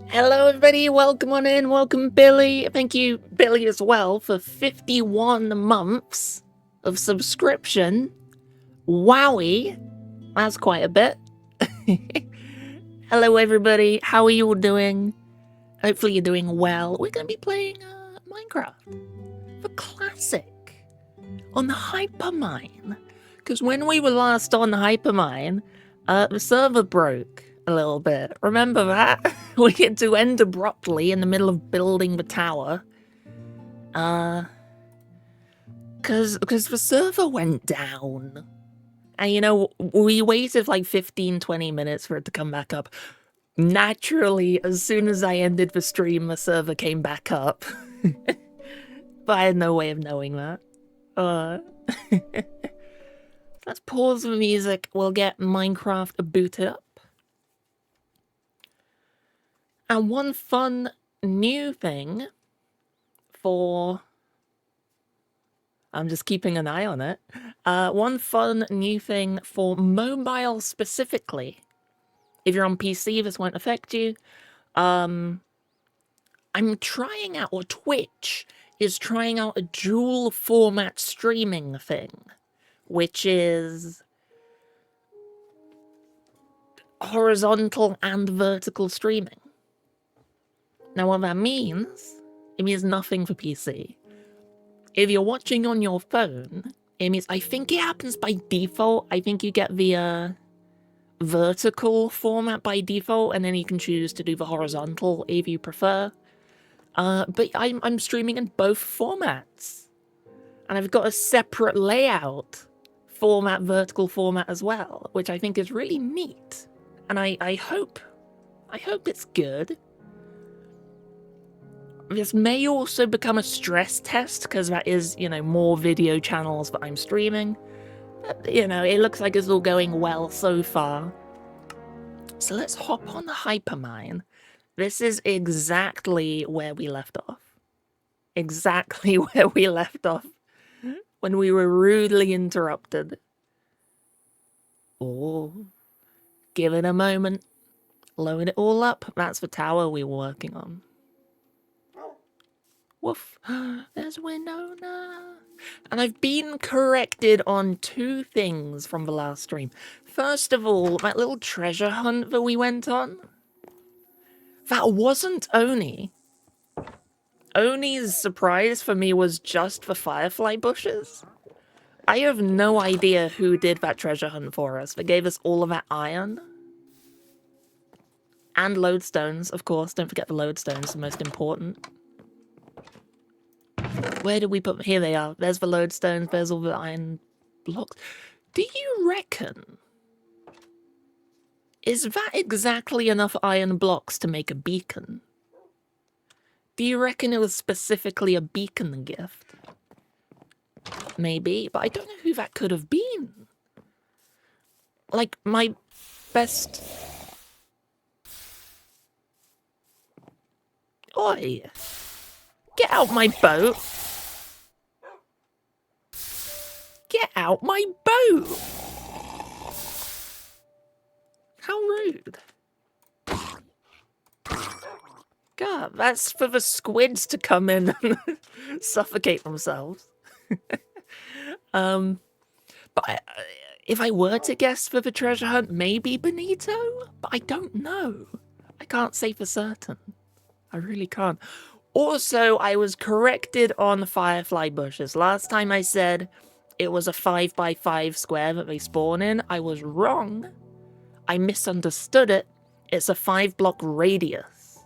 Hello, everybody. Welcome on in. Welcome, Billy. Thank you, Billy, as well, for 51 months of subscription. Wowie. That's quite a bit. Hello, everybody. How are you all doing? Hopefully you're doing well. We're going to be playing Minecraft for Classic on the Hypermine. Because when we were last on Hypermine, the server broke a little bit. Remember that? We had to end abruptly in the middle of building the tower. Because the server went down. And, you know, we waited like 15-20 minutes for it to come back up. Naturally, as soon as I ended the stream, the server came back up. But I had no way of knowing that. Let's pause the music. We'll get Minecraft booted up. And one fun new thing for... I'm just keeping an eye on it. One fun new thing for mobile specifically. If you're on PC, this won't affect you. I'm trying out, or Twitch is trying out a dual format streaming thing, which is horizontal and vertical streaming. Now, what that means, it means nothing for PC. If you're watching on your phone, it means, I think it happens by default. I think you get the vertical format by default, and then you can choose to do the horizontal if you prefer. But I'm streaming in both formats. And I've got a separate layout format, vertical format as well, which I think is really neat. And I hope it's good. This may also become a stress test, because that is, you know, more video channels that I'm streaming. But, you know, it looks like it's all going well so far. So let's hop on the Hypermine. This is exactly where we left off. Exactly where we left off when we were rudely interrupted. Oh, give it a moment. Load it all up. That's the tower we were working on. Woof. There's Winona. And I've been corrected on two things from the last stream. First of all, that little treasure hunt that we went on, that wasn't Oni. Oni's surprise for me was just the firefly bushes. I have no idea who did that treasure hunt for us. They gave us all of that iron. And lodestones, of course. Don't forget the lodestones, the most important. Where did we put them? Here they are. There's the lodestones. There's all the iron blocks. Do you reckon... is that exactly enough iron blocks to make a beacon? Do you reckon it was specifically a beacon gift? Maybe, but I don't know who that could have been. Like, my best... Oi! Get out my boat! Get out my boat! How rude. God, that's for the squids to come in and suffocate themselves. But if I were to guess for the treasure hunt, maybe Benito? But I don't know. I can't say for certain. I really can't. Also, I was corrected on the firefly bushes. Last time I said it was a 5x5 square that they spawn in. I was wrong. I misunderstood it. It's a 5-block radius.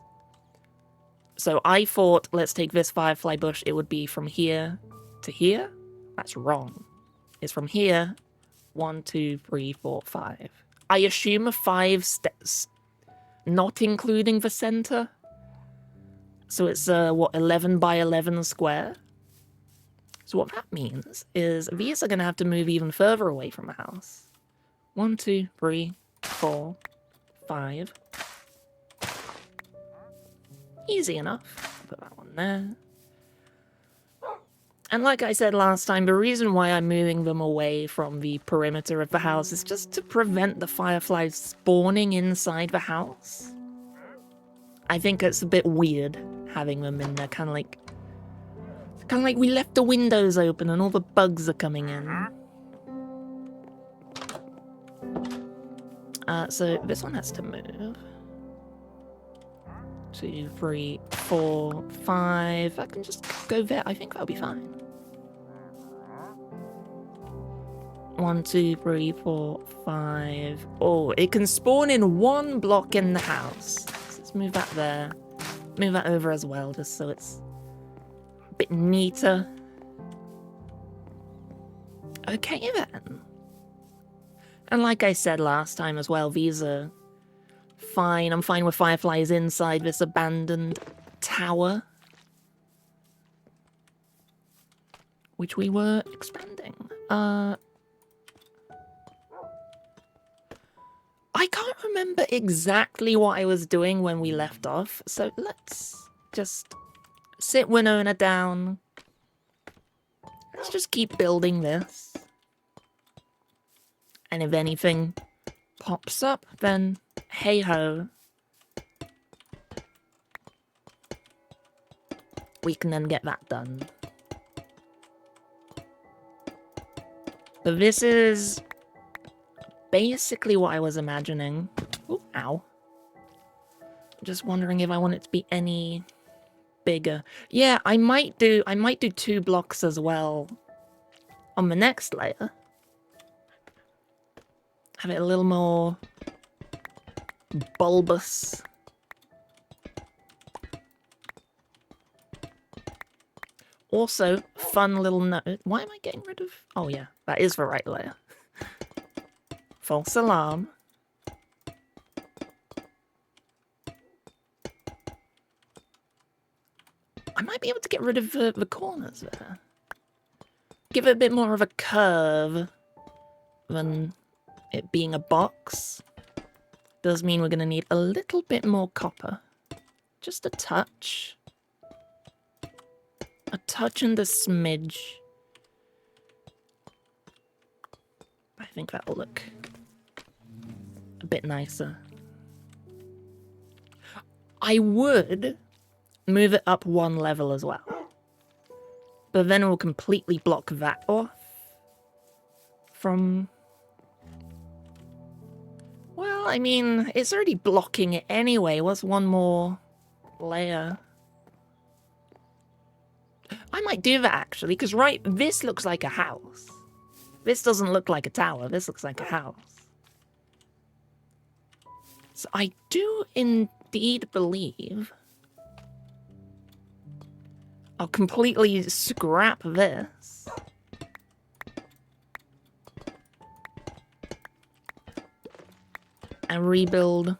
So I thought, let's take this firefly bush. It would be from here to here. That's wrong. It's from here. 1, 2, 3, 4, 5. I assume 5 steps, not including the center. So it's, what, 11 by 11 square? So what that means is these are going to have to move even further away from the house. 1, 2, 3, 4, 5. Easy enough. Put that one there. And like I said last time, the reason why I'm moving them away from the perimeter of the house is just to prevent the fireflies spawning inside the house. I think it's a bit weird having them in there, kind of like we left the windows open and all the bugs are coming in. So this one has to move. 2, 3, 4, 5. I can just go there. I think that'll be fine. 1, 2, 3, 4, 5. Oh, it can spawn in 1 block in the house. So let's move that there. Move that over as well, just so it's a bit neater. Okay then. And like I said last time as well, these are fine. I'm fine with fireflies inside this abandoned tower, which we were expanding. I can't remember exactly what I was doing when we left off, so let's just sit Winona down. Let's just keep building this. And if anything pops up, then hey-ho. We can then get that done. But this is basically what I was imagining. Ooh, ow. Just wondering if I want it to be any bigger. Yeah, I might do 2 blocks as well on the next layer. Have it a little more bulbous. Also, fun little note. Why am I getting rid of... Oh yeah, that is the right layer. False alarm. I might be able to get rid of the corners there. Give it a bit more of a curve than it being a box. Does mean we're going to need a little bit more copper. Just a touch. A touch and a smidge. I think that'll look a bit nicer. I would move it up 1 level as well. But then it will completely block that off from... Well, I mean, it's already blocking it anyway. What's 1 more layer? I might do that, actually, because, right, this looks like a house. This doesn't look like a tower. This looks like a house. So I do indeed believe I'll completely scrap this. And rebuild,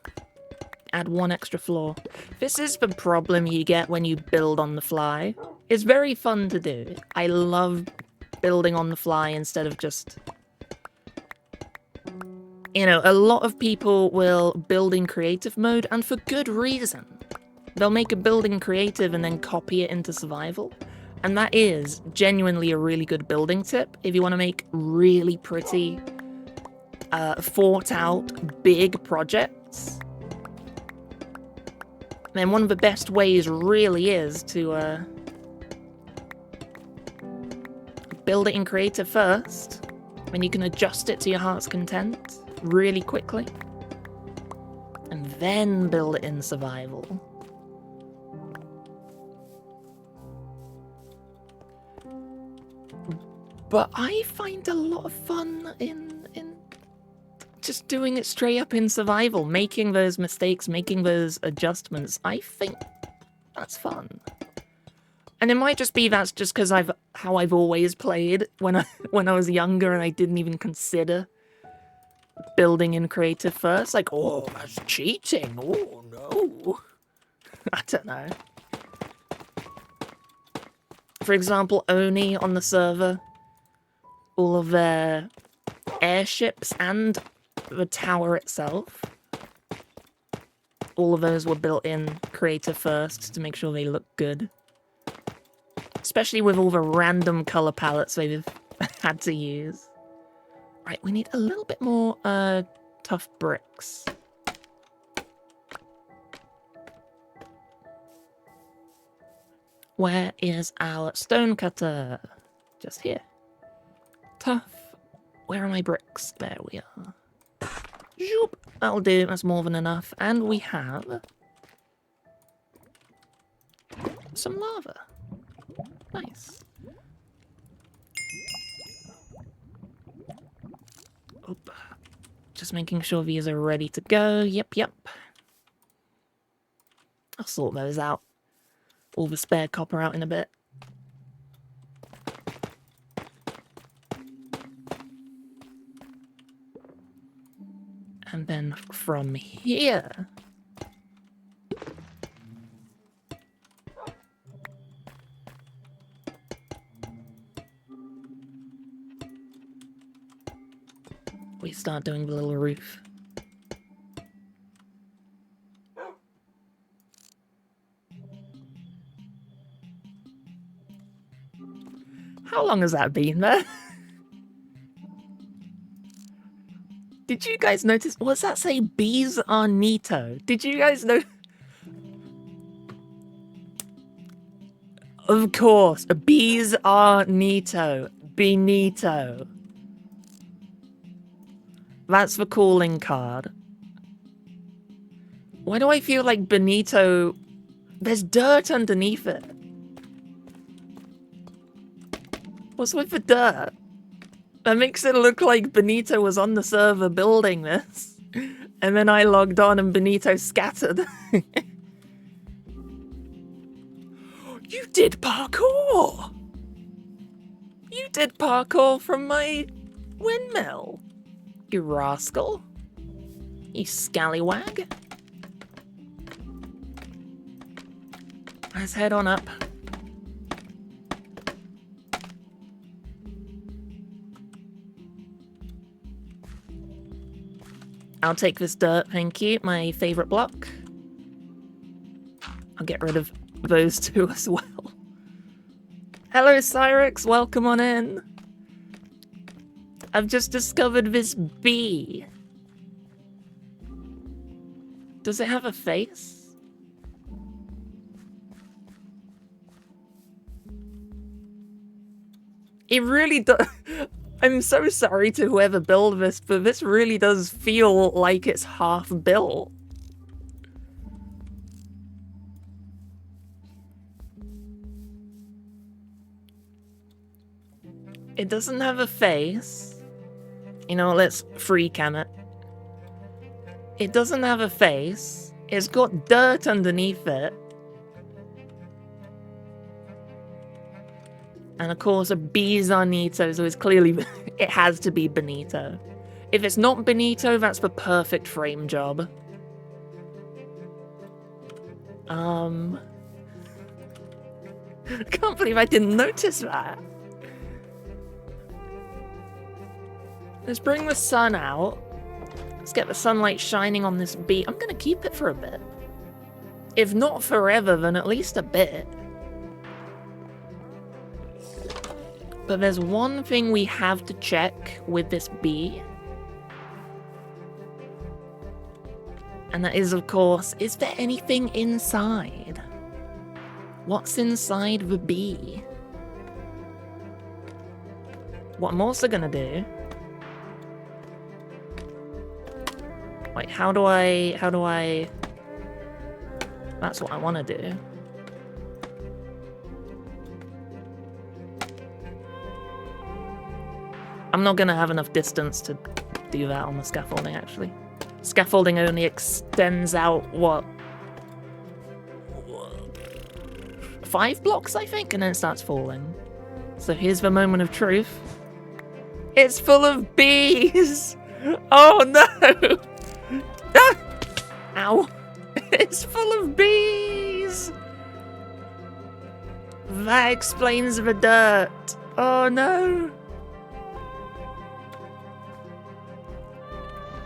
add 1 extra floor. This is the problem you get when you build on the fly. It's very fun to do. I love building on the fly instead of just... You know, a lot of people will build in creative mode, and for good reason. They'll make a build in creative and then copy it into survival. And that is genuinely a really good building tip if you want to make really pretty... thought out big projects. And one of the best ways really is to build it in creative first, and you can adjust it to your heart's content really quickly, and then build it in survival. But I find a lot of fun in just doing it straight up in survival, making those mistakes, making those adjustments. I think that's fun. And it might just be that's just because how I've always played when I was younger and I didn't even consider building in creative first. Like, oh, that's cheating. Oh, no. I don't know. For example, Oni on the server, all of their airships and the tower itself, all of those were built in creative first to make sure they look good. Especially with all the random color palettes they've had to use. Right, we need a little bit more tough bricks. Where is our stone cutter? Just here. Tough. Where are my bricks? There we are. Zoop. That'll do. That's more than enough. And we have some lava. Nice. Oop. Just making sure these are ready to go. Yep, yep. I'll sort those out. All the spare copper out in a bit. And then from here... we start doing the little roof. How long has that been there? Did you guys notice? What's that say? Bees are neato. Did you guys know? Of course, bees are neato. Benito. That's the calling card. Why do I feel like Benito... There's dirt underneath it. What's with the dirt? That makes it look like Benito was on the server building this. And then I logged on and Benito scattered. You did parkour! You did parkour from my windmill. You rascal. You scallywag. Let's head on up. I'll take this dirt, thank you. My favourite block. I'll get rid of those two as well. Hello, Cyrix. Welcome on in. I've just discovered this bee. Does it have a face? It really does. I'm so sorry to whoever built this, but this really does feel like it's half built. It doesn't have a face. You know, let's free cam it. It doesn't have a face. It's got dirt underneath it. And of course, a bees are Benito, so it's clearly, it has to be Benito. If it's not Benito, that's the perfect frame job. I can't believe I didn't notice that. Let's bring the sun out. Let's get the sunlight shining on this bee. I'm gonna keep it for a bit. If not forever, then at least a bit. But there's one thing we have to check with this bee. And that is, of course, is there anything inside? What's inside the bee? What I'm also gonna do... Wait, how do I... That's what I want to do. I'm not going to have enough distance to do that on the scaffolding, actually. Scaffolding only extends out, what? 5 blocks, I think, and then it starts falling. So here's the moment of truth. It's full of bees! Oh no! Ah! Ow! It's full of bees! That explains the dirt. Oh no!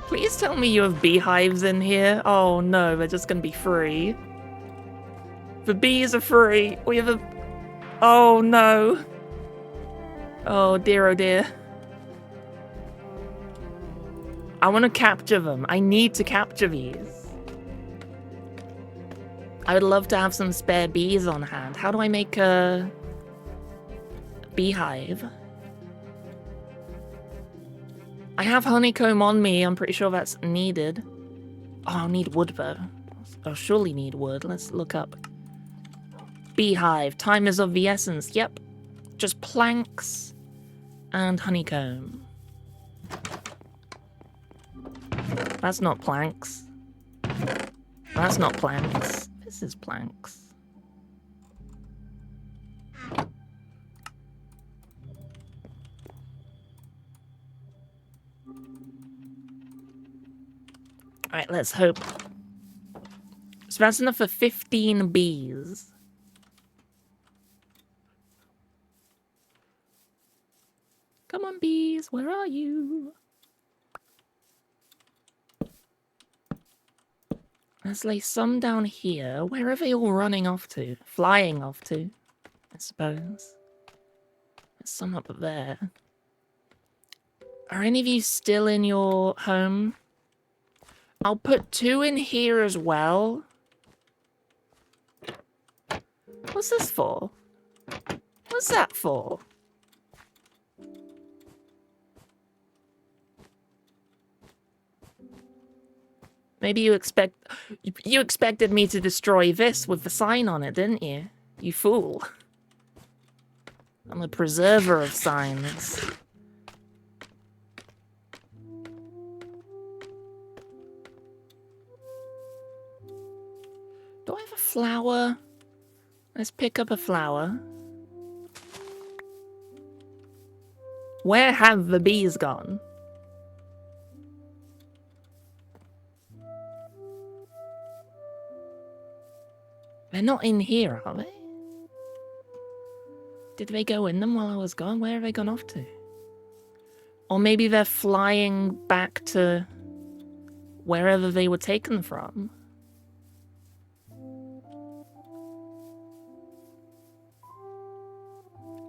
Please tell me you have beehives in here. Oh no, they're just gonna be free. The bees are free. We have a... Oh no. Oh dear, oh dear. I want to capture them. I need to capture these. I would love to have some spare bees on hand. How do I make a beehive? I have honeycomb on me. I'm pretty sure that's needed. Oh, I'll need wood though. I'll surely need wood. Let's look up. Beehive. Time is of the essence. Yep. Just planks and honeycomb. That's not planks. That's not planks. This is planks. Alright, let's hope. So that's enough for 15 bees. Come on, bees, where are you? Let's lay some down here. Where are they all running off to? Flying off to, I suppose. There's some up there. Are any of you still in your home? I'll put 2 in here as well. What's this for? What's that for? Maybe you expected me to destroy this with the sign on it, didn't you? You fool. I'm a preserver of signs. Do I have a flower? Let's pick up a flower. Where have the bees gone? They're not in here, are they? Did they go in them while I was gone? Where have they gone off to? Or maybe they're flying back to wherever they were taken from.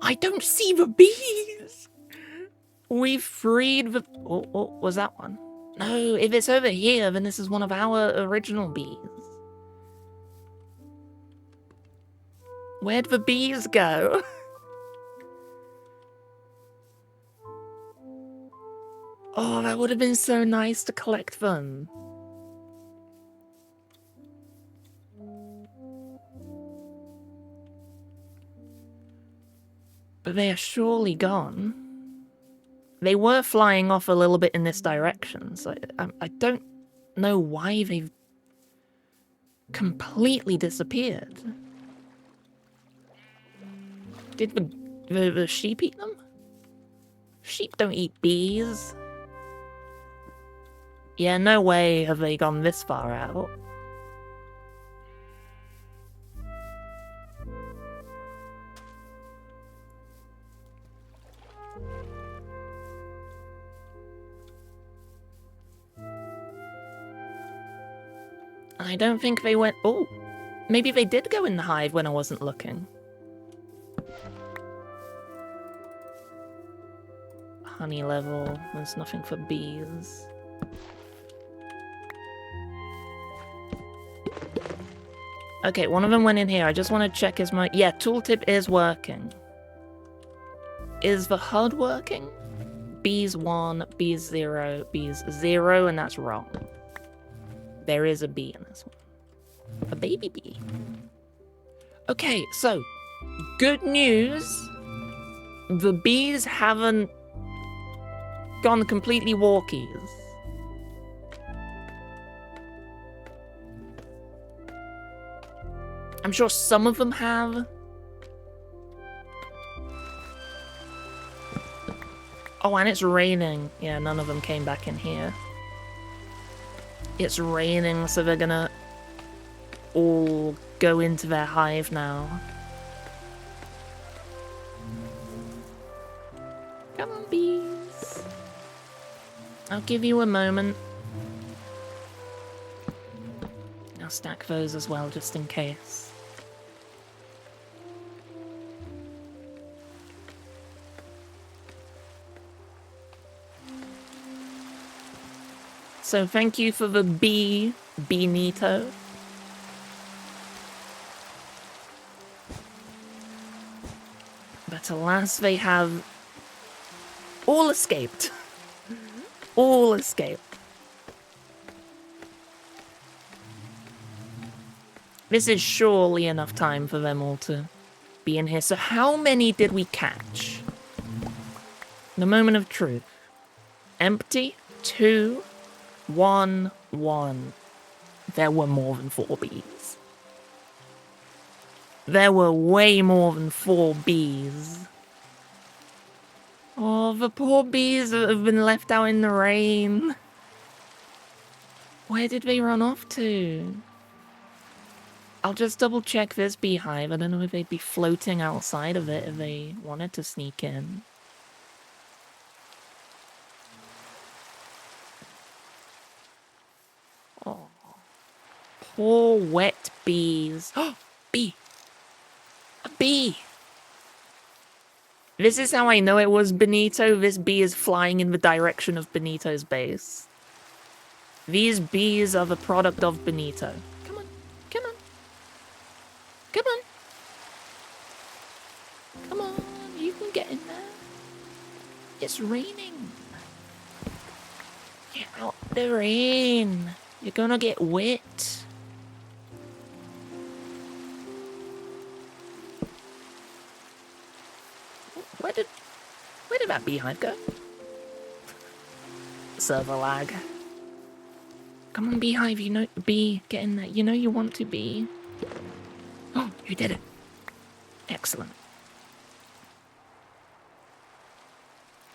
I don't see the bees! We've freed the... Oh, was that one? No, if it's over here, then this is one of our original bees. Where'd the bees go? Oh, that would have been so nice to collect them. But they are surely gone. They were flying off a little bit in this direction, so I don't know why they've completely disappeared. Did the sheep eat them? Sheep don't eat bees. Yeah, no way have they gone this far out. I don't think they went... Oh, maybe they did go in the hive when I wasn't looking. Honey level, there's nothing for bees. Okay, one of them went in here. I just want to check is my... Yeah, tooltip is working. Is the HUD working? Bees 1, bees 0, bees 0, and that's wrong. There is a bee in this one. A baby bee. Okay, so, good news. The bees haven't gone completely walkies. I'm sure some of them have. Oh, and it's raining. Yeah, none of them came back in here. It's raining, so they're gonna all go into their hive now. Come on, bees. I'll give you a moment. I'll stack those as well, just in case. So thank you for the Benito. But alas, they have all escaped. All escaped. This is surely enough time for them all to be in here. So how many did we catch? The moment of truth. Empty, 2, 1, 1. There were more than 4 bees. There were way more than 4 bees. Oh, the poor bees that have been left out in the rain. Where did they run off to? I'll just double check this beehive. I don't know if they'd be floating outside of it if they wanted to sneak in. Oh, poor wet bees. Oh, bee. A bee. This is how I know it was Benito. This bee is flying in the direction of Benito's base. These bees are the product of Benito. Come on, come on. Come on. Come on, you can get in there. It's raining. Get out the rain. You're gonna get wet. Where did that beehive go? Server lag. Come on, beehive, you know, bee, get in there. You know you want to be. Oh, you did it. Excellent.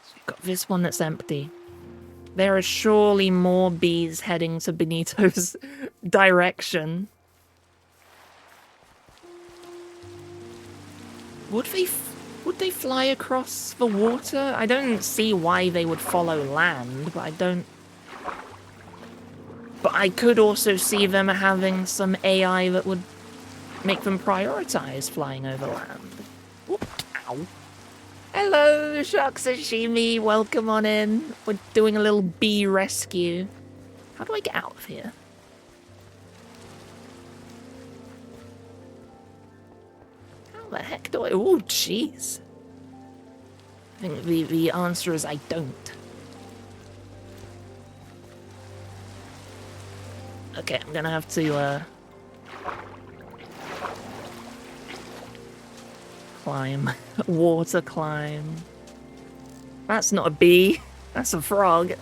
So we've got this one that's empty. There are surely more bees heading to Benito's direction. Would they fly across the water? I don't see why they would follow land, but But I could also see them having some AI that would make them prioritize flying over land. Oop, ow. Hello, Shark Sashimi. Welcome on in. We're doing a little bee rescue. How do I get out of here? How the heck do I... Oh, jeez. I think the answer is I don't. Okay, I'm gonna have to, climb. Water climb. That's not a bee. That's a frog.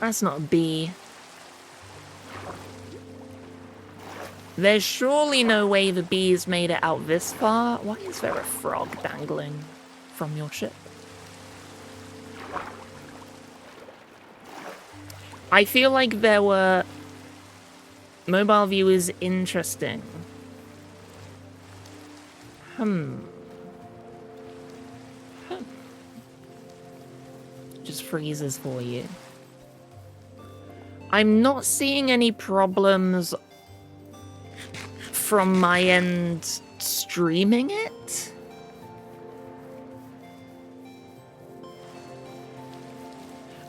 That's not a bee. There's surely no way the bees made it out this far. Why is there a frog dangling from your ship? I feel like there were... Mobile view is interesting. Just freezes for you. I'm not seeing any problems from my end streaming it.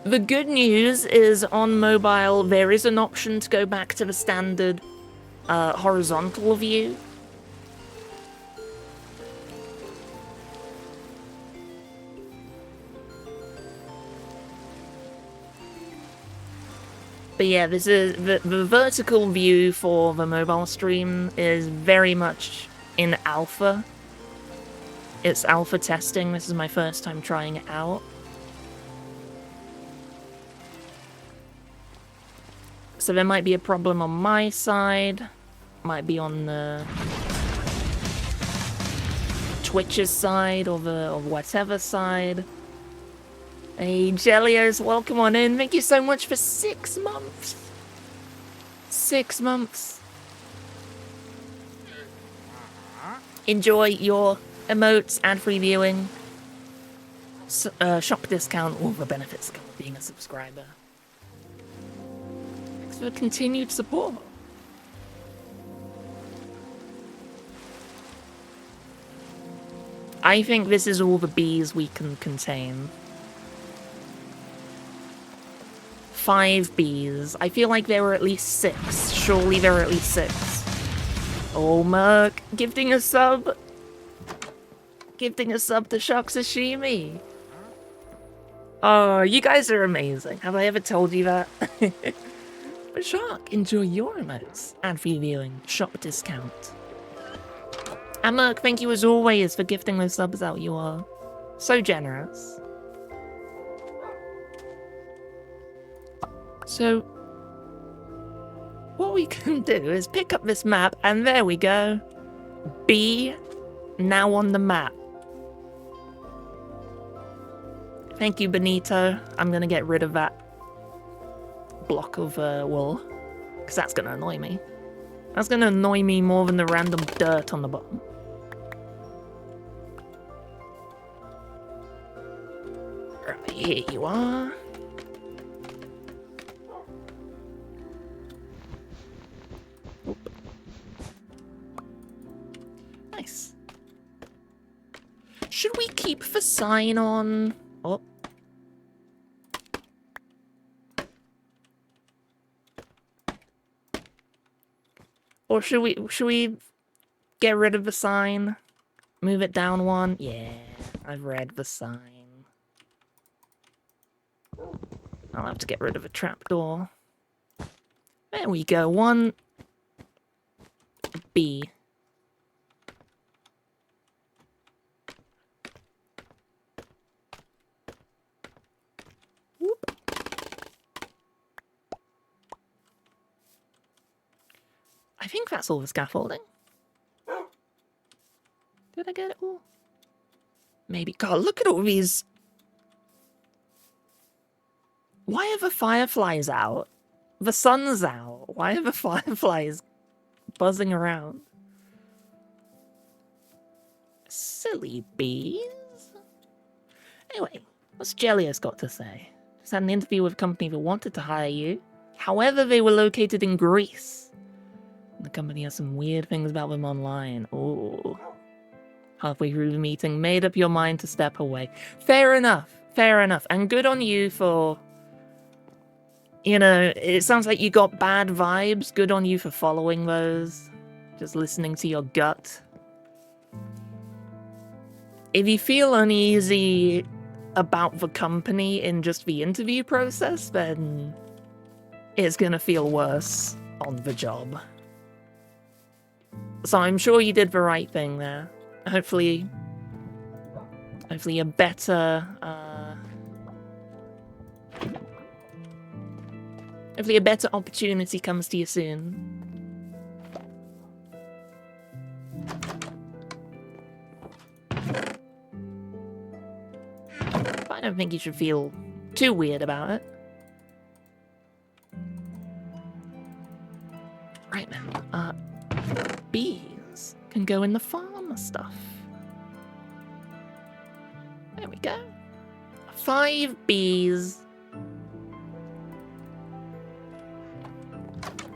The good news is on mobile there is an option to go back to the standard horizontal view. But yeah, this is the vertical view for the mobile stream is very much in alpha. It's alpha testing. This is my first time trying it out. So there might be a problem on my side. Might be on the Twitch's side or whatever side. Hey, Jellios, welcome on in. Thank you so much for 6 months. 6 months. Enjoy your emotes, ad-free viewing, shop discount, all the benefits come with being a subscriber. Thanks for continued support. I think this is all the bees we can contain. 5 bees. I feel like there were at least 6. Surely there were at least 6. Oh, Merc, gifting a sub. Gifting a sub to Shark Sashimi. Oh, you guys are amazing. Have I ever told you that? But Shark, enjoy your emotes. Ad-free viewing, shop discount. And Merc, thank you as always for gifting those subs out. You are so generous. So, what we can do is pick up this map, and there we go. B, now on the map. Thank you, Benito. I'm gonna get rid of that block of wool, because that's gonna annoy me. That's gonna annoy me more than the random dirt on the bottom. Right, here you are. Oop. Nice. Should we keep the sign on? Oh. Or should we get rid of the sign? Move it down one? Yeah, I've read the sign. I'll have to get rid of a trapdoor. There we go, 1 B. Whoop. I think that's all the scaffolding. Did I get it all? Maybe. God, look at all these. Why are the fireflies out? The sun's out. Why are the fireflies buzzing around? Silly bees. Anyway, what's Jellius got to say? Just had an interview with a company that wanted to hire you. However, they were located in Greece. The company has some weird things about them online. Oh. Halfway through the meeting, made up your mind to step away. Fair enough. Fair enough. And good on you for... You know, it sounds like you got bad vibes. Good on you for following those. Just listening to your gut. If you feel uneasy about the company in just the interview process, then it's gonna feel worse on the job. So I'm sure you did the right thing there. Hopefully a better, hopefully a better opportunity comes to you soon. But I don't think you should feel too weird about it. Right then, bees can go in the farm stuff. There we go. 5 bees.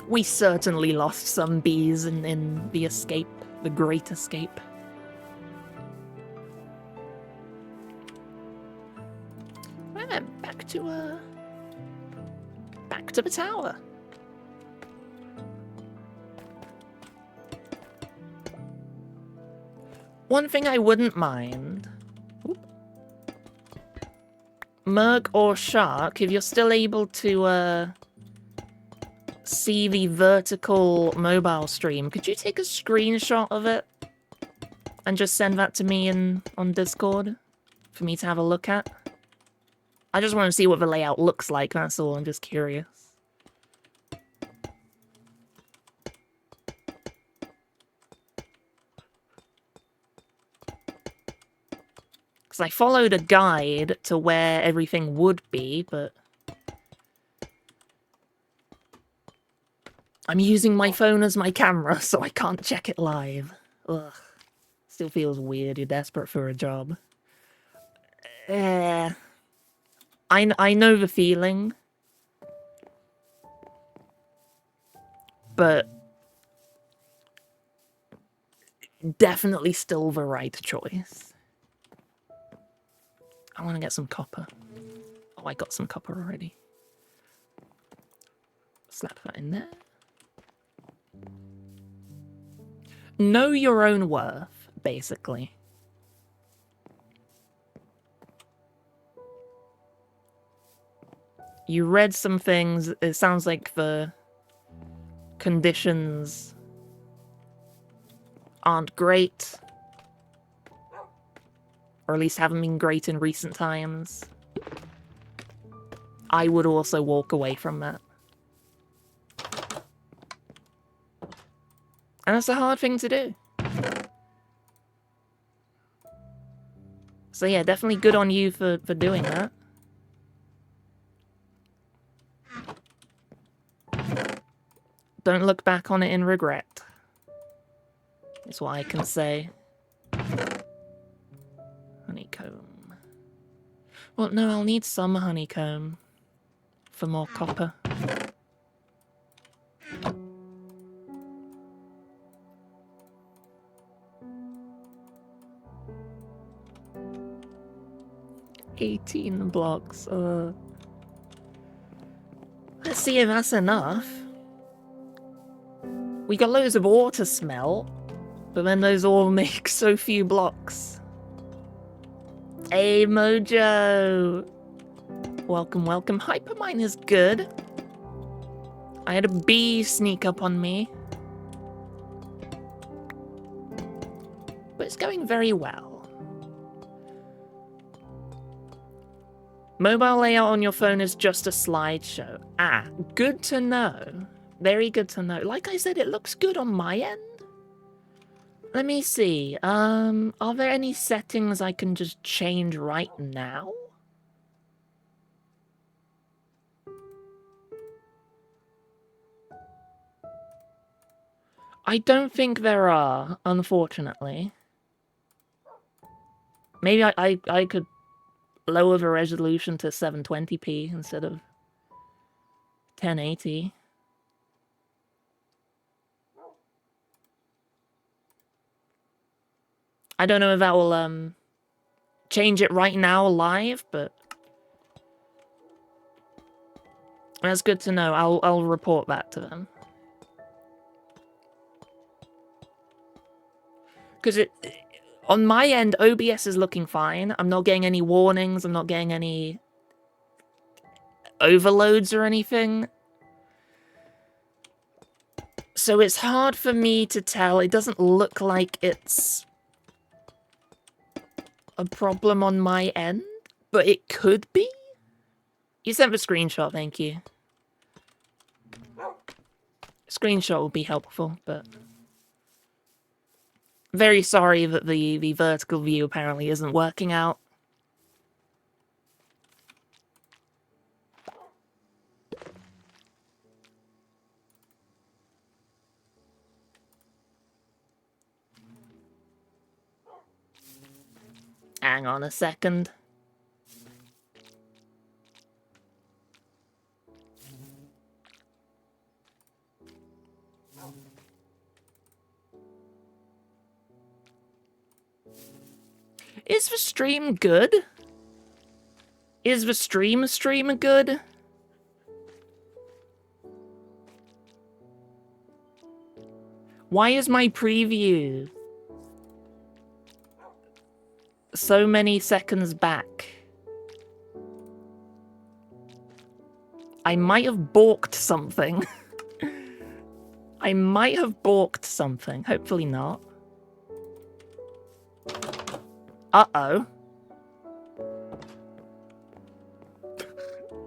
We certainly lost some bees in the escape, the great escape. Right then, back to the tower. One thing I wouldn't mind, Merc or Shark, if you're still able to see the vertical mobile stream, could you take a screenshot of it and just send that to me on Discord for me to have a look at? I just want to see what the layout looks like, that's all. I'm just curious. Because I followed a guide to where everything would be, but I'm using my phone as my camera, so I can't check it live. Ugh. Still feels weird. You're desperate for a job. I know the feeling. But definitely still the right choice. I want to get some copper. Oh, I got some copper already. Slap that in there. Know your own worth, basically. You read some things, it sounds like the conditions aren't great. Or at least haven't been great in recent times. I would also walk away from that. And that's a hard thing to do. So yeah, definitely good on you for doing that. Don't look back on it in regret. Is what I can say. Honeycomb. Well, no, I'll need some honeycomb for more copper. $18 blocks. Let's see if that's enough. We got loads of ore to smelt, but then those all make so few blocks. Hey, Mojo! Welcome, welcome. Hypermine is good. I had a bee sneak up on me. But it's going very well. Mobile layout on your phone is just a slideshow. Ah, good to know. Very good to know. Like I said, it looks good on my end. Let me see. Are there any settings I can just change right now? I don't think there are, unfortunately. Maybe I could lower the resolution to 720p instead of 1080. I don't know if that will change it right now live, but that's good to know. I'll report that to them. Because on my end, OBS is looking fine. I'm not getting any warnings. I'm not getting any overloads or anything. So it's hard for me to tell. It doesn't look like it's a problem on my end, but it could be. You sent the screenshot, thank you. Screenshot will be helpful, but very sorry that the vertical view apparently isn't working out. Hang on a second. Is the stream good? Is the stream good? Why is my preview so many seconds back? I might have balked something. I might have balked something. Hopefully not. Uh-oh.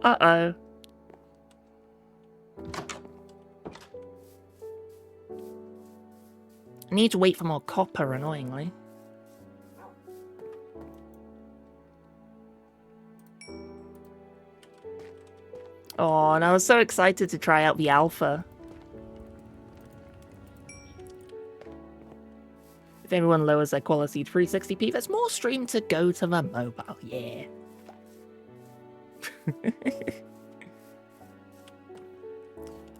Uh-oh. I need to wait for more copper, annoyingly. Oh, and I was so excited to try out the alpha. If everyone lowers their quality to 360p, there's more stream to go to the mobile, yeah.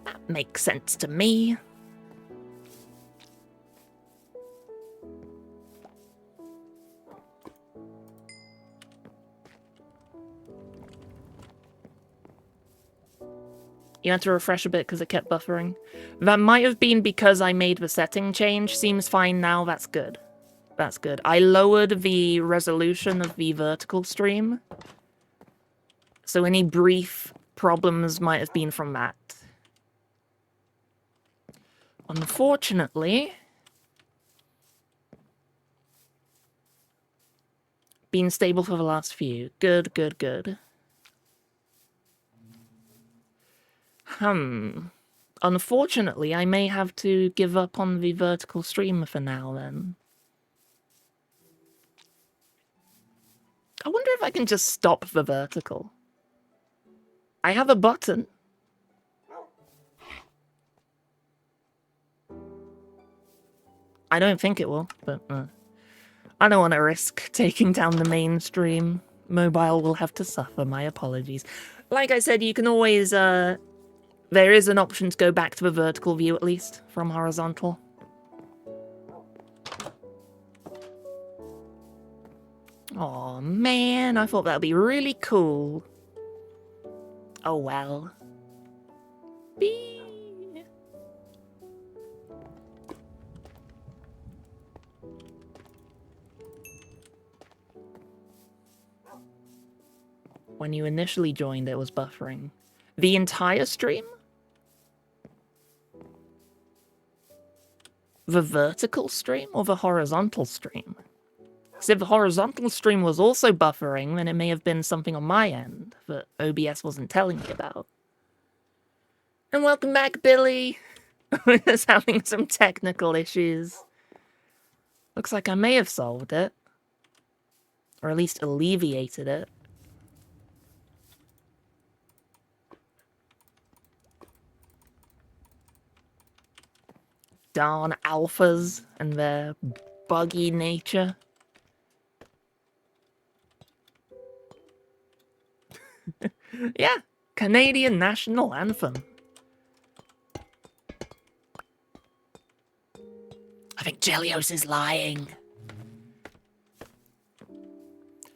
That makes sense to me. You had to refresh a bit because it kept buffering. That might have been because I made the setting change. Seems fine now. That's good. That's good. I lowered the resolution of the vertical stream. So any brief problems might have been from that. Unfortunately, been stable for the last few. Good, good, good. Unfortunately, I may have to give up on the vertical stream for now, then. I wonder if I can just stop the vertical. I have a button. I don't think it will, but I don't want to risk taking down the mainstream. Mobile will have to suffer, my apologies. Like I said, you can always, there is an option to go back to the vertical view, at least, from horizontal. Aw, man, I thought that would be really cool. Oh, well. Bee. When you initially joined, it was buffering. The entire stream? The vertical stream or the horizontal stream? Because if the horizontal stream was also buffering, then it may have been something on my end that OBS wasn't telling me about. And welcome back, Billy! We're just having some technical issues. Looks like I may have solved it. Or at least alleviated it. Darn alphas and their buggy nature. Yeah, Canadian national anthem. I think Jelios is lying.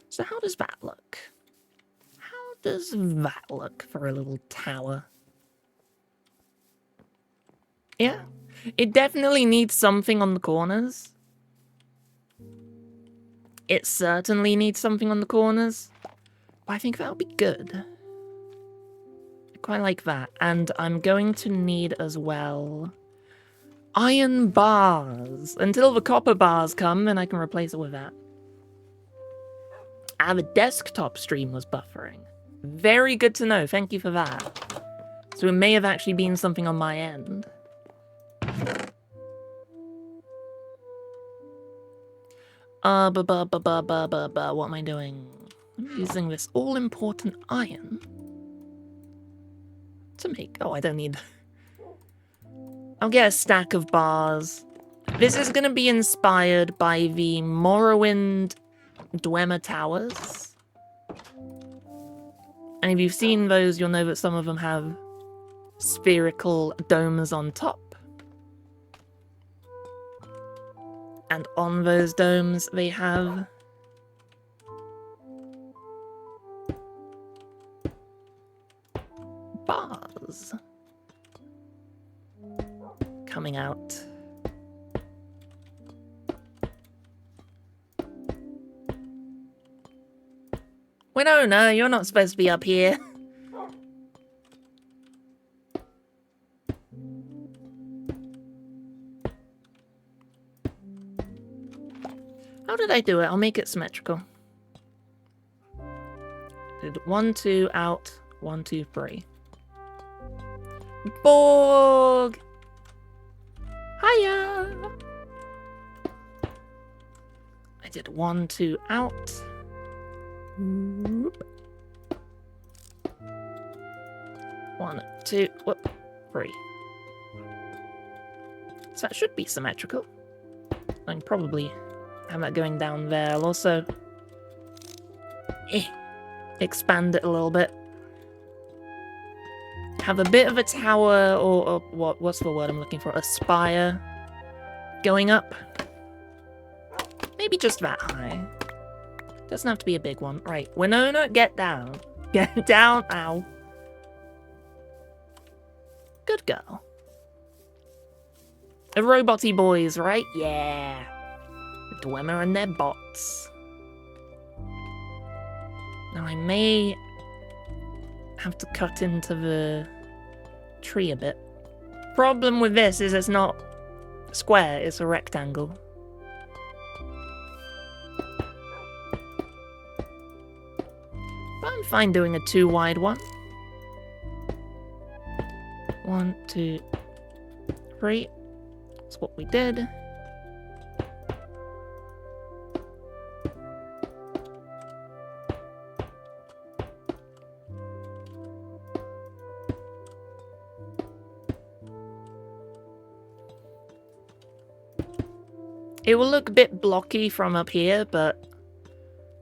So how does that look? How does that look for a little tower? Yeah, it definitely needs something on the corners. It certainly needs something on the corners. But I think that would be good. I quite like that. And I'm going to need as well iron bars. Until the copper bars come, then I can replace it with that. Ah, the desktop stream was buffering. Very good to know. Thank you for that. So it may have actually been something on my end. What am I doing? I'm using this all-important iron to make... Oh, I don't need... I'll get a stack of bars. This is going to be inspired by the Morrowind Dwemer Towers. And if you've seen those, you'll know that some of them have spherical domes on top. And on those domes, they have bars coming out. Winona, you're not supposed to be up here. How did I do it? I'll make it symmetrical. Did 1, 2, out, 1, 2, 3. Borg! Hiya! I did 1, 2, out. Whoop. 1, 2, whoop, 3. So that should be symmetrical. I can probably have that going down there. I'll also expand it a little bit. Have a bit of a tower, or what's the word I'm looking for? A spire going up. Maybe just that high. Doesn't have to be a big one. Right, Winona, get down. Get down, ow. Good girl. The roboty boys, right? Yeah. The Dwemer and their bots. Now I may have to cut into the tree a bit. Problem with this is it's not square, it's a rectangle. But I'm fine doing a 2 wide one. 1, 2, 3. That's what we did. It will look a bit blocky from up here, but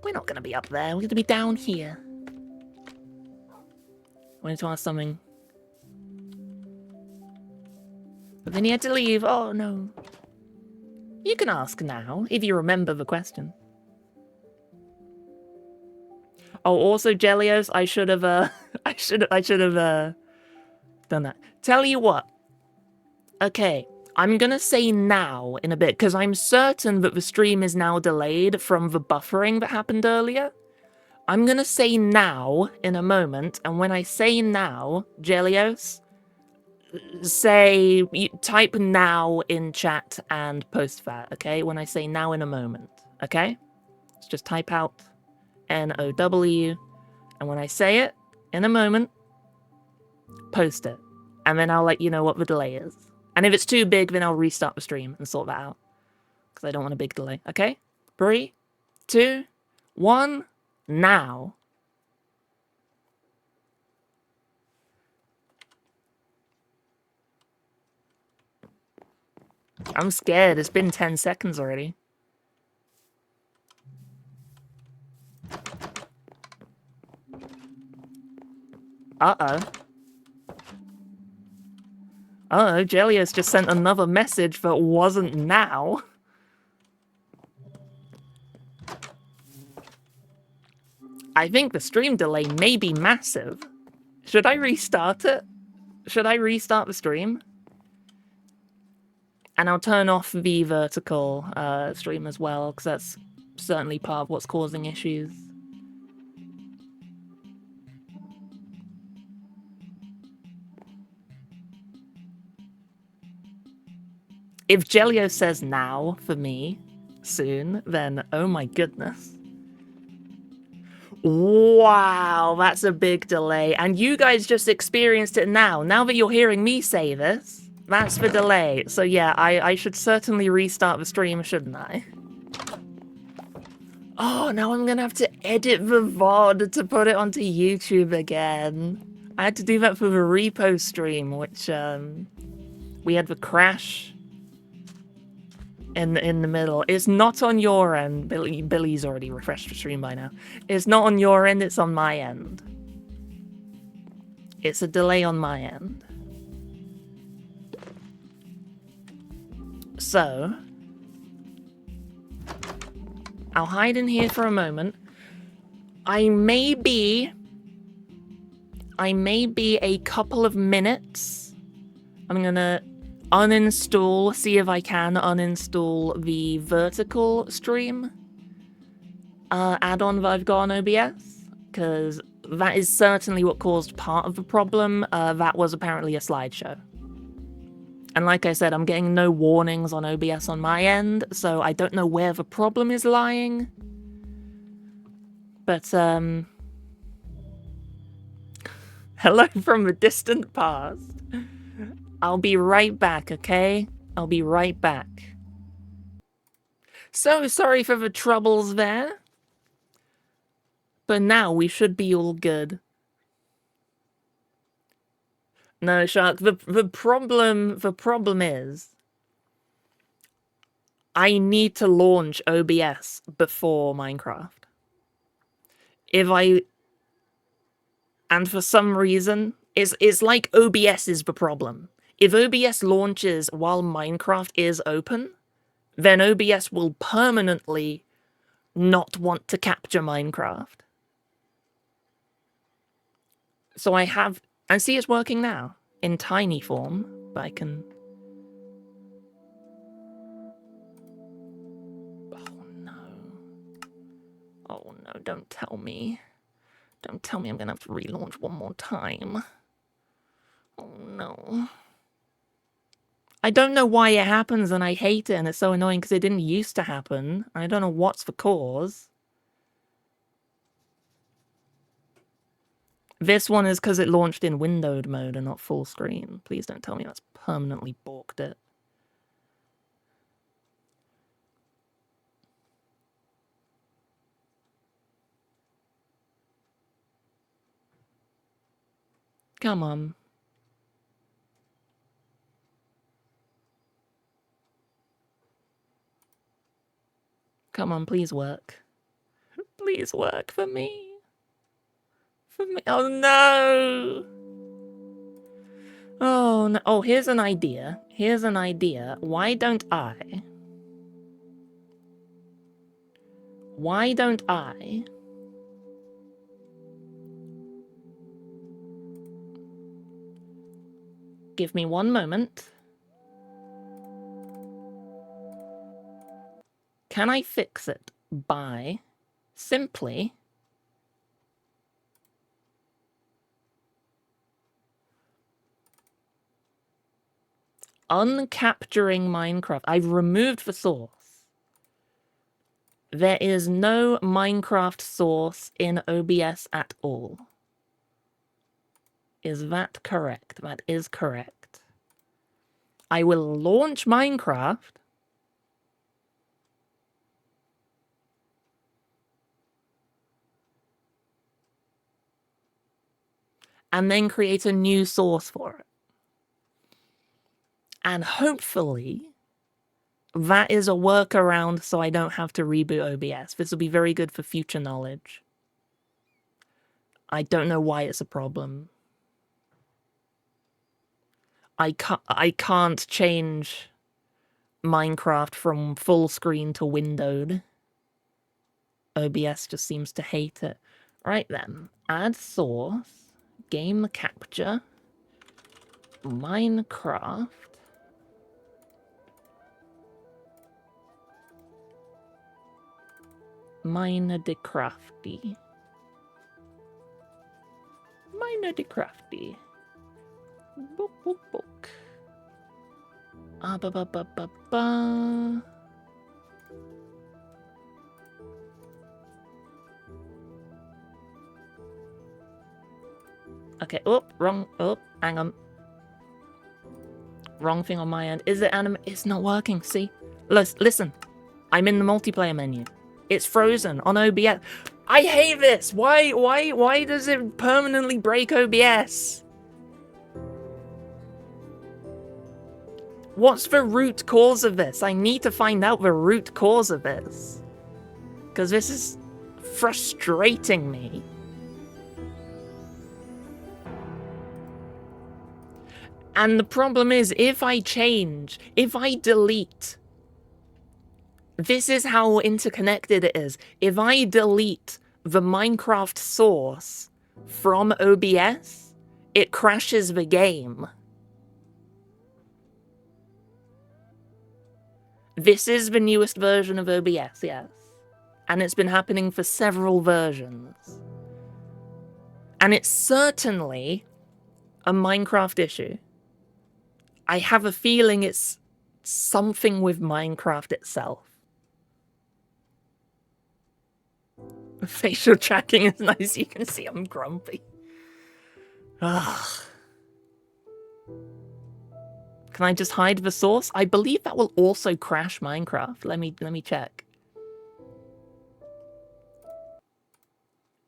we're not going to be up there. We're going to be down here. I wanted to ask something. But then he had to leave. Oh, no. You can ask now, if you remember the question. Oh, also, Jelios, I should have, I should have, done that. Tell you what. Okay. I'm gonna say now in a bit, because I'm certain that the stream is now delayed from the buffering that happened earlier. I'm gonna say now in a moment, and when I say now, Jelios, type now in chat and post that, okay? When I say now in a moment, okay? Let's just type out N-O-W, and when I say it, in a moment, post it. And then I'll let you know what the delay is. And if it's too big, then I'll restart the stream and sort that out. Because I don't want a big delay. Okay? 3, 2, 1, now. I'm scared. It's been 10 seconds already. Uh-oh. Uh-oh, Jelios just sent another message that wasn't now. I think the stream delay may be massive. Should I restart it? Should I restart the stream? And I'll turn off the vertical stream as well, because that's certainly part of what's causing issues. If Jelio says now for me, soon, then oh my goodness. Wow, that's a big delay. And you guys just experienced it now. Now that you're hearing me say this, that's the delay. So yeah, I should certainly restart the stream, shouldn't I? Oh, now I'm gonna have to edit the VOD to put it onto YouTube again. I had to do that for the repo stream, which we had the crash in the middle. It's not on your end. Billy's already refreshed the stream by now. It's not on your end, it's on my end. It's a delay on my end. So I'll hide in here for a moment. I may be a couple of minutes. I'm gonna uninstall, see if I can uninstall the vertical stream add-on that I've got on OBS, because that is certainly what caused part of the problem. That was apparently a slideshow. And like I said, I'm getting no warnings on OBS on my end, so I don't know where the problem is lying. But, hello from the distant past. I'll be right back, okay? I'll be right back. So sorry for the troubles there. But now we should be all good. No, Shark, the problem is I need to launch OBS before Minecraft. And for some reason, it's like OBS is the problem. If OBS launches while Minecraft is open, then OBS will permanently not want to capture Minecraft. So I have... And see, it's working now. in tiny form, but I can... Oh no. Oh no, don't tell me. Don't tell me I'm gonna have to relaunch one more time. Oh no. I don't know why it happens and I hate it and it's so annoying because it didn't used to happen. I don't know what's the cause. This one is because it launched in windowed mode and not full screen. Please don't tell me that's permanently balked it. Come on. Come on, please work. Please work for me. For me. Oh no! Oh no. Oh, here's an idea. Here's an idea. Why don't I give me one moment. Can I fix it by simply uncapturing Minecraft? I've removed the source. There is no Minecraft source in OBS at all. Is that correct? That is correct. I will launch Minecraft. And then create a new source for it. And hopefully, that is a workaround so I don't have to reboot OBS. This will be very good for future knowledge. I don't know why it's a problem. I can't change Minecraft from full screen to windowed. OBS just seems to hate it. Right then, add source, game capture, Minecraft. Miner de Crafty. Miner de Crafty. Book, book, book. Ah, ba, ba, ba, ba, ba. Okay, oh, wrong, oh, hang on. Wrong thing on my end. Is it anime? It's not working, see? Listen, I'm in the multiplayer menu. It's frozen on OBS. I hate this! Why does it permanently break OBS? What's the root cause of this? I need to find out the root cause of this. Because this is frustrating me. And the problem is, if I delete, this is how interconnected it is. If I delete the Minecraft source from OBS, it crashes the game. This is the newest version of OBS, yes. And it's been happening for several versions. And it's certainly a Minecraft issue. I have a feeling it's something with Minecraft itself. Facial tracking is nice. You can see I'm grumpy. Ugh. Can I just hide the source? I believe that will also crash Minecraft. Let me check.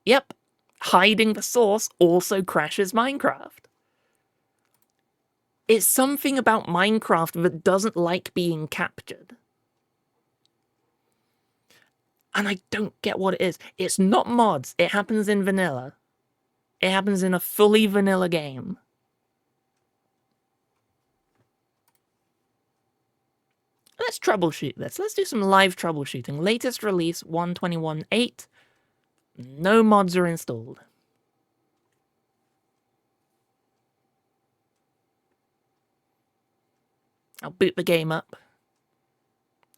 Yep. Hiding the source also crashes Minecraft. It's something about Minecraft that doesn't like being captured. And I don't get what it is. It's not mods. It happens in vanilla. It happens in a fully vanilla game. Let's troubleshoot this. Let's do some live troubleshooting. Latest release 121.8. No mods are installed. I'll boot the game up.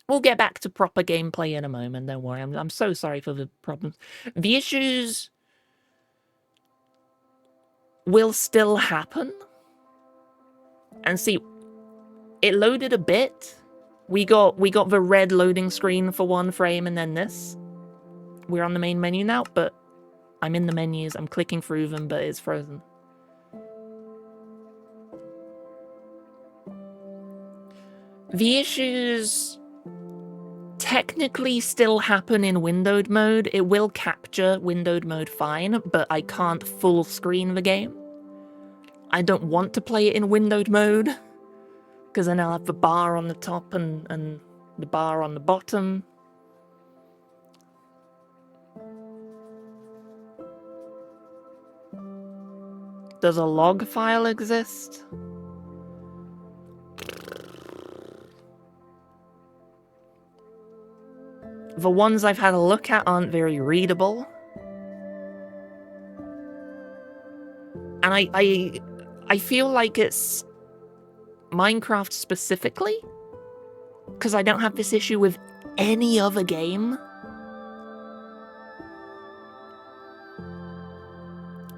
We'll get back to proper gameplay in a moment, don't worry. I'm so sorry for the problems. The issues will still happen. And see, it loaded a bit. We got the red loading screen for one frame and then this. We're on the main menu now, but I'm in the menus. I'm clicking through them, but it's frozen. The issues technically still happen in windowed mode. It will capture windowed mode fine, but I can't full screen the game. I don't want to play it in windowed mode, because then I'll have the bar on the top and the bar on the bottom. Does a log file exist? The ones I've had a look at aren't very readable. And I feel like it's Minecraft specifically, because I don't have this issue with any other game.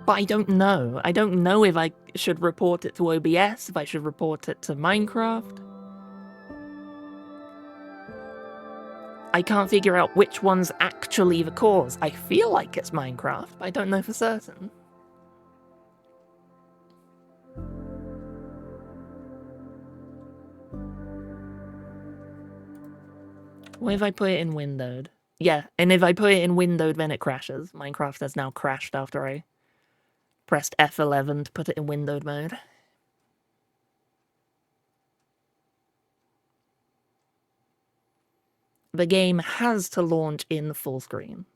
But I don't know. I don't know if I should report it to OBS, if I should report it to Minecraft. I can't figure out which one's actually the cause. I feel like it's Minecraft, but I don't know for certain. What if I put it in windowed? Yeah, and if I put it in windowed, then it crashes. Minecraft has now crashed after I pressed F11 to put it in windowed mode. The game has to launch in full screen.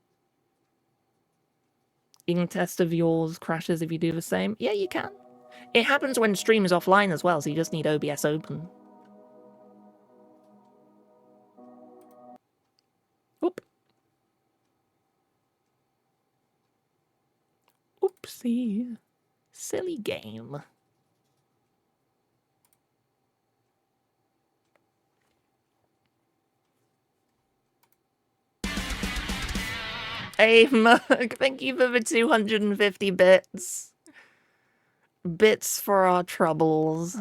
You can test if yours crashes if you do the same. Yeah, you can. It happens when stream is offline as well, so you just need OBS open. Oop. Oopsie. Silly game. Hey, Mug, thank you for the 250 bits. Bits for our troubles.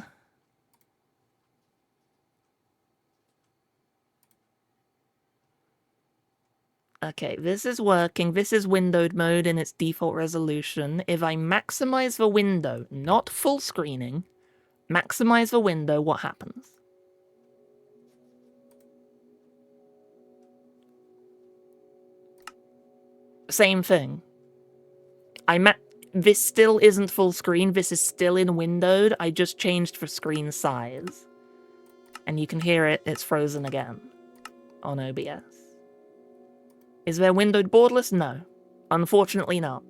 Okay, this is working. This is windowed mode in its default resolution. If I maximize the window, not full screening, maximize the window, what happens? Same thing. This still isn't full screen. This is still in windowed. I just changed for screen size. And you can hear it. It's frozen again on OBS. Is there windowed borderless? No. Unfortunately not.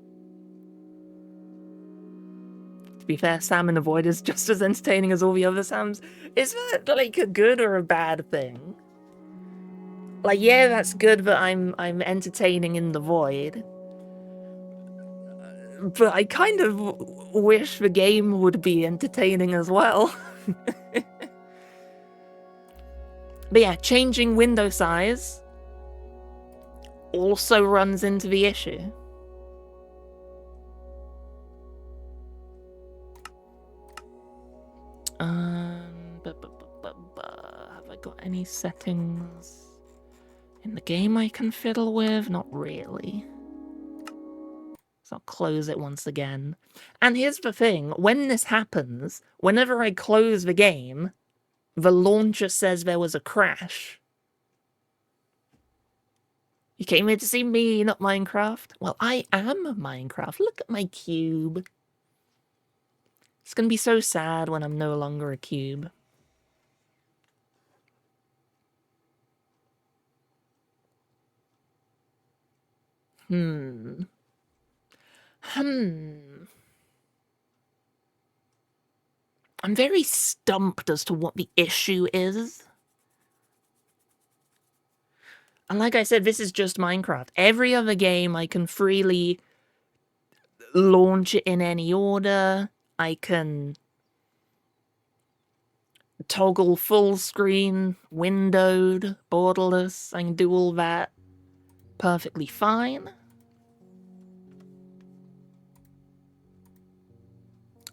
To be fair, Sam in the Void is just as entertaining as all the other Sams. Is that, like, a good or a bad thing? Like, yeah, that's good that I'm entertaining in the Void. But I kind of wish the game would be entertaining as well. But yeah, changing window size also runs into the issue. Have I got any settings in the game I can fiddle with? Not really. So I'll close it once again. And here's the thing, when this happens, whenever I close the game, the launcher says there was a crash. You came here to see me, not Minecraft? Well, I am Minecraft. Look at my cube. It's gonna be so sad when I'm no longer a cube. I'm very stumped as to what the issue is. And like I said, this is just Minecraft. Every other game I can freely launch it in any order. I can toggle full screen, windowed, borderless. I can do all that perfectly fine.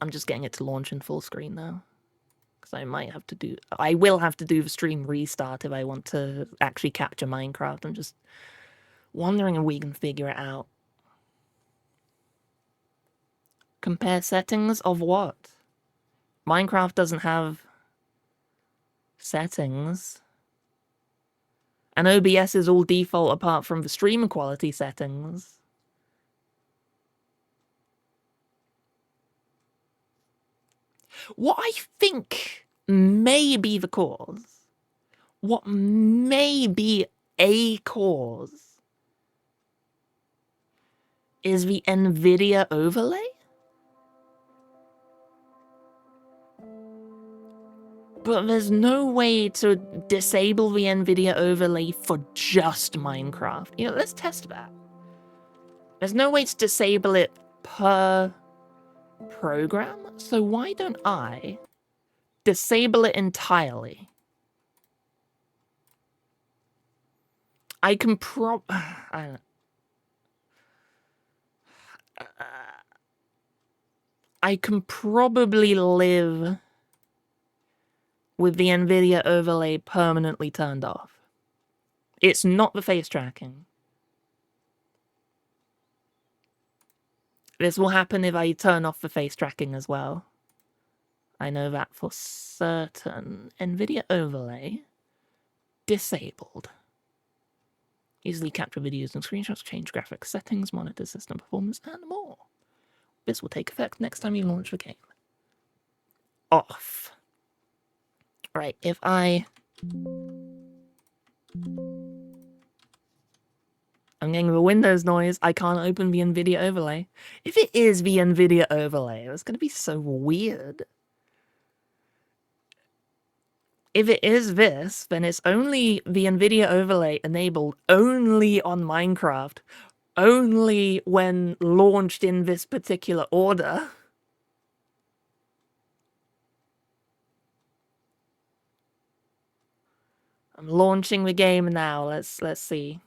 I'm just getting it to launch in full screen now. Because I will have to do the stream restart if I want to actually capture Minecraft. I'm just wondering if we can figure it out. Compare settings of what? Minecraft doesn't have settings. And OBS is all default apart from the stream quality settings. What I think may be the cause, what may be a cause, is the NVIDIA overlay? But there's no way to disable the NVIDIA overlay for just Minecraft. You know, let's test that. There's no way to disable it per program, so why don't I disable it entirely? I can I can probably live with the NVIDIA overlay permanently turned off. It's not the face tracking. This will happen if I turn off the face tracking as well. I know that for certain. NVIDIA overlay disabled. Easily capture videos and screenshots, change graphics settings, monitor system performance, and more. This will take effect next time you launch the game. Off. Right, if I'm getting the Windows noise, I can't open the NVIDIA overlay. If it is the NVIDIA overlay, it's going to be so weird. If it is this, then it's only the NVIDIA overlay enabled only on Minecraft, only when launched in this particular order. I'm launching the game now. Let's see.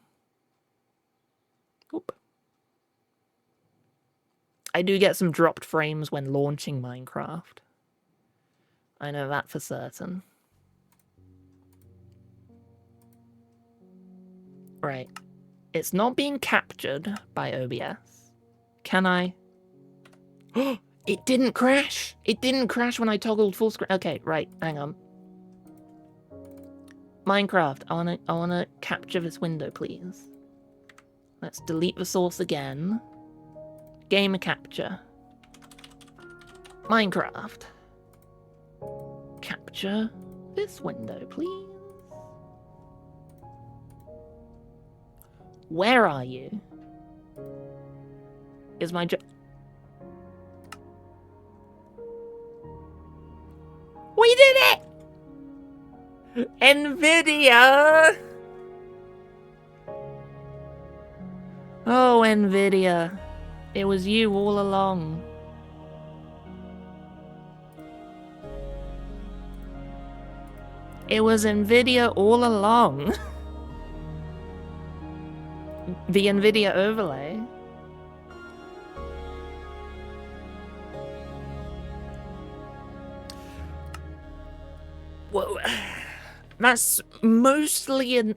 Oop. I do get some dropped frames when launching Minecraft. I know that for certain. Right. It's not being captured by OBS. Can I? It didn't crash! It didn't crash when I toggled full screen. Okay, right, hang on. Minecraft, I wanna capture this window, please. Let's delete the source again. Game capture. Minecraft. Capture this window, please. Where are you? Is my We did it! NVIDIA! Oh, NVIDIA. It was you all along. It was NVIDIA all along. The NVIDIA overlay. Whoa. That's mostly an...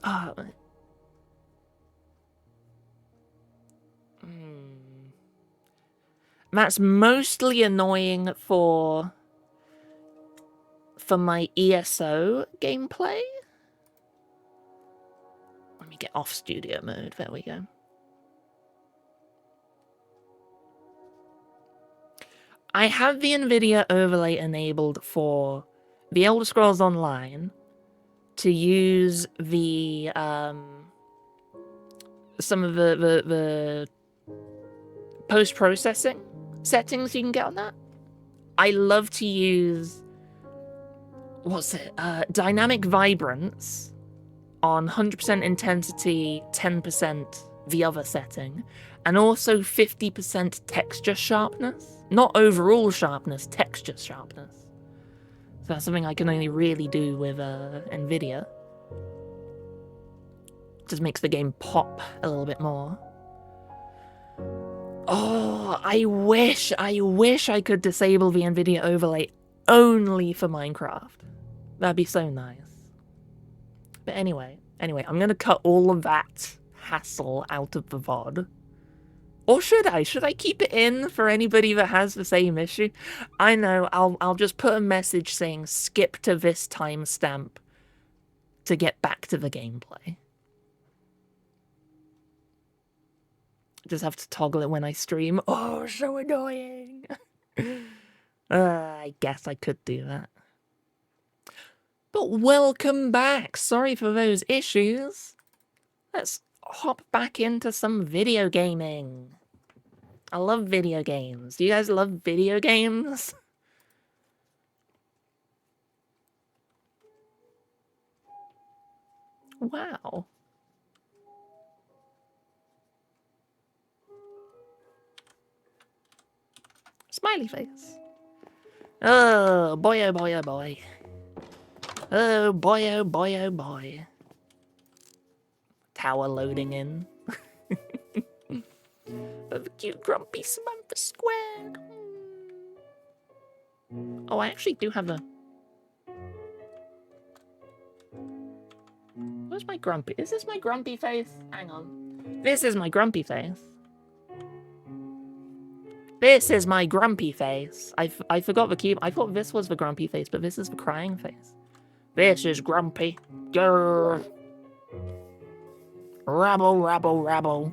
That's mostly annoying for my ESO gameplay. Let me get off studio mode. There we go. I have the NVIDIA overlay enabled for The Elder Scrolls Online to use the some of the post-processing settings you can get on that. I love to use dynamic vibrance on 100% intensity, 10% the other setting, and also 50% texture sharpness. Not overall sharpness, texture sharpness. That's something I can only really do with NVIDIA. Just makes the game pop a little bit more. Oh, I wish I could disable the NVIDIA overlay only for Minecraft. That'd be so nice. But anyway, I'm gonna cut all of that hassle out of the VOD. Or should I? Should I keep it in for anybody that has the same issue? I know, I'll just put a message saying skip to this timestamp to get back to the gameplay. Just have to toggle it when I stream. Oh, so annoying. I guess I could do that. But welcome back. Sorry for those issues. Let's hop back into some video gaming. I love video games. Do you guys love video games? Wow. Smiley face. Oh boy, oh boy, oh boy. Oh boy, oh boy, oh boy. Tower loading in. Of a cute grumpy Samantha squared. Oh, I actually do have a... Where's my grumpy? Is this my grumpy face? Hang on. This is my grumpy face. This is my grumpy face. I forgot the key. I thought this was the grumpy face, but this is the crying face. This is grumpy. Grrr. Rabble, rabble, rabble.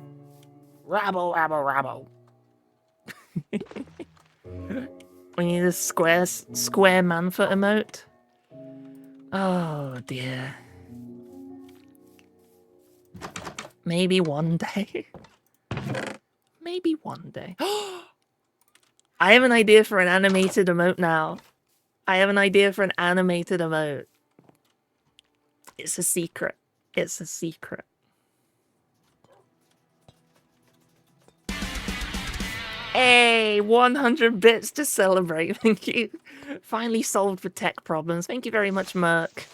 Rabble, rabble, rabble. We need a square Manfoot emote. Oh dear. Maybe one day. Maybe one day. I have an idea for an animated emote now. I have an idea for an animated emote. It's a secret. It's a secret. Hey, 100 bits to celebrate. Thank you. Finally solved the tech problems. Thank you very much, Merc.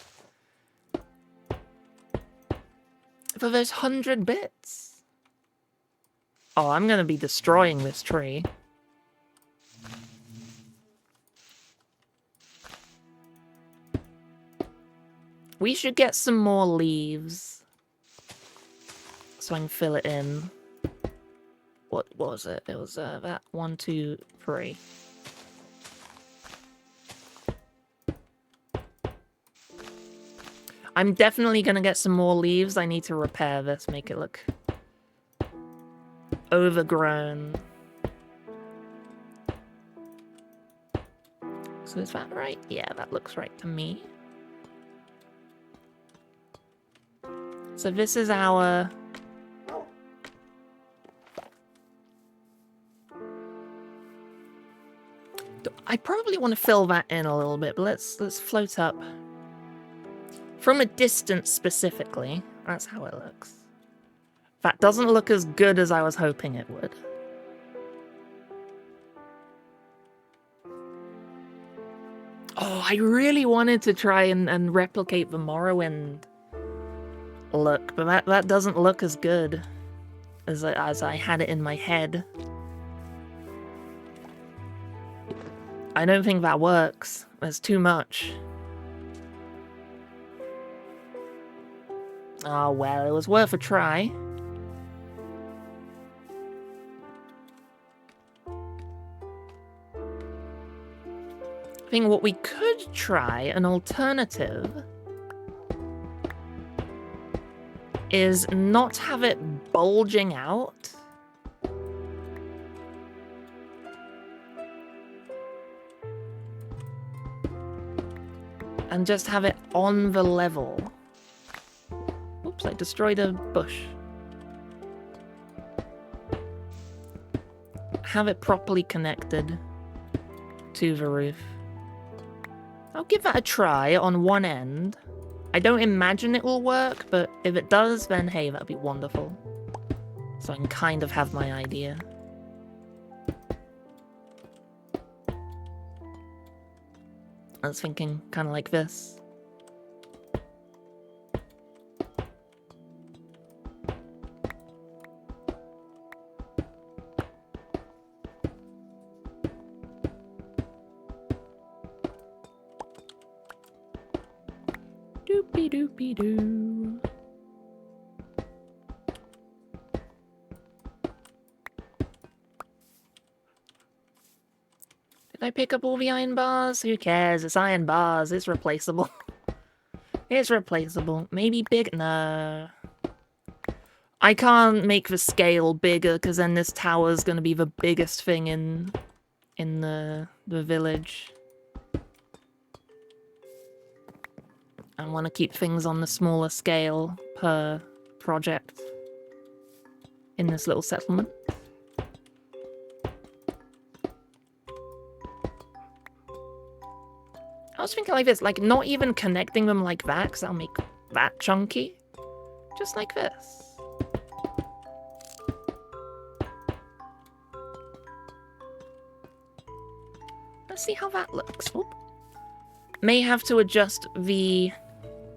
For those 100 bits. Oh, I'm gonna be destroying this tree. We should get some more leaves. So I can fill it in. What was it? It was that 1, 2, 3. I'm definitely gonna get some more leaves. I need to repair this, make it look overgrown. So is that right? Yeah, that looks right to me. So this is our... I probably want to fill that in a little bit, but let's float up. From a distance specifically, that's how it looks. That doesn't look as good as I was hoping it would. Oh, I really wanted to try and replicate the Morrowind look, but that doesn't look as good as I had it in my head. I don't think that works. There's too much. Oh, well, it was worth a try. I think what we could try, an alternative, is not have it bulging out. And just have it on the level. Oops, I destroyed a bush. Have it properly connected to the roof. I'll give that a try on one end. I don't imagine it will work, but if it does, then hey, that'd be wonderful. So I can kind of have my idea. I was thinking kind of like this. Doopy doopy doo. Did I pick up all the iron bars? Who cares? It's iron bars. It's replaceable. It's replaceable. Maybe big? No. I can't make the scale bigger because then this tower's gonna be the biggest thing in the village. I want to keep things on the smaller scale per project in this little settlement. I was thinking like this, like not even connecting them like that, because that'll make that chunky. Just like this. Let's see how that looks. Oop. May have to adjust the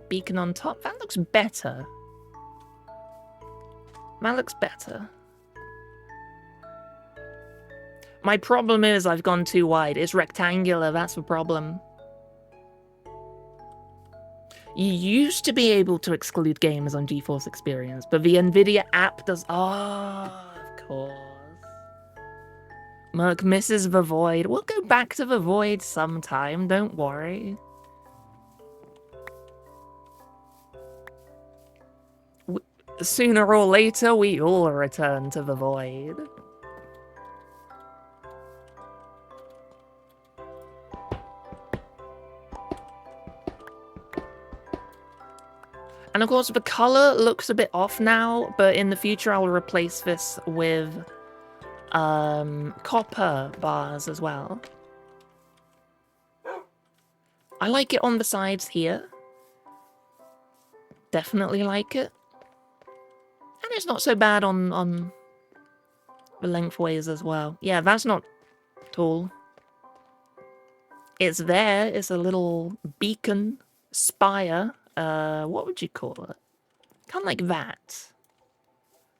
beacon on top. That looks better. That looks better. My problem is I've gone too wide. It's rectangular, that's the problem. You used to be able to exclude games on GeForce Experience, but the NVIDIA app does... Oh, of course. Merc misses the void. We'll go back to the void sometime, don't worry. Sooner or later, we all return to the void. And of course, the color looks a bit off now, but in the future, I'll replace this with copper bars as well. I like it on the sides here. Definitely like it. And it's not so bad on the lengthways as well. Yeah, that's not tall. It's there. It's a little beacon, spire. What would you call it? Kind of like that.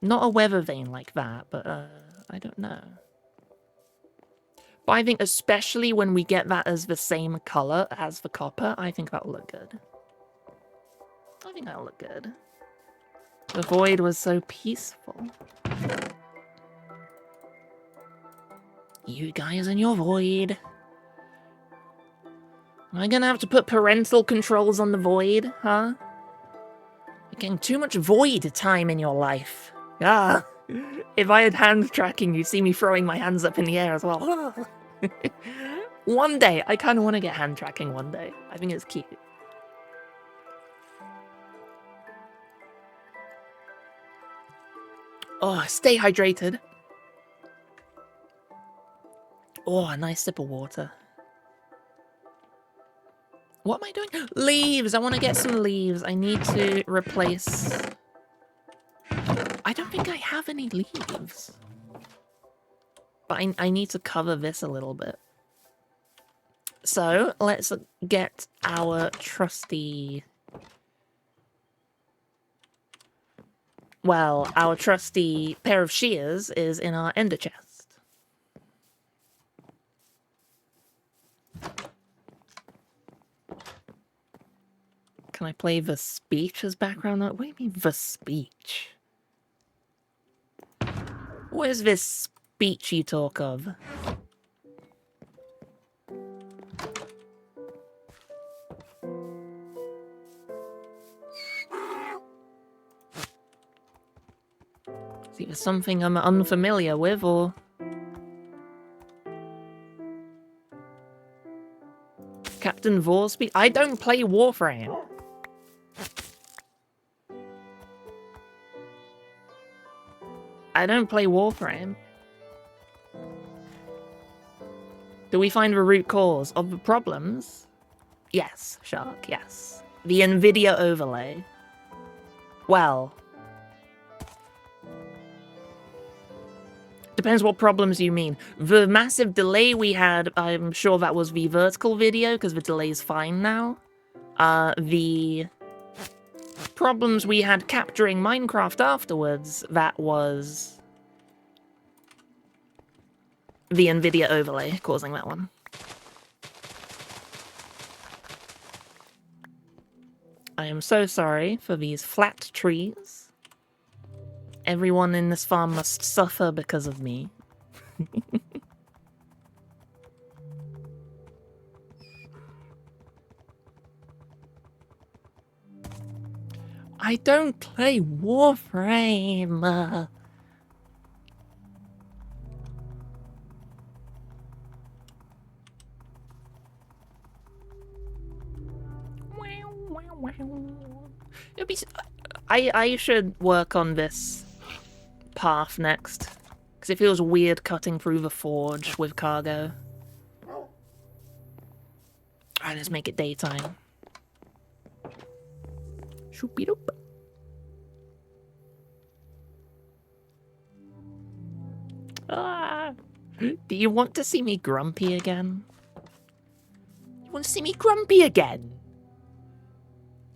Not a weather vane like that, but I don't know. But I think especially when we get that as the same color as the copper, I think that'll look good. I think that'll look good. The void was so peaceful. You guys and your void. Am I gonna have to put parental controls on the void, huh? You're getting too much void time in your life. Ah, if I had hand tracking, you'd see me throwing my hands up in the air as well. One day, I kind of want to get hand tracking one day. I think it's cute. Oh, stay hydrated. Oh, a nice sip of water. What am I doing? Leaves! I want to get some leaves. I need to replace... I don't think I have any leaves. But I need to cover this a little bit. So, let's get our trusty... Well, our trusty pair of shears is in our ender chest. Can I play the speech as background? What do you mean, the speech? What is this speech you talk of? It's either something I'm unfamiliar with, or... Captain Vor's speech? I don't play Warframe. I don't play Warframe. Do we find the root cause of the problems? Yes, Shark, yes. The NVIDIA overlay. Well... Depends what problems you mean. The massive delay we had, I'm sure that was the vertical video, because the delay is fine now. The problems we had capturing Minecraft afterwards, that was the NVIDIA overlay causing that one. I am so sorry for these flat trees. Everyone in this farm must suffer because of me. I don't play Warframe. It'd be. I should work on this path next, because it feels weird cutting through the forge with cargo. Alright, let's make it daytime. Shoopy-doop. Ah. Do you want to see me grumpy again? You want to see me grumpy again?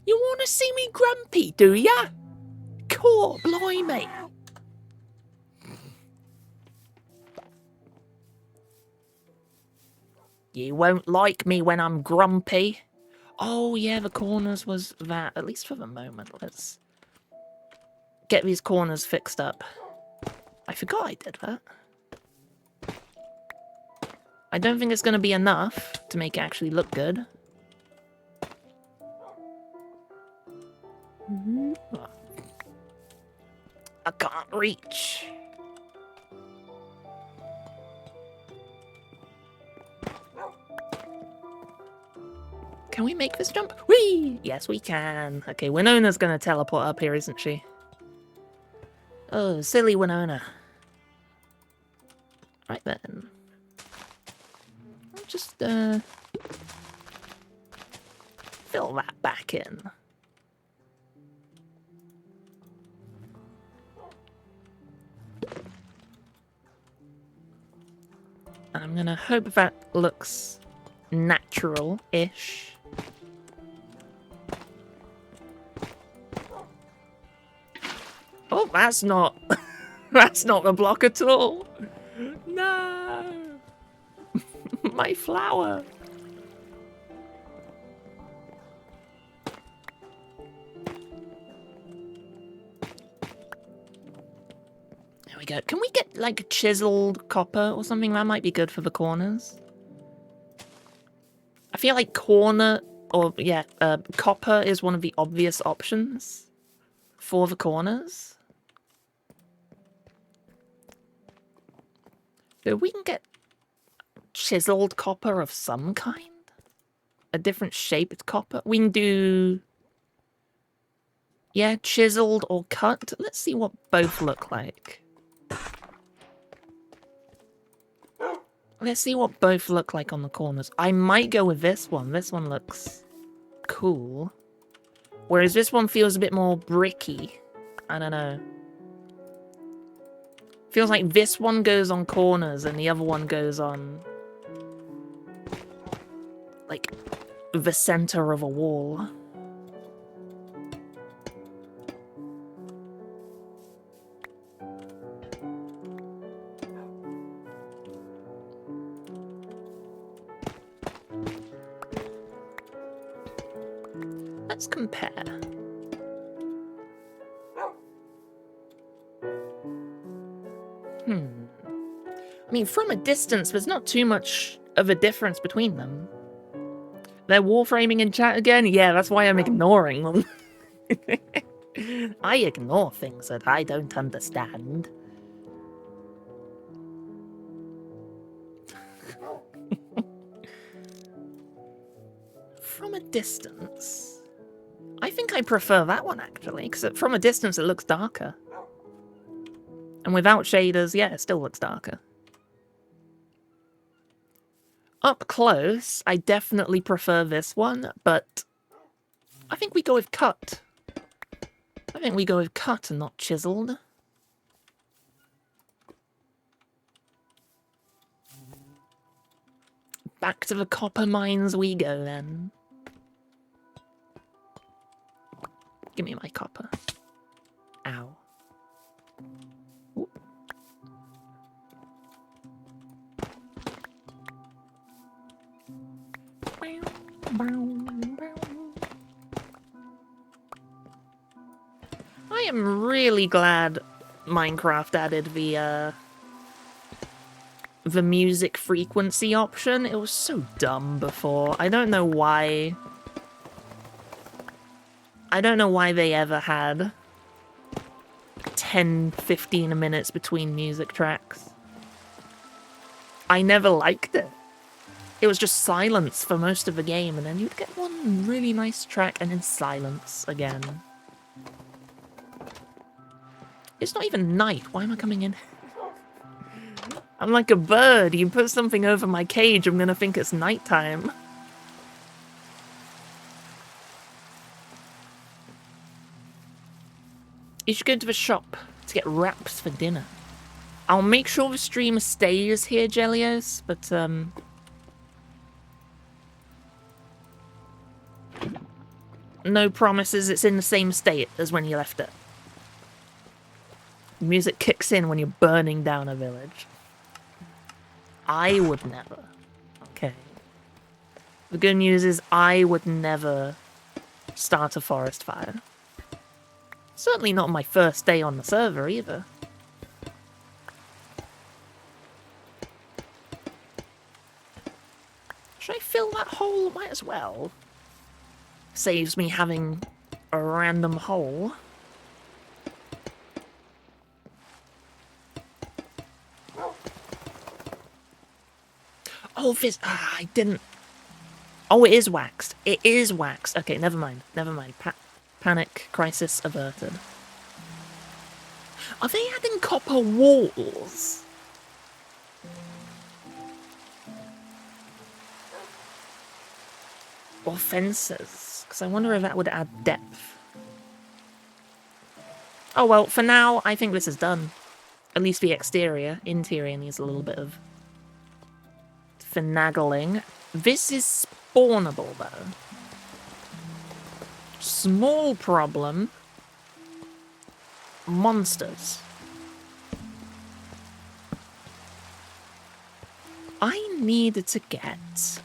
You want to see me grumpy, do ya? Cool, blimey. You won't like me when I'm grumpy. Oh yeah, the corners was that, at least for the moment. Let's get these corners fixed up. I forgot I did that. I don't think it's going to be enough to make it actually look good. I can't reach. Can we make this jump? Whee! Yes, we can. Okay, Winona's gonna teleport up here, isn't she? Oh, silly Winona. Right then. I'll just, fill that back in. I'm gonna hope that looks natural-ish. Oh, that's not... that's not the block at all. No! My flower. There we go. Can we get, like, chiseled copper or something? That might be good for the corners. I feel like copper is one of the obvious options for the corners. But we can get chiseled copper of some kind. A different shaped copper. We can do... yeah, chiseled or cut. Let's see what both look like. Let's see what both look like on the corners. I might go with this one. This one looks cool. Whereas this one feels a bit more bricky. I don't know. Feels like this one goes on corners and the other one goes on... like, the center of a wall. Let's compare. I mean, from a distance, there's not too much of a difference between them. They're warframing in chat again? Yeah, that's why I'm ignoring them. I ignore things that I don't understand. From a distance... I think I prefer that one, actually, because from a distance it looks darker. And without shaders, yeah, it still looks darker. Up close, I definitely prefer this one, but I think we go with cut. I think we go with cut and not chiseled. Back to the copper mines we go then. Give me my copper. Ow. Ooh. I am really glad Minecraft added the music frequency option. It was so dumb before. I don't know why. I don't know why they ever had 10-15 minutes between music tracks. I never liked it. It was just silence for most of the game, and then you'd get one really nice track and then silence again. It's not even night. Why am I coming in? I'm like a bird. You put something over my cage, I'm gonna think it's nighttime. You should go to the shop to get wraps for dinner. I'll make sure the stream stays here, Jellios, but no promises it's in the same state as when you left it. Music kicks in when you're burning down a village. I would never. Okay. The good news is I would never start a forest fire. Certainly not my first day on the server either. Should I fill that hole? Might as well. Saves me having a random hole. Oh, this... I didn't... Oh, it is waxed. It is waxed. Okay, never mind. Never mind. Panic crisis averted. Are they adding copper walls? Or fences? Because I wonder if that would add depth. Oh well, for now, I think this is done. At least the exterior. Interior needs a little bit of finagling. This is spawnable, though. Small problem. Monsters. I need to get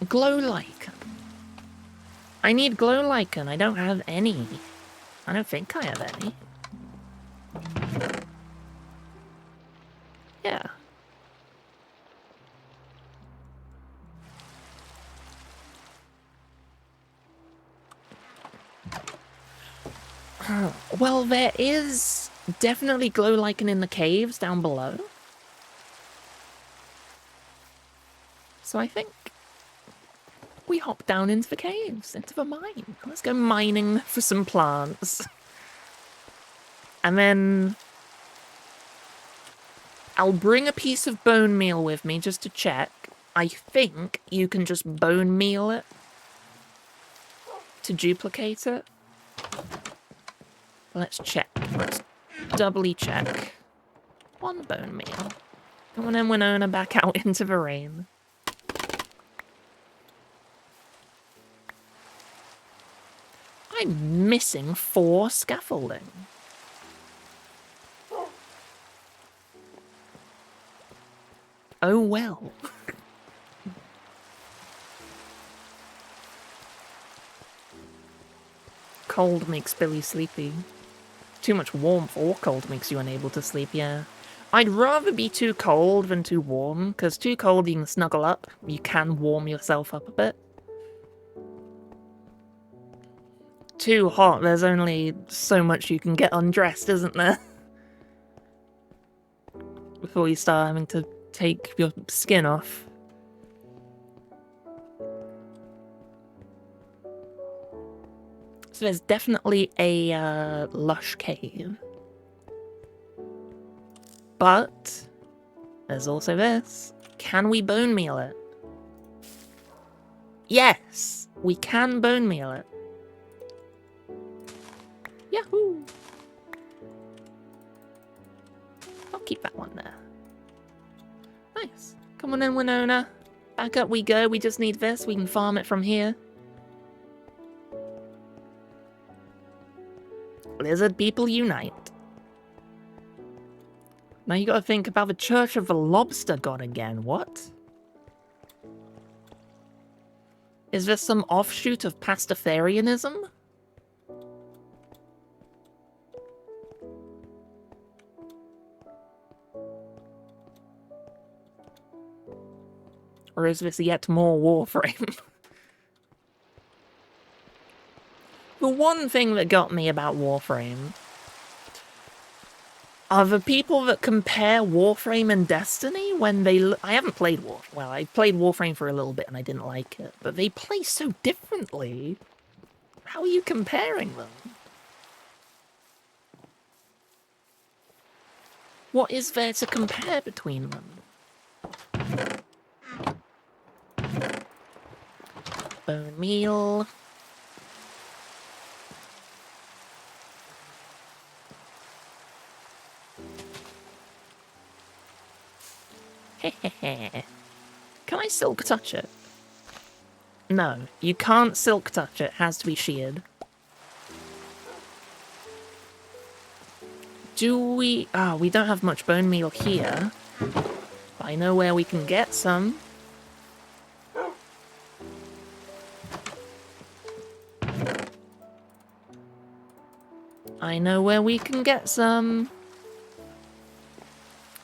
glow lichen. I need glow lichen. I don't have any. I don't think I have any. Yeah. Well, there is definitely glow lichen in the caves down below. So I think we hop down into the caves, into the mine. Let's go mining for some plants. And then I'll bring a piece of bone meal with me just to check. I think you can just bone meal it to duplicate it. Let's check. Let's doubly check. One bone meal. Come on then, Winona, back out into the rain. I'm missing 4 scaffolding. Oh well. Cold makes Billy sleepy. Too much warmth or cold makes you unable to sleep, yeah. I'd rather be too cold than too warm, because too cold you can snuggle up. You can warm yourself up a bit. Too hot, there's only so much you can get undressed, isn't there? Before you start having to take your skin off. So there's definitely a lush cave. But there's also this. Can we bone meal it? Yes! We can bone meal it. Yahoo! I'll keep that one there. Nice. Come on in, Winona. Back up we go. We just need this. We can farm it from here. Lizard people unite. Now you gotta think about the Church of the Lobster God again. What? Is this some offshoot of Pastafarianism? Or is this yet more Warframe? The one thing that got me about Warframe are the people that compare Warframe and Destiny when they... I haven't played Warframe. Well, I played Warframe for a little bit and I didn't like it. But they play so differently. How are you comparing them? What is there to compare between them? Bone meal. Can I silk touch it? No, you can't silk touch it. It has to be sheared. Do we... Ah, we don't have much bone meal here. But I know where we can get some. I know where we can get some.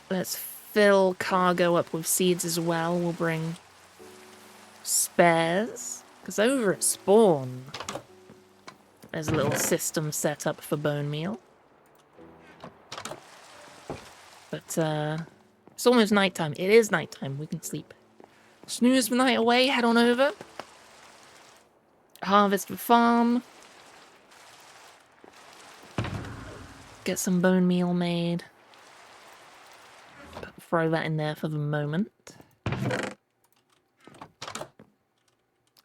Let's fill cargo up with seeds as well. We'll bring spares. Because over at spawn, there's a little system set up for bone meal. But, it's almost nighttime. It is nighttime. We can sleep. Snooze the night away. Head on over. Harvest the farm. Get some bone meal made. Throw that in there for the moment.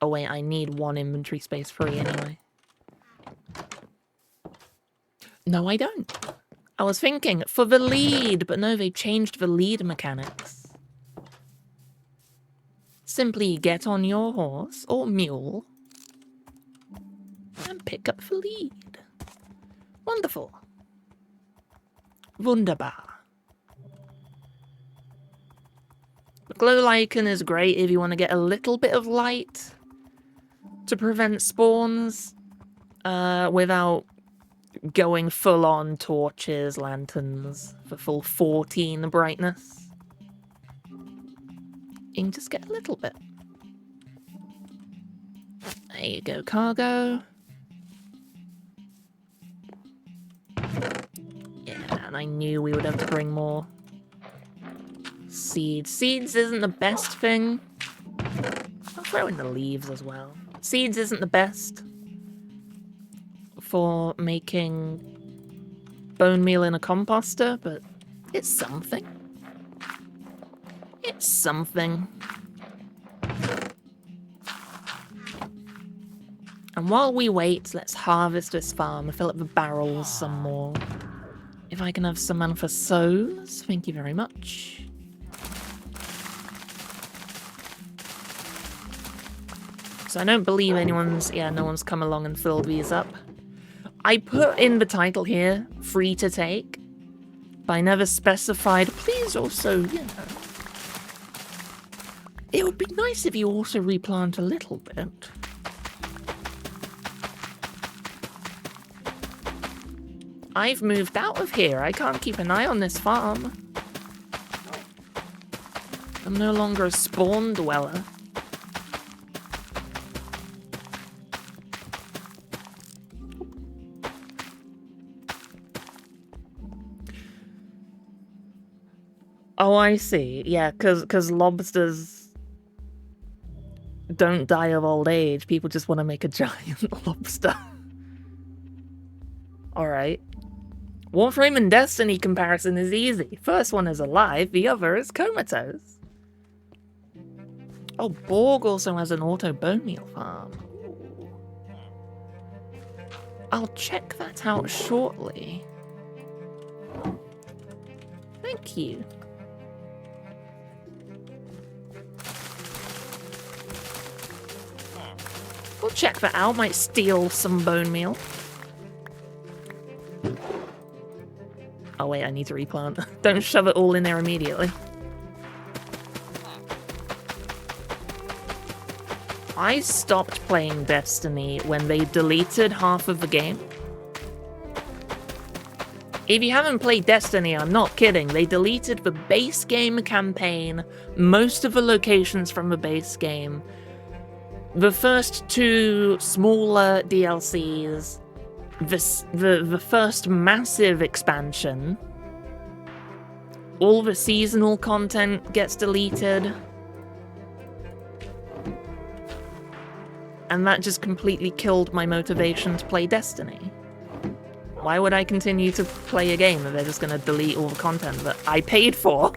Oh wait, I need one inventory space free anyway. No, I don't. I was thinking, for the lead, but no, they changed the lead mechanics. Simply get on your horse, or mule, and pick up the lead. Wonderful. Wunderbar. The glow lichen is great if you want to get a little bit of light to prevent spawns without going full on torches, lanterns for full 14 brightness. You can just get a little bit. There you go, cargo. Yeah, and I knew we would have to bring more. Seeds. Seeds isn't the best thing. I'll throw in the leaves as well. Seeds isn't the best for making bone meal in a composter, but it's something. It's something. And while we wait, let's harvest this farm and fill up the barrels some more. If I can have Samantha sows, thank you very much. So I don't believe anyone's, no one's come along and filled these up. I put in the title here, free to take, but I never specified, please also, it would be nice if you also replant a little bit. I've moved out of here. I can't keep an eye on this farm. I'm no longer a spawn dweller. Oh, I see. Yeah, because lobsters don't die of old age. People just want to make a giant lobster. Alright. Warframe and Destiny comparison is easy. First one is alive, the other is comatose. Oh, Borg also has an auto bone meal farm. I'll check that out shortly. Thank you. We'll check that out. Might steal some bone meal. Oh wait, I need to replant. Don't shove it all in there immediately. I stopped playing Destiny when they deleted half of the game. If you haven't played Destiny, I'm not kidding. They deleted the base game campaign, most of the locations from the base game, the first 2 smaller DLCs, the first massive expansion, all the seasonal content gets deleted, and that just completely killed my motivation to play Destiny. Why would I continue to play a game if they're just gonna delete all the content that I paid for?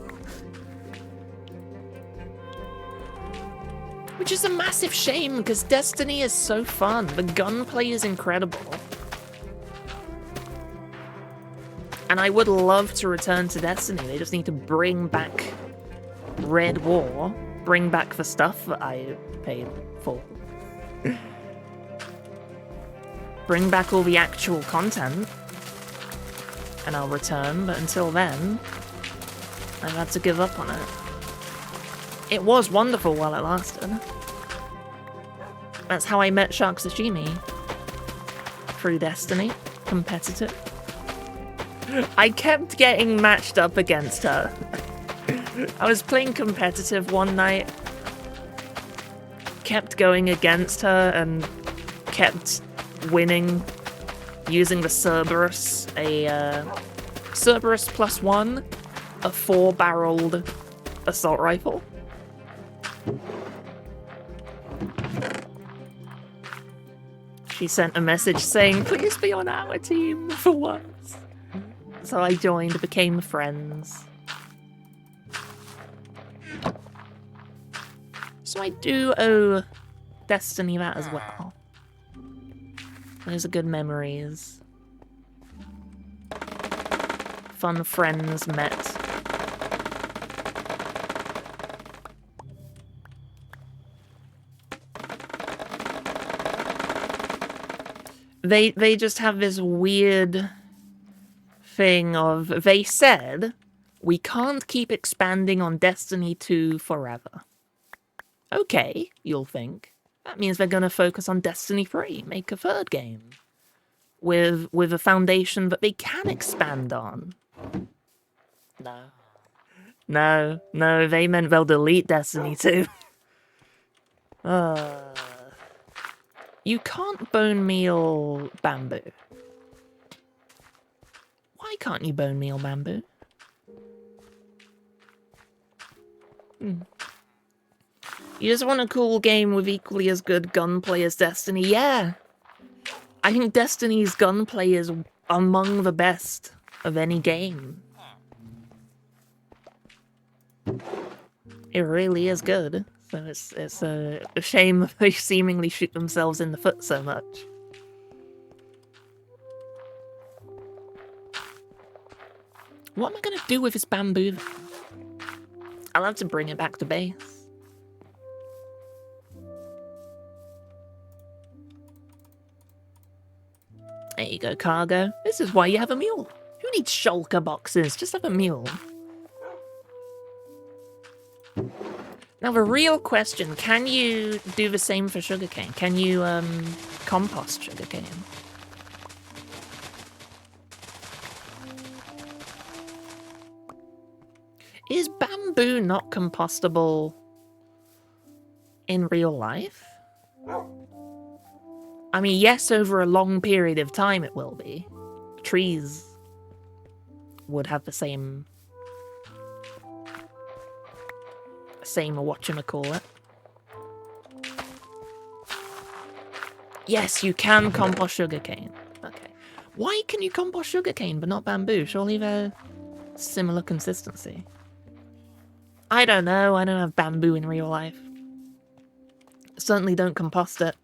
Which is a massive shame, because Destiny is so fun. The gunplay is incredible. And I would love to return to Destiny. They just need to bring back Red War. Bring back the stuff that I paid for. Bring back all the actual content. And I'll return, but until then, I've had to give up on it. It was wonderful while it lasted. That's how I met Shark Sashimi. Through Destiny. Competitive. I kept getting matched up against her. I was playing competitive one night. Kept going against her and kept winning using the Cerberus. A Cerberus +1. A 4-barreled assault rifle. She sent a message saying, please be on our team for once. So I joined, became friends. So I do owe Destiny that as well. Those are good memories. Fun friends met. They just have this weird thing of, they said, we can't keep expanding on Destiny 2 forever. Okay, you'll think. That means they're gonna focus on Destiny 3, make a 3rd game. With a foundation that they can expand on. No, they meant they'll delete Destiny 2. You can't bone meal bamboo. Why can't you bone meal bamboo? You just want a cool game with equally as good gunplay as Destiny? Yeah. I think Destiny's gunplay is among the best of any game. It really is good. So it's a shame they seemingly shoot themselves in the foot so much. What am I gonna do with this bamboo then? I'll have to bring it back to base. There you go, cargo. This is why you have a mule. Who needs shulker boxes? Just have a mule. Now the real question, can you do the same for sugarcane? Can you compost sugarcane? Is bamboo not compostable in real life? I mean, yes, over a long period of time it will be. Trees would have the same whatchamacallit. Yes, you can compost sugarcane. Okay. Why can you compost sugarcane but not bamboo? Surely they're similar consistency. I don't know. I don't have bamboo in real life. Certainly don't compost it.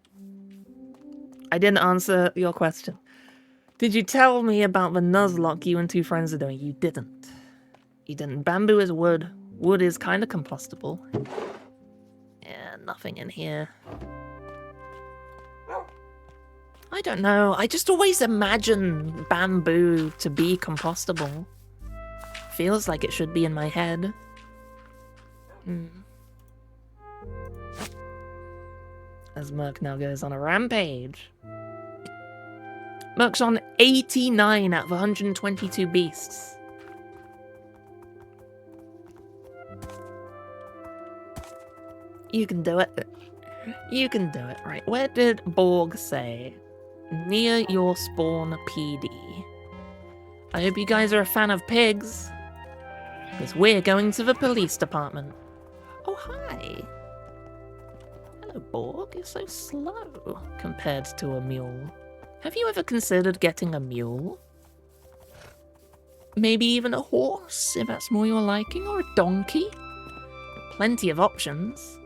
I didn't answer your question. Did you tell me about the Nuzlocke you and 2 friends are doing? You didn't. You didn't. Bamboo is wood. Wood is kind of compostable. Yeah, nothing in here. I don't know. I just always imagine bamboo to be compostable. Feels like it should be in my head. As Merc now goes on a rampage. Merc's on 89 out of 122 beasts. You can do it. You can do it. Right, where did Borg say? Near your spawn PD. I hope you guys are a fan of pigs. Because we're going to the police department. Oh, hi. Hello, Borg. You're so slow compared to a mule. Have you ever considered getting a mule? Maybe even a horse, if that's more your liking, or a donkey? Plenty of options.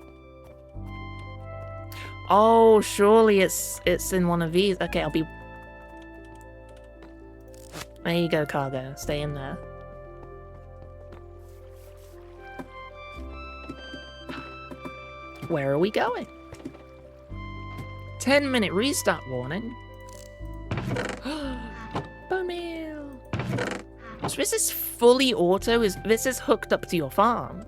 Oh, surely it's in one of these. Okay, I'll be... There you go, cargo. Stay in there. Where are we going? 10-minute restart warning. Bone meal. So this is fully auto. This is hooked up to your farms.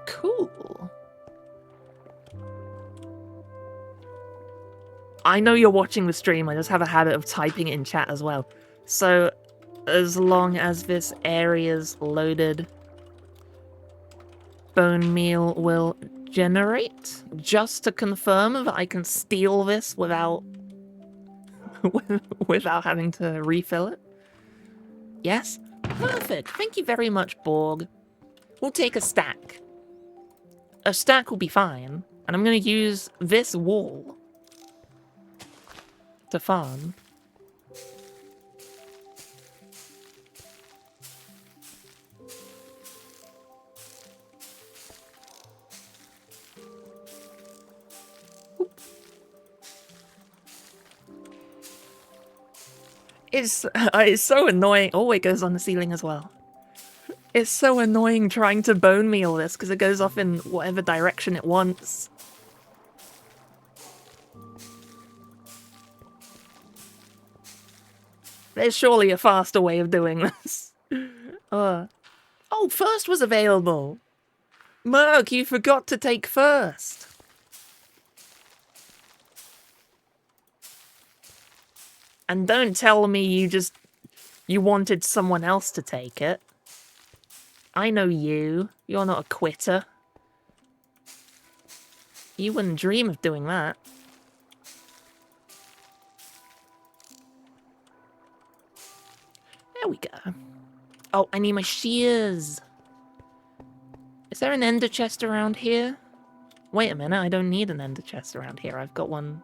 Cool. I know you're watching the stream. I just have a habit of typing it in chat as well. So as long as this area's loaded, bone meal will generate, just to confirm that I can steal this without without having to refill it. Yes? Perfect. Thank you very much, Borg. We'll take a stack. A stack will be fine, and I'm going to use this wall to farm. It's so annoying. Oh, it goes on the ceiling as well. It's so annoying trying to bone meal this because it goes off in whatever direction it wants. There's surely a faster way of doing this. Oh, first was available. Merc, you forgot to take first. And don't tell me you wanted someone else to take it. I know you. You're not a quitter. You wouldn't dream of doing that. There we go. Oh, I need my shears. Is there an ender chest around here? Wait a minute, I don't need an ender chest around here. I've got one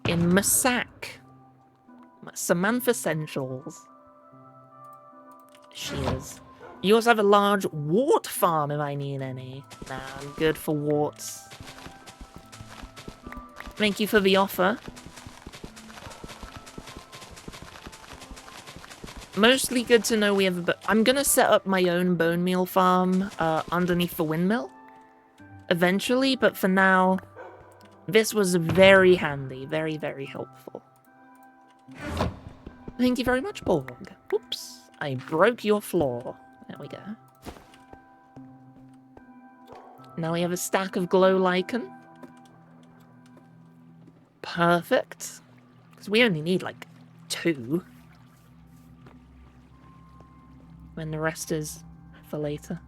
in my sack. Samantha Essentials. Shears. You also have a large wart farm if I need any. Nah, I'm good for warts. Thank you for the offer. Mostly good to know we have a... I'm gonna set up my own bone meal farm underneath the windmill. Eventually, but for now, this was very handy. Very, very helpful. Thank you very much, Borg. Oops, I broke your floor. There we go. Now we have a stack of glow lichen. Perfect. Because we only need, like, 2. When the rest is for later.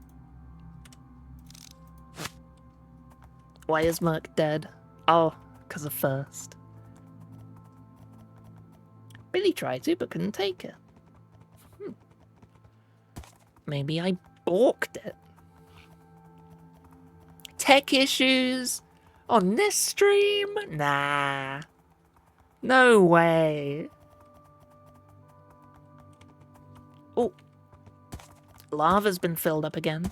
Why is Merc dead? Oh, because of first. Billy tried to, but couldn't take it. Maybe I balked it. Tech issues? On this stream? Nah. No way. Oh. Lava's been filled up again.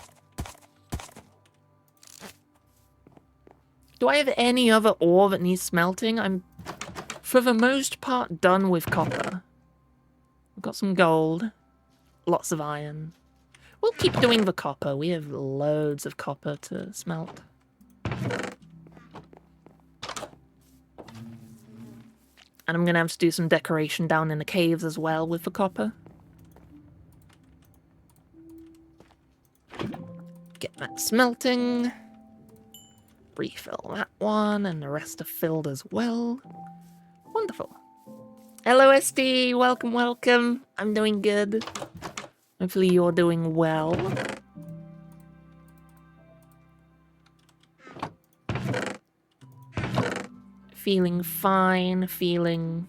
Do I have any other ore that needs smelting? I'm, for the most part, done with copper. We've got some gold. Lots of iron. We'll keep doing the copper. We have loads of copper to smelt. And I'm gonna have to do some decoration down in the caves as well with the copper. Get that smelting. Refill that one, and the rest are filled as well. Wonderful. Hello, SD. Welcome, welcome. I'm doing good. Hopefully you're doing well. Feeling fine, feeling...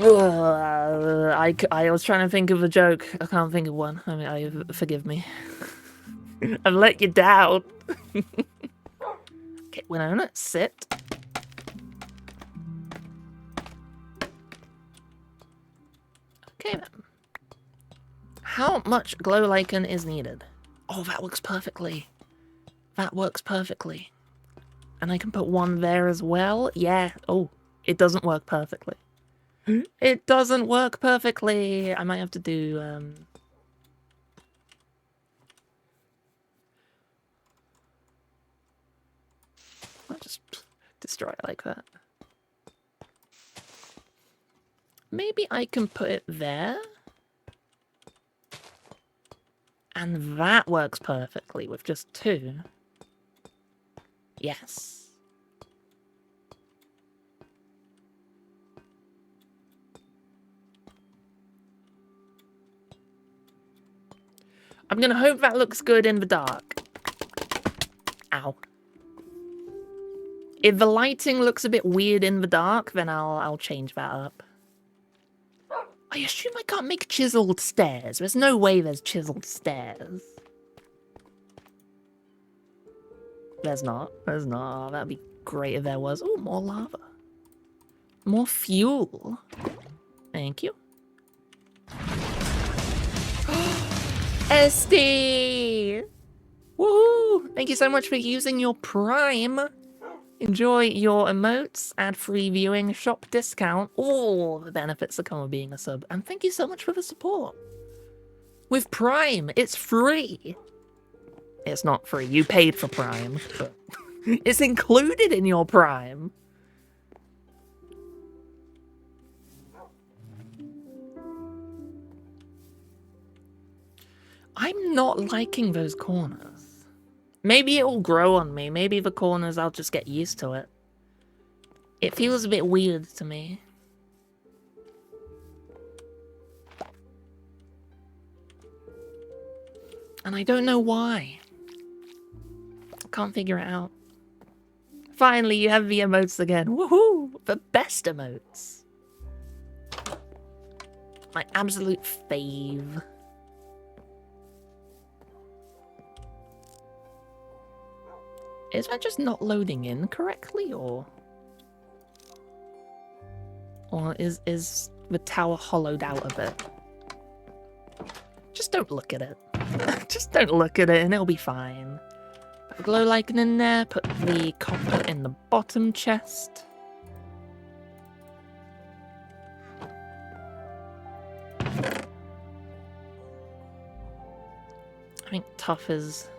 I was trying to think of a joke. I can't think of one. I mean, forgive me. I've let you down. Okay, Winona, sit. Okay then. How much glow lichen is needed? Oh, that works perfectly. That works perfectly. And I can put one there as well. Yeah. Oh, it doesn't work perfectly. It doesn't work perfectly. I might have to do, I'll just destroy it like that. Maybe I can put it there. And that works perfectly with just two. Yes. I'm gonna hope that looks good in the dark. Ow. If the lighting looks a bit weird in the dark, then I'll change that up. I assume I can't make chiseled stairs. There's no way there's chiseled stairs. There's not. There's not. Oh, that'd be great if there was. Oh, more lava. More fuel. Thank you. SD! Woohoo! Thank you so much for using your Prime. Enjoy your emotes, ad-free viewing, shop discount, all the benefits that come with being a sub. And thank you so much for the support. With Prime, it's free. It's not free. You paid for Prime, but it's included in your Prime. I'm not liking those corners. Maybe it will grow on me. Maybe the corners, I'll just get used to it. It feels a bit weird to me. And I don't know why. I can't figure it out. Finally, you have the emotes again. Woohoo! The best emotes. My absolute fave. Is that just not loading in correctly, or is the tower hollowed out a bit? Just don't look at it. Just don't look at it and it'll be fine. Put the glow lichen in there, put the copper in the bottom chest. I think tough is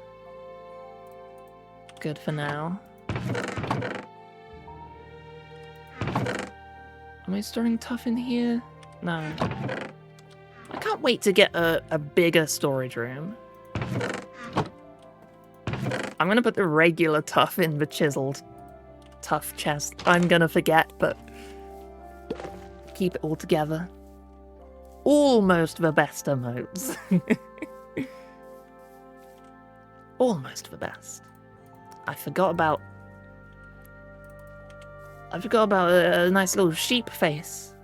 good for now. Am I storing tough in here? No. I can't wait to get a bigger storage room. I'm gonna put the regular tough in the chiseled tough chest. I'm gonna forget, but keep it all together. Almost the best emotes. Almost the best. I forgot about a nice little sheep face.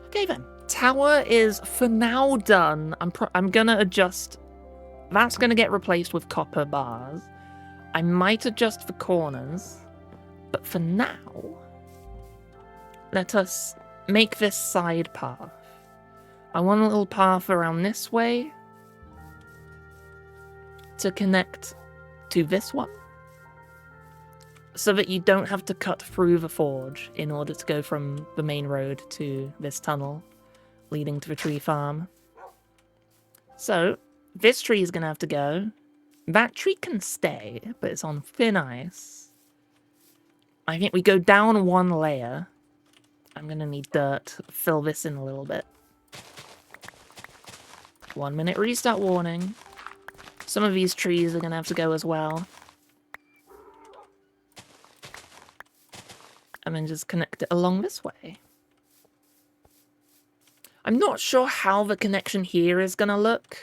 Okay then, tower is for now done. I'm gonna adjust. That's gonna get replaced with copper bars. I might adjust the corners, but for now, let us make this side path. I want a little path around this way to connect to this one, so that you don't have to cut through the forge in order to go from the main road to this tunnel leading to the tree farm. So this tree is gonna have to go, That tree can stay, but it's on thin ice. I think we go down one layer. I'm gonna need dirt. Fill this in a little bit. 1 minute restart warning. Some of these trees are gonna have to go as well. And then just connect it along this way. I'm not sure how the connection here is gonna look.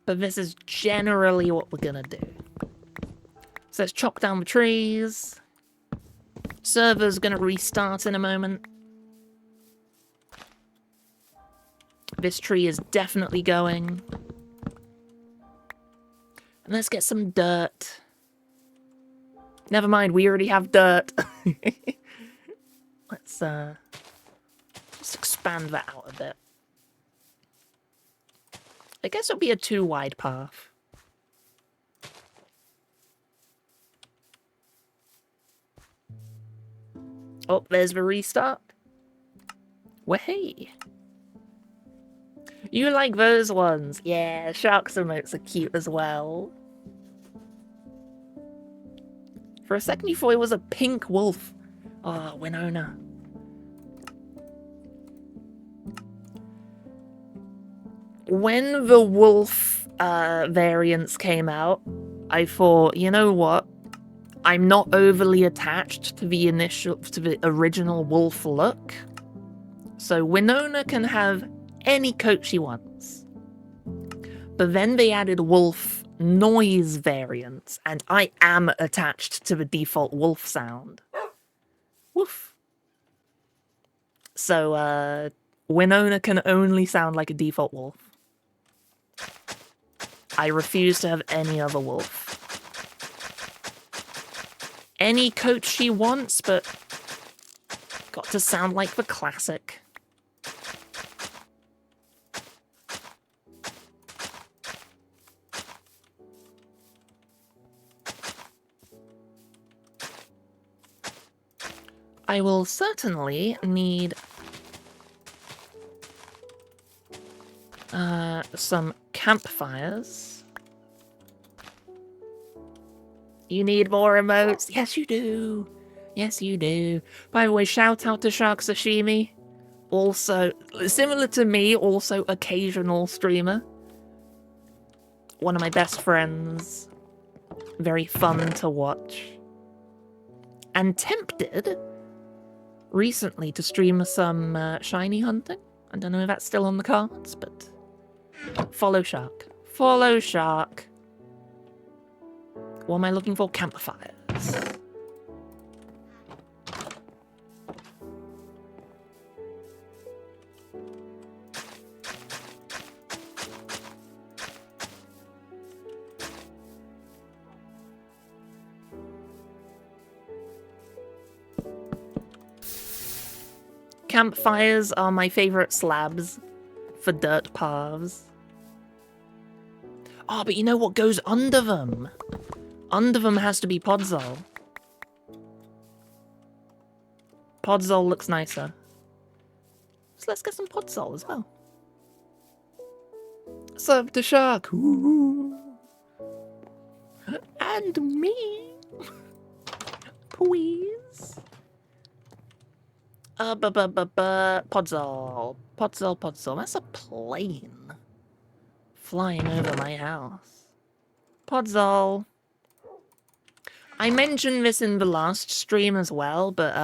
But this is generally what we're gonna do. So let's chop down the trees. Server's gonna restart in a moment. This tree is definitely going. And let's get some dirt. Never mind, we already have dirt. Let's just expand that out a bit. I guess it'll be a 2 wide path. Oh, there's the restart. Wahey. You like those ones? Yeah, sharks emotes are cute as well. For a second you thought it was a pink wolf. Oh, Winona. When the wolf variants came out, I thought, you know what? I'm not overly attached to the original wolf look. So Winona can have any coat she wants. But then they added wolf noise variants, and I am attached to the default wolf sound. Woof. So, Winona can only sound like a default wolf. I refuse to have any other wolf. Any coat she wants, but got to sound like the classic. I will certainly need some campfires. You need more emotes? Yes, you do. Yes, you do. By the way, shout out to Shark Sashimi. Also, similar to me, also occasional streamer. One of my best friends. Very fun to watch. And tempted recently to stream some shiny hunting. I don't know if that's still on the cards, but follow Shark. Follow Shark. What am I looking for? Campfires. Campfires are my favorite slabs for dirt paths. Oh, but you know what goes under them? Under them has to be Podzol. Podzol looks nicer. So let's get some Podzol as well. Serve the shark. Ooh. And me. Please. Podzol. Podzol. That's a plane flying over my house. Podzol. I mentioned this in the last stream as well, but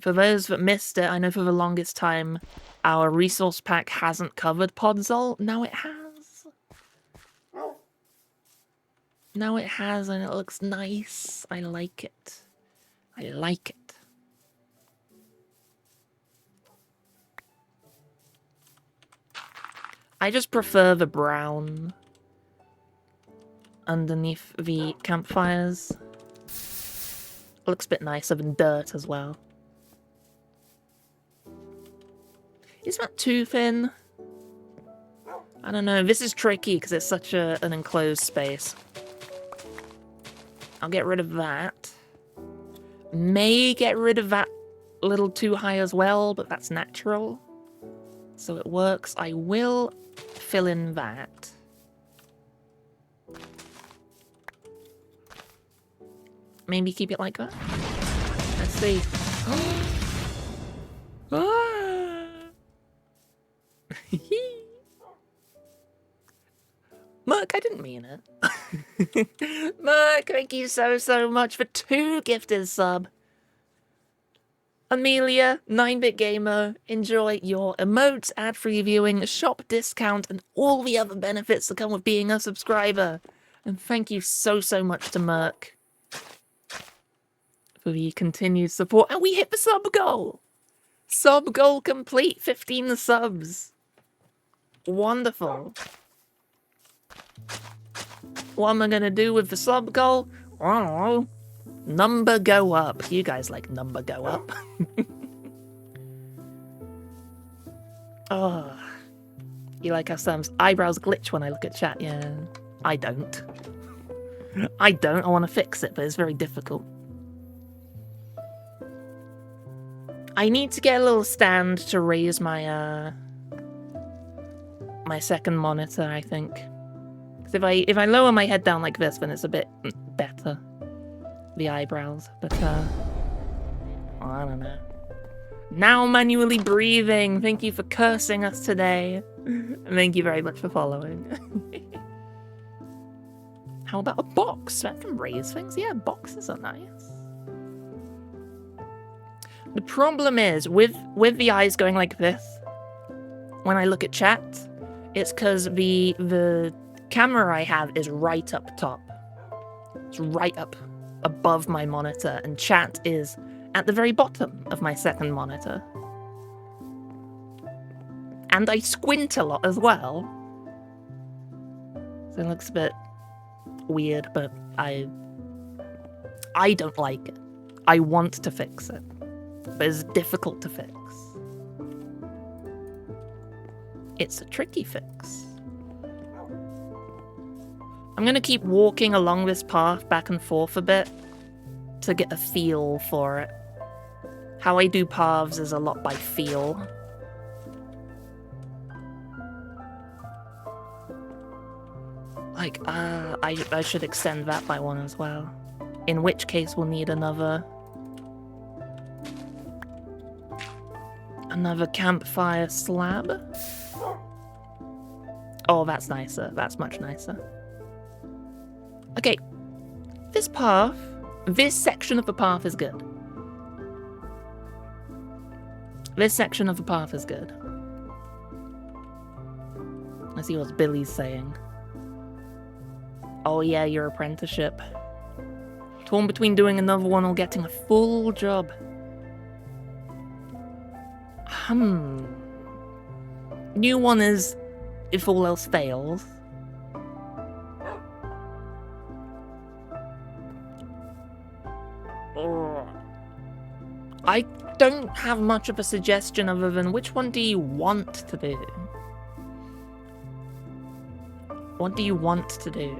for those that missed it, I know for the longest time our resource pack hasn't covered Podzol. Now it has. Now it has, and it looks nice. I like it. I like it. I just prefer the brown underneath the campfires. It looks a bit nicer than dirt as well. Is that too thin? I don't know. This is tricky because it's such an enclosed space. I'll get rid of that. May get rid of that a little too high as well, but that's natural. So it works. I will fill in that. Maybe keep it like that. Let's see. Merc, I didn't mean it. Merc, thank you so much for 2 gifted sub. Amelia, 9-bit gamer, enjoy your emotes, ad-free viewing, shop discount, and all the other benefits that come with being a subscriber. And thank you so much to Merc for the continued support. And we hit the sub goal! Sub goal complete, 15 subs. Wonderful. What am I gonna do with the sub goal? I don't know. Number go up. You guys like number go up. Oh. You like how Sam's eyebrows glitch when I look at chat? Yeah. I don't. I don't. I want to fix it, but it's very difficult. I need to get a little stand to raise my my second monitor, I think. Because if I lower my head down like this, then it's a bit better. The eyebrows, but I don't know. Now manually breathing. Thank you for cursing us today. And thank you very much for following. How about a box? That can raise things. Yeah, boxes are nice. The problem is with the eyes going like this. When I look at chat, it's because the camera I have is right up top. It's right up above my monitor, and chat is at the very bottom of my second monitor. And I squint a lot as well. So it looks a bit weird, but I don't like it. I want to fix it, but it's difficult to fix. It's a tricky fix. I'm gonna keep walking along this path back and forth a bit to get a feel for it. How I do paths is a lot by feel. Like, I should extend that by 1 as well. In which case we'll need another campfire slab. Oh, that's nicer. That's much nicer. Okay, this section of the path is good. This section of the path is good. Let's see what Billy's saying. Oh yeah, your apprenticeship. Torn between doing another one or getting a full job. New one is if all else fails. I don't have much of a suggestion other than which one do you want to do? What do you want to do?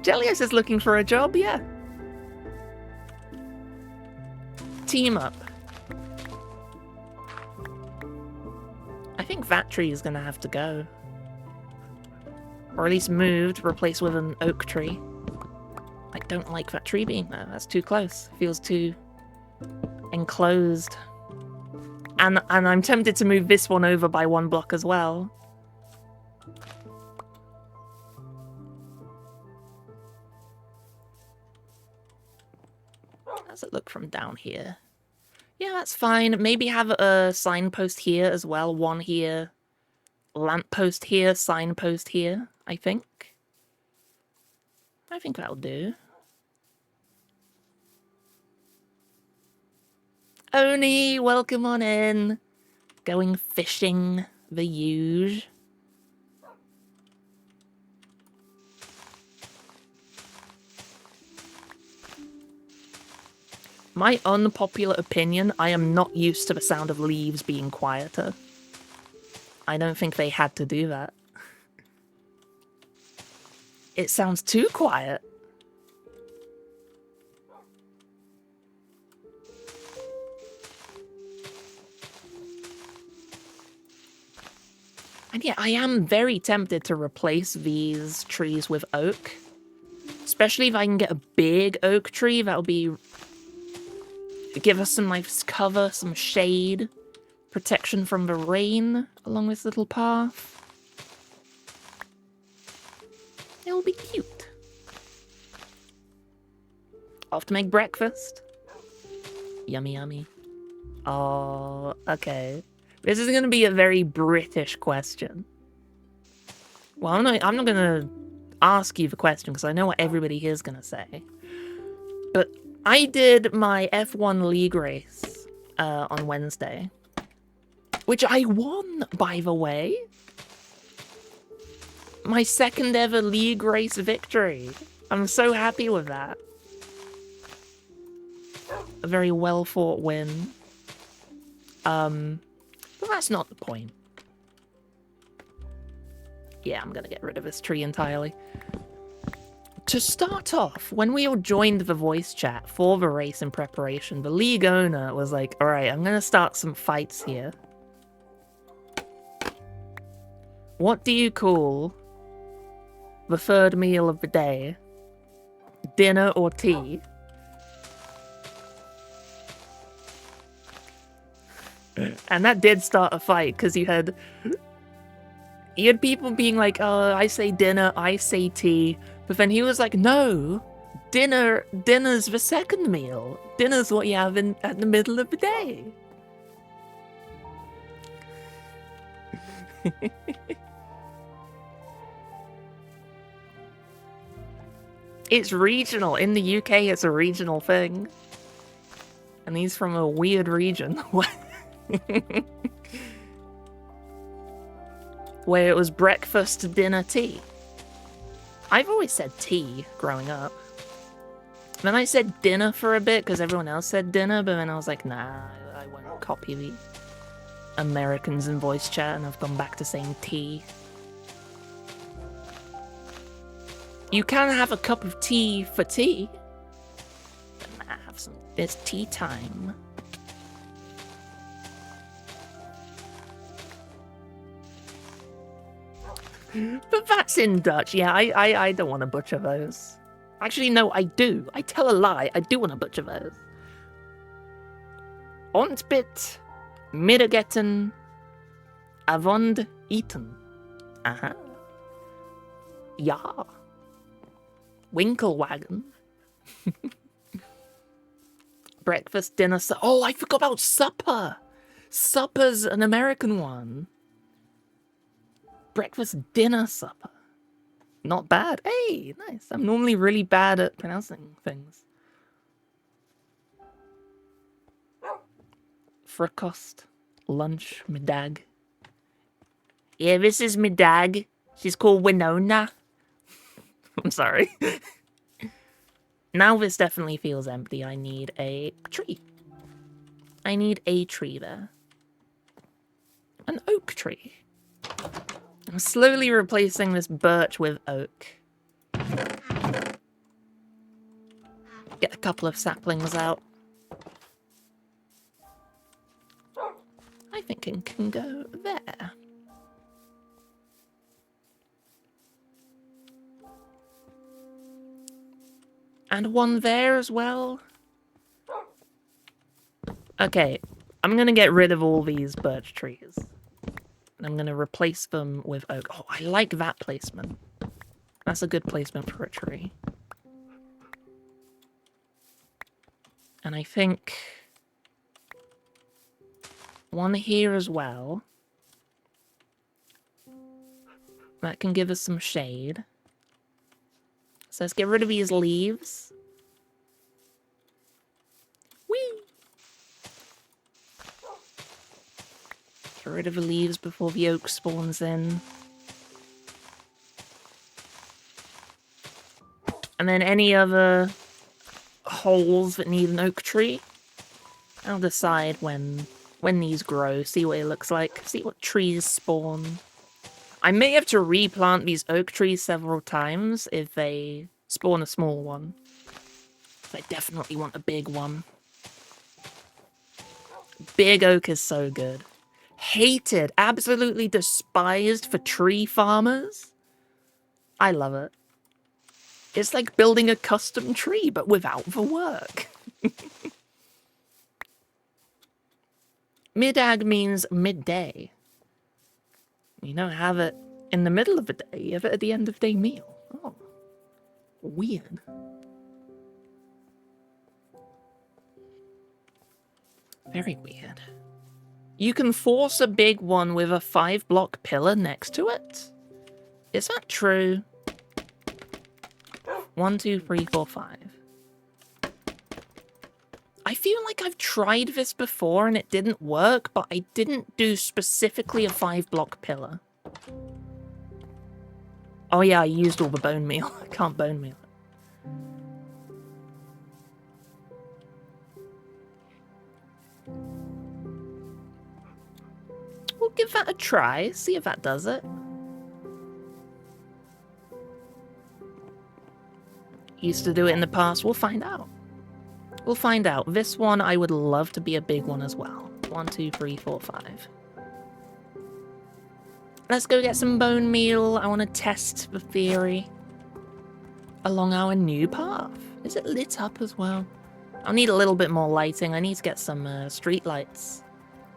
Jellios is looking for a job, yeah. Team up. I think that tree is gonna have to go. Or at least moved, replaced with an oak tree. I don't like that tree being there. That's too close. Feels too enclosed. And I'm tempted to move this one over by 1 block as well. How does it look from down here? Yeah, that's fine. Maybe have a signpost here as well. 1 here. Lamppost here, signpost here, I think. I think that'll do. Oni, welcome on in. Going fishing, the huge. My unpopular opinion, I am not used to the sound of leaves being quieter. I don't think they had to do that. It sounds too quiet. And yeah, I am very tempted to replace these trees with oak. Especially if I can get a big oak tree, that'll be... give us some nice cover, some shade, protection from the rain along this little path. It'll be cute. Off to make breakfast. Yummy, yummy. Oh, okay. This is going to be a very British question. Well, I'm not going to ask you the question because I know what everybody here is going to say. But I did my F1 league race on Wednesday, which I won, by the way. My second ever league race victory. I'm so happy with that. A very well fought win. But that's not the point. Yeah, I'm gonna get rid of this tree entirely. To start off, when we all joined the voice chat for the race in preparation, the league owner was like, alright, I'm gonna start some fights here. What do you call the third meal of the day? Dinner or tea? And that did start a fight, because you had people being like, oh, I say dinner, I say tea. But then he was like, no, dinner's the second meal. Dinner's what you have at the middle of the day. It's regional. In the UK, it's a regional thing. And he's from a weird region. Where it was breakfast, dinner, tea. I've always said tea growing up. Then I said dinner for a bit because everyone else said dinner, but then I was like, nah, I won't copy the Americans in voice chat, and I've gone back to saying tea. You can have a cup of tea for tea. Have some. It's tea time. But that's in Dutch. Yeah, I don't want to butcher those. Actually, no, I do. I tell a lie. I do want to butcher those. Ontbit, middageten, avond eten. Aha. Ja. Winkelwagen. Breakfast, dinner, oh, I forgot about supper. Supper's an American one. Breakfast, dinner, supper. Not bad. Hey, nice. I'm normally really bad at pronouncing things. Frukost, lunch, middag. Yeah, this is middag. She's called Winona. I'm sorry. Now this definitely feels empty. I need a tree. I need a tree there. An oak tree. I'm slowly replacing this birch with oak. Get a couple of saplings out. I think it can go there. And one there as well. Okay, I'm gonna get rid of all these birch trees. And I'm gonna replace them with oak. Oh, I like that placement. That's a good placement for a tree. And I think one here as well. That can give us some shade. So let's get rid of these leaves. Whee! Get rid of the leaves before the oak spawns in. And then any other holes that need an oak tree, I'll decide when these grow, see what it looks like, see what trees spawn. I may have to replant these oak trees several times if they spawn a small one. I definitely want a big one. Big oak is so good. Hated, absolutely despised for tree farmers. I love it. It's like building a custom tree, but without the work. Midag means midday. You don't have it in the middle of the day, you have it at the end of day meal. Oh, weird. Very weird. You can force a big one with a 5-block pillar next to it? Is that true? 1, 2, 3, 4, 5. I feel like I've tried this before and it didn't work, but I didn't do specifically a 5-block pillar. Oh yeah, I used all the bone meal. I can't bone meal it. We'll give that a try, see if that does it. Used to do it in the past, we'll find out. We'll find out. This one, I would love to be a big one as well. 1, 2, 3, 4, 5. Let's go get some bone meal. I want to test the theory along our new path. Is it lit up as well? I'll need a little bit more lighting. I need to get some street lights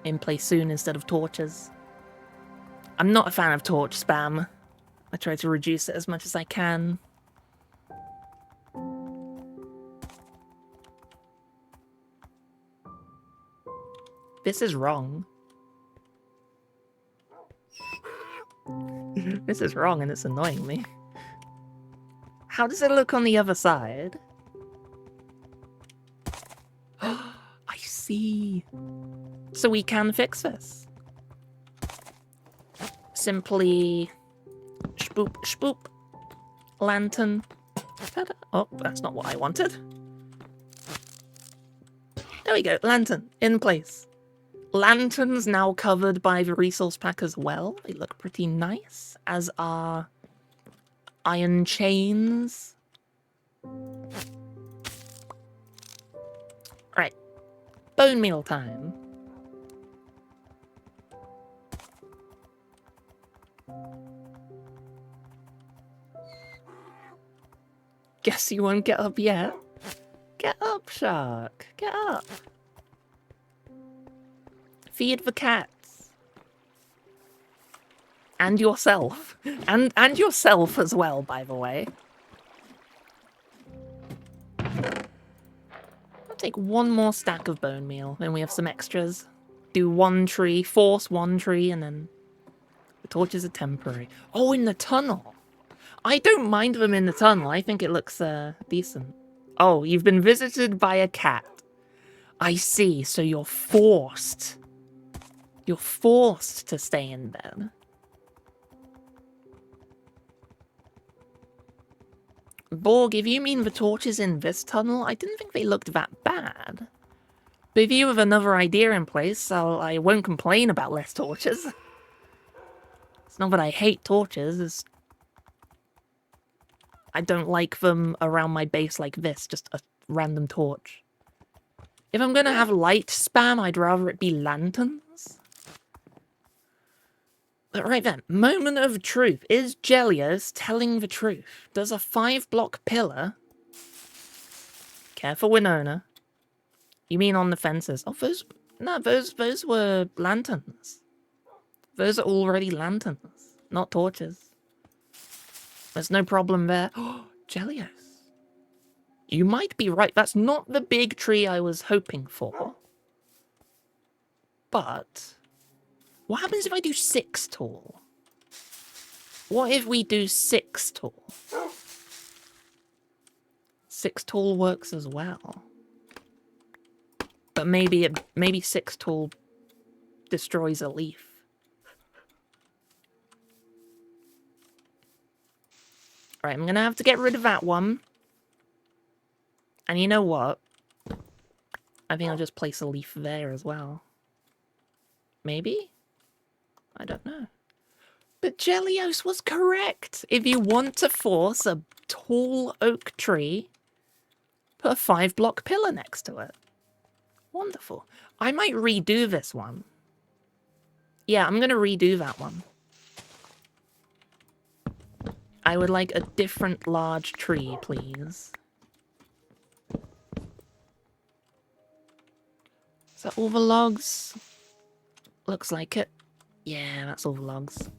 in place soon instead of torches. I'm not a fan of torch spam. I try to reduce it as much as I can. This is wrong. This is wrong and it's annoying me. How does it look on the other side? I see. So we can fix this. Simply spoop, spoop. Lantern. Ta-da. Oh, that's not what I wanted. There we go, lantern in place. Lanterns now covered by the resource pack as well. They look pretty nice, as are iron chains. Right, bone meal time. Guess you won't get up yet. Get up, shark. Get up. Feed the cats. And yourself. And yourself as well, by the way. I'll take one more stack of bone meal, then we have some extras. Do one tree, force one tree, and then the torches are temporary. Oh, in the tunnel. I don't mind them in the tunnel. I think it looks decent. Oh, you've been visited by a cat. I see, so you're forced. You're forced to stay in bed. Borg, if you mean the torches in this tunnel, I didn't think they looked that bad. But if you have another idea in place, I won't complain about less torches. It's not that I hate torches, it's... I don't like them around my base like this, just a random torch. If I'm gonna have light spam, I'd rather it be lanterns. But right then, moment of truth. Is Jelios telling the truth? Does a 5-block pillar... Careful, Winona. You mean on the fences? Oh, those... No, those were lanterns. Those are already lanterns, not torches. There's no problem there. Oh, Jelios. You might be right. That's not the big tree I was hoping for. But... what happens if I do 6 tall? What if we do 6 tall? 6 tall works as well. But maybe 6 tall destroys a leaf. Right, I'm gonna have to get rid of that one. And you know what? I think I'll just place a leaf there as well. Maybe? I don't know. But Jelios was correct. If you want to force a tall oak tree, put a 5-block pillar next to it. Wonderful. I might redo this one. Yeah, I'm going to redo that one. I would like a different large tree, please. Is that all the logs? Looks like it. Yeah, that's all the logs.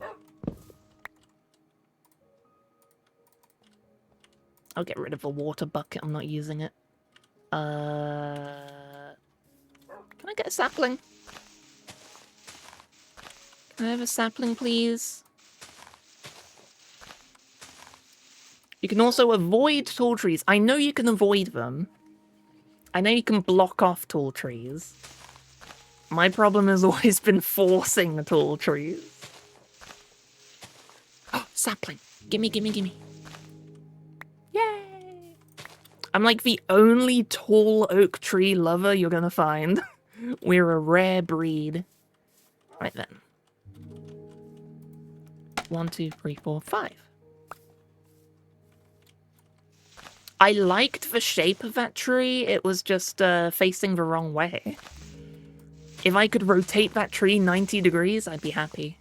I'll get rid of the water bucket. I'm not using it. Can I get a sapling? Can I have a sapling, please? You can also avoid tall trees. I know you can avoid them. I know you can block off tall trees. My problem has always been forcing the tall trees. Oh, sapling. Gimme, gimme, gimme. Yay! I'm like the only tall oak tree lover you're gonna find. We're a rare breed. Right then. 1, 2, 3, 4, 5. I liked the shape of that tree. It was just facing the wrong way. If I could rotate that tree 90 degrees, I'd be happy.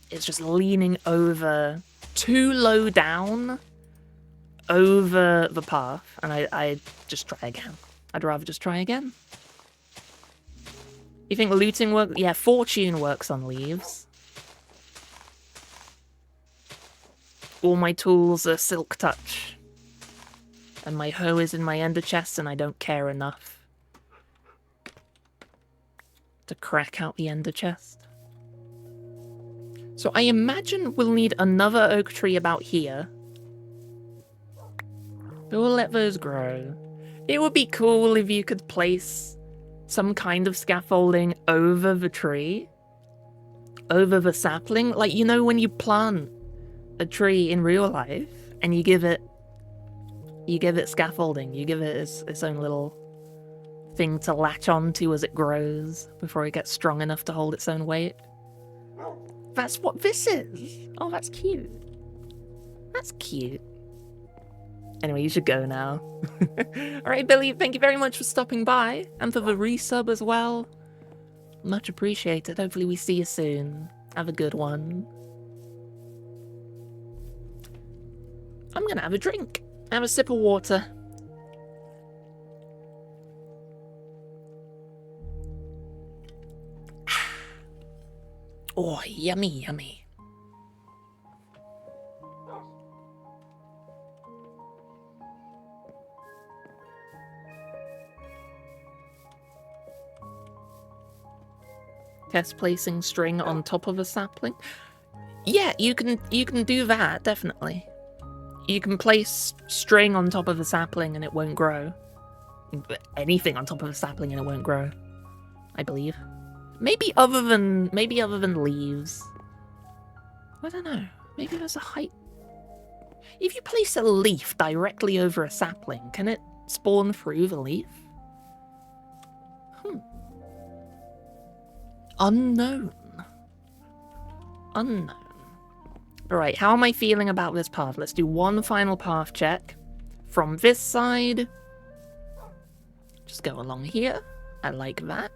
It's just leaning over, too low down, over the path. And I just try again. I'd rather just try again. You think looting works? Yeah, fortune works on leaves. All my tools are silk touch. And my hoe is in my ender chest and I don't care enough to crack out the ender chest. So I imagine we'll need another oak tree about here. But we'll let those grow. It would be cool if you could place some kind of scaffolding over the tree. Over the sapling. Like, you know when you plant a tree in real life and you give it scaffolding, you give it its own little thing to latch onto as it grows before it gets strong enough to hold its own weight. That's what this is. Oh, that's cute. That's cute. Anyway, you should go now. Alright, Billy, thank you very much for stopping by and for the resub as well. Much appreciated. Hopefully we see you soon. Have a good one. I'm gonna have a drink. Have a sip of water. Oh, yummy, yummy. Test placing string on top of a sapling. Yeah, you can do that, definitely. You can place string on top of a sapling and it won't grow. Anything on top of a sapling and it won't grow, I believe. Maybe other than leaves. I don't know. Maybe there's a height. If you place a leaf directly over a sapling, can it spawn through the leaf? Unknown. Unknown. Alright, how am I feeling about this path? Let's do one final path check. From this side. Just go along here. I like that.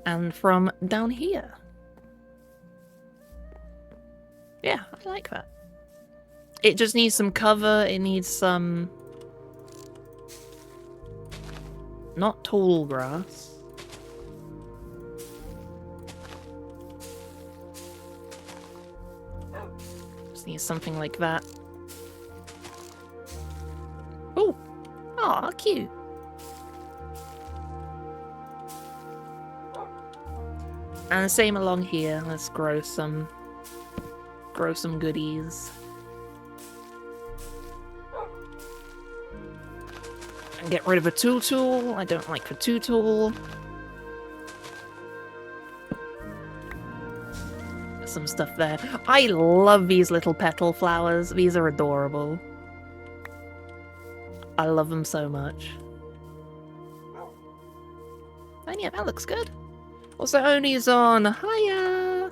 And from down here. Yeah, I like that. It just needs some cover. It needs some... not tall grass. Just needs something like that. Oh! Aw, cute. And the same along here. Let's grow some goodies. And get rid of a tool. I don't like the tool. Some stuff there. I love these little petal flowers. These are adorable. I love them so much. And yeah, that looks good. Also, Oni's on. Hiya!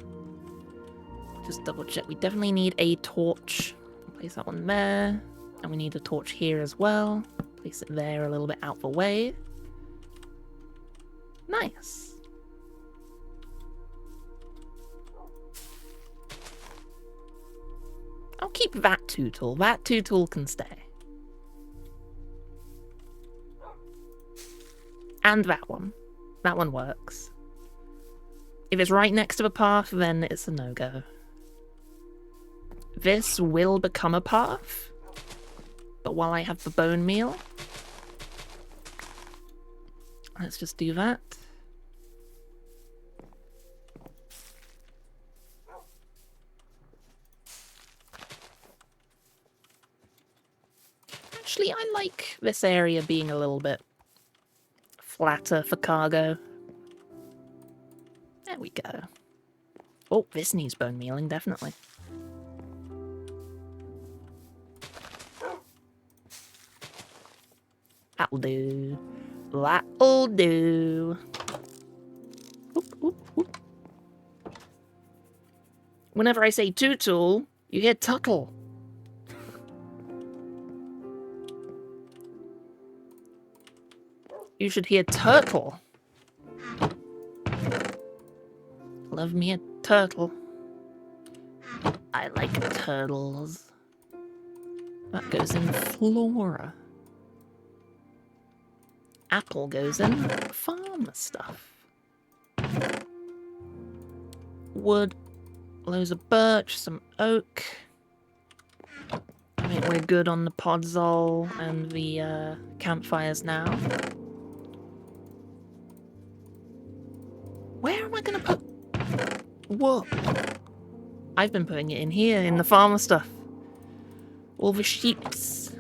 Just double check. We definitely need a torch. Place that one there. And we need a torch here as well. Place it there a little bit out the way. Nice. I'll keep that two-tool. That two-tool can stay. And that one. That one works. If it's right next to a path, then it's a no-go. This will become a path. But while I have the bone meal, let's just do that. Actually, I like this area being a little bit flatter for cargo. There we go. Oh, this needs bone mealing, definitely. That'll do. That'll do. Oop, oop, oop. Whenever I say two-tool, you hear Tuttle. You should hear turtle. Love me a turtle. I like turtles. That goes in flora. Apple goes in farm stuff. Wood, loads of birch, some oak. I think we're good on the podzol and the campfires now. Where am I gonna put wood? I've been putting it in here, in the farmer stuff. All the sheeps.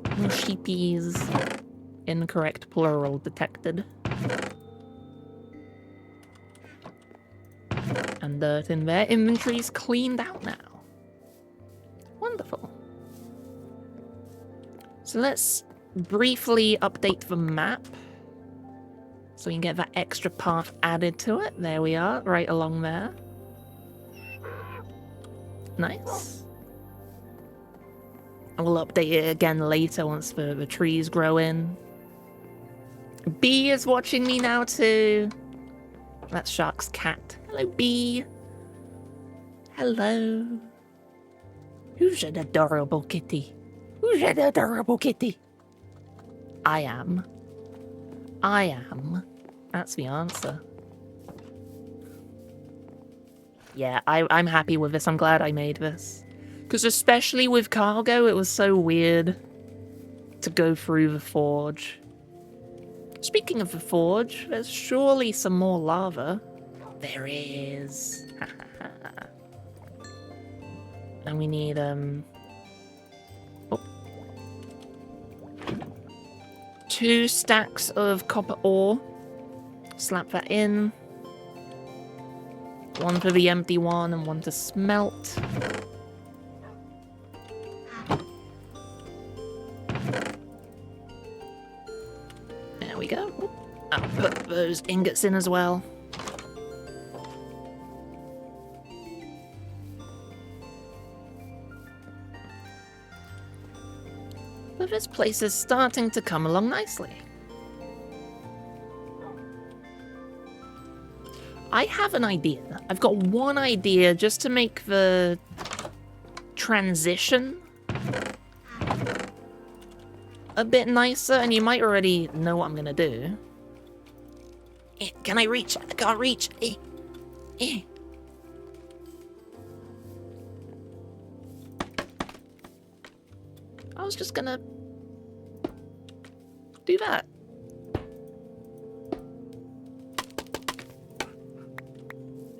All sheepies. Incorrect plural detected. And dirt in there. Inventory's cleaned out now. Wonderful. So let's briefly update the map. So we can get that extra path added to it. There we are, right along there. Nice. And we'll update it again later once the trees grow in. Bee is watching me now too. That's Shark's cat. Hello, Bee. Hello. Who's an adorable kitty? Who's an adorable kitty? I am. I am. That's the answer. Yeah, I'm happy with this. I'm glad I made this. Because especially with cargo, it was so weird to go through the forge. Speaking of the forge, there's surely some more lava. There is. And we need, oh. 2 stacks of copper ore. Slap that in. 1 for the empty one and 1 to smelt. There we go. I'll put those ingots in as well. But this place is starting to come along nicely. I have an idea. I've got one idea just to make the transition a bit nicer, and you might already know what I'm gonna do. Can I reach? I can't reach. I was just gonna do that.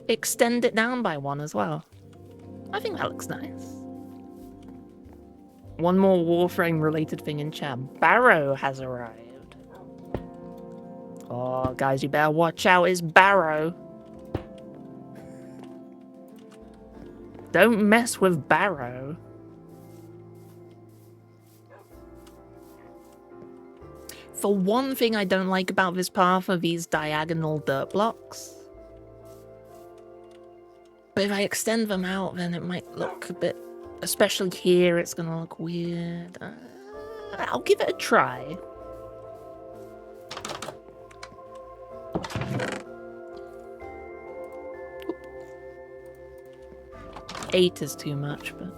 Extend it down by 1 as well. I think that looks nice. One more Warframe related thing in chat. Barrow has arrived. Oh, guys, you better watch out. It's Barrow. Don't mess with Barrow. For one thing I don't like about this path are these diagonal dirt blocks. But if I extend them out, then it might look a bit... Especially here, it's gonna look weird. I'll give it a try. Oop. 8 is too much, but...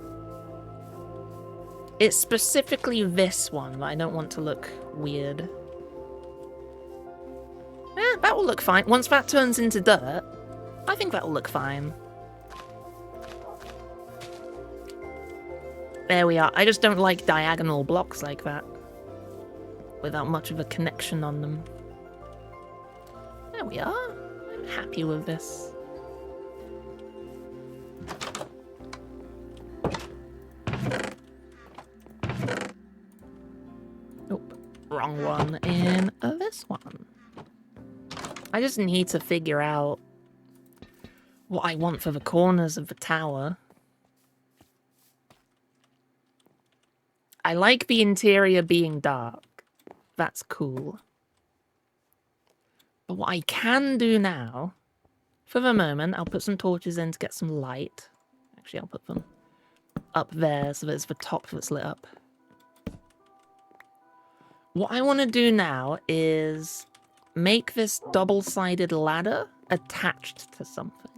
It's specifically this one that I don't want to look weird. Yeah, that will look fine. Once that turns into dirt, I think that will look fine. There we are. I just don't like diagonal blocks like that, without much of a connection on them. There we are. I'm happy with this. Nope. Wrong one in this one. I just need to figure out what I want for the corners of the tower. I like the interior being dark. That's cool. But what I can do now, for the moment, I'll put some torches in to get some light. Actually, I'll put them up there so that it's the top that's lit up. What I want to do now is make this double-sided ladder attached to something.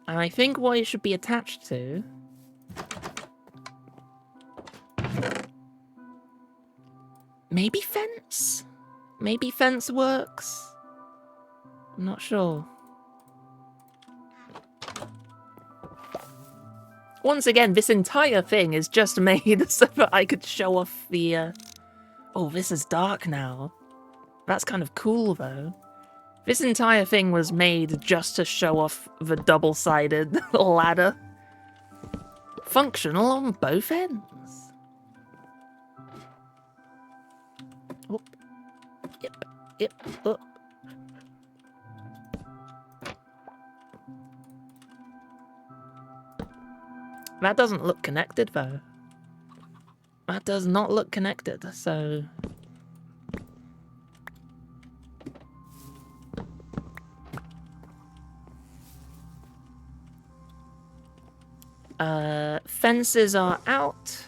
And I think what it should be attached to... Maybe fence? Maybe fence works? I'm not sure. Once again, this entire thing is just made so that I could show off the... Oh, this is dark now. That's kind of cool, though. This entire thing was made just to show off the double-sided ladder. Functional on both ends. Oh. Yep. Oh. That doesn't look connected, though. That does not look connected, so... Fences are out.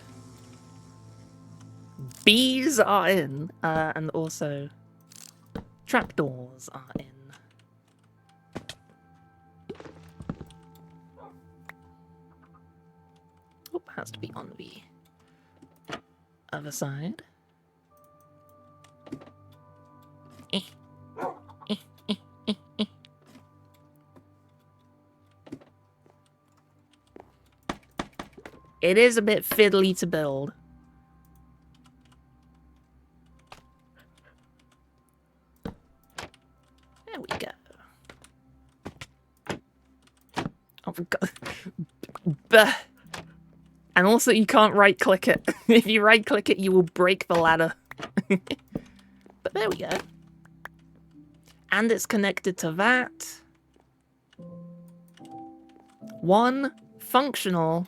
Bees are in. And also... trapdoors are in. Oh, has to be on the other side. It is a bit fiddly to build. There we go. Oh my god. Bah. And also you can't right click it. If you right click it, you will break the ladder. But there we go. And it's connected to that. One functional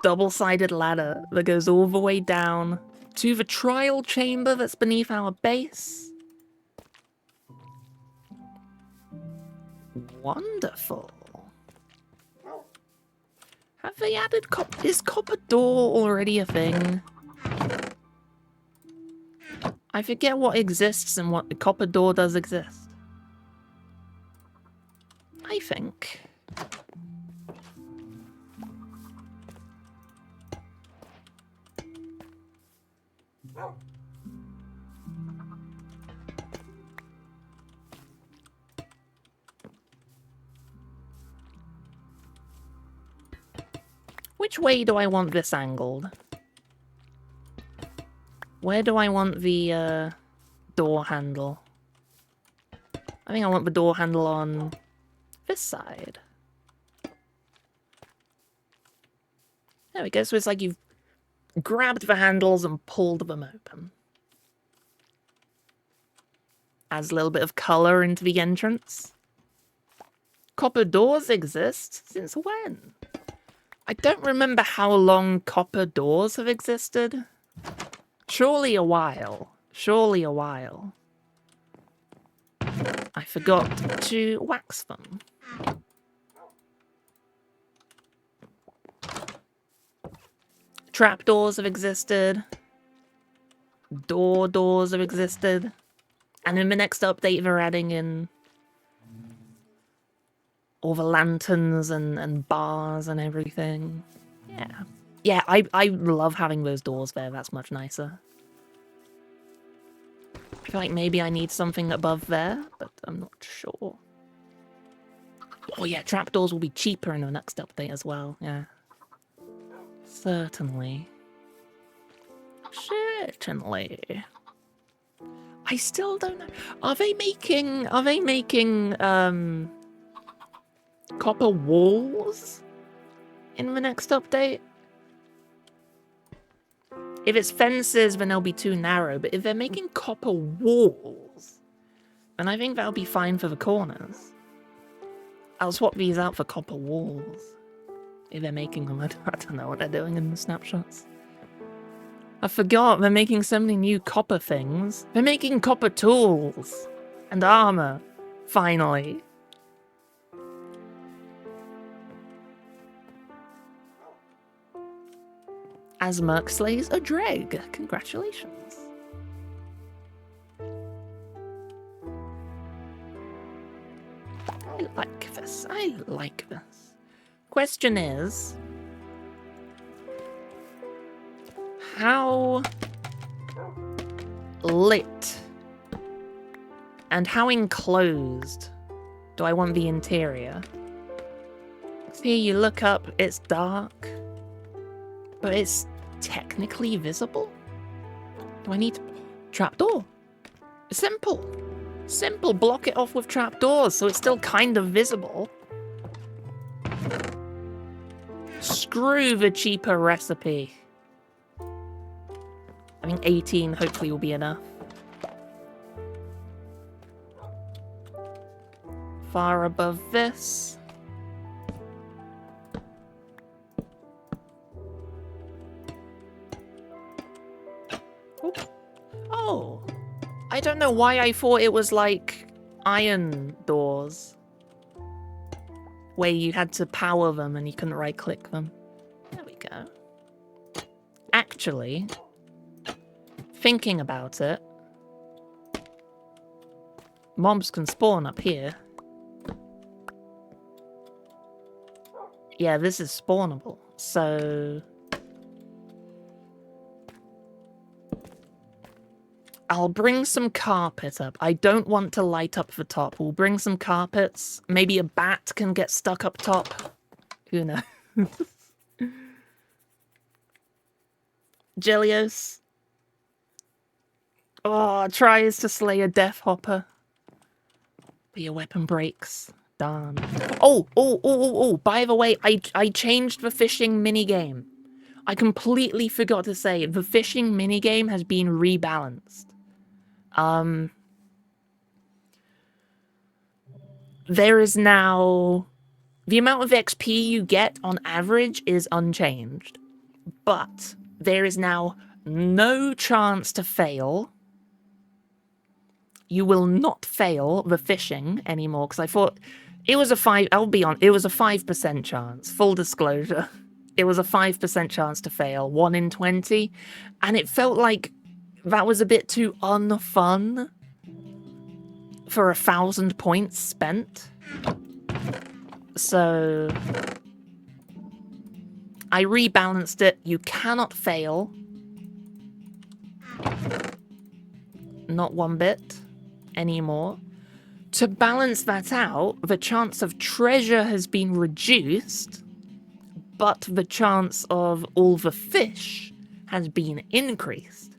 double-sided ladder that goes all the way down to the trial chamber that's beneath our base. Wonderful. Have they added is copper door already a thing? I forget what exists and what the copper door does exist. I think. Which way do I want this angled? Where do I want the door handle? I think I want the door handle on this side. There we go, so it's like you've grabbed the handles and pulled them open. Adds a little bit of colour into the entrance. Copper doors exist? Since when? I don't remember how long copper doors have existed. Surely a while. Surely a while. I forgot to wax them. Trapdoors have existed. Doors have existed. And in the next update, they're adding in all the lanterns and bars and everything. Yeah. Yeah, I love having those doors there. That's much nicer. I feel like maybe I need something above there, but I'm not sure. Oh yeah, trapdoors will be cheaper in the next update as well. Yeah. Certainly. Certainly. I still don't know. Are they making copper walls in the next update? If it's fences, then they'll be too narrow, but if they're making copper walls, then I think that'll be fine for the corners. I'll swap these out for copper walls. If they're making them, I don't know what they're doing in the snapshots. I forgot, they're making so many new copper things. They're making copper tools and armor, finally. As Merc slays a Dreg. Congratulations. I like this. I like this. Question is, how lit and how enclosed do I want the interior? See, you look up, it's dark, but it's technically visible. Do I need to... Trapdoor? Simple. Simple, block it off with trapdoors so it's still kind of visible. Screw the cheaper recipe. I think 18 hopefully will be enough. Far above this. Oop. Oh, I don't know why I thought it was like iron doors, where you had to power them and you couldn't right-click them. There we go. Actually, thinking about it, mobs can spawn up here. Yeah, this is spawnable, so... I'll bring some carpet up. I don't want to light up the top. We'll bring some carpets. Maybe a bat can get stuck up top. Who knows? Jelios. Oh, tries to slay a death hopper. But your weapon breaks. Darn. Oh, by the way, I changed the fishing minigame. I completely forgot to say, the fishing minigame has been rebalanced. There is now... The amount of XP you get on average is unchanged. But there is now no chance to fail. You will not fail the fishing anymore, because I thought it was a 5% chance, full disclosure. It was a 5% chance to fail, 1 in 20, and it felt like that was a bit too unfun for 1,000 points spent. So I rebalanced it. You cannot fail. Not one bit anymore. To balance that out, the chance of treasure has been reduced, but the chance of all the fish has been increased.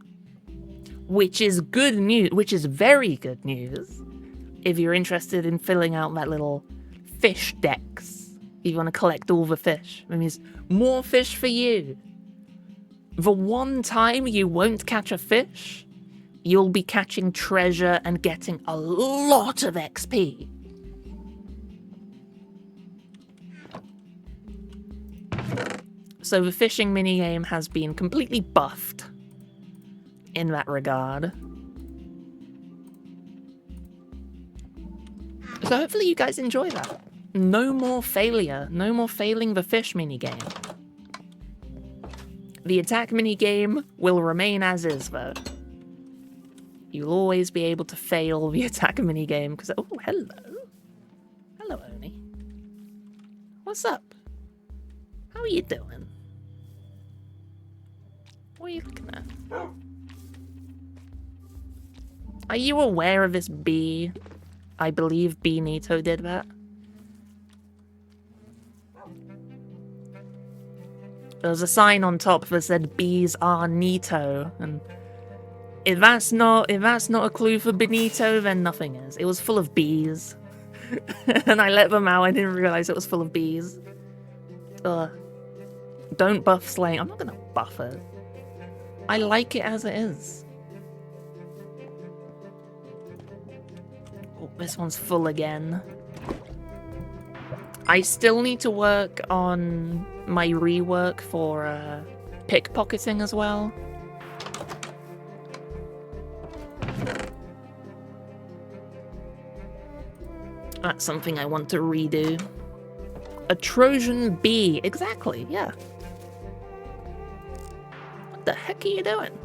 Which is good news, which is very good news if you're interested in filling out that little fish decks. If you want to collect all the fish. That means more fish for you. The one time you won't catch a fish, you'll be catching treasure and getting a lot of XP. So the fishing minigame has been completely buffed in that regard. So hopefully you guys enjoy that. No more failure. No more failing the fish minigame. The attack minigame will remain as is, though. You'll always be able to fail the attack minigame, because... Oh, hello. Hello, Oni. What's up? How are you doing? What are you looking at? Are you aware of this bee? I believe Bee Nito did that. There was a sign on top that said bees are Nito, and if that's not a clue for Benito, then nothing is. It was full of bees. And I let them out, I didn't realize it was full of bees. Ugh. Don't buff slaying. I'm not gonna buff it. I like it as it is. Oh, this one's full again. I still need to work on my rework for pickpocketing as well. That's something I want to redo. A Trojan bee. Exactly, yeah. What the heck are you doing?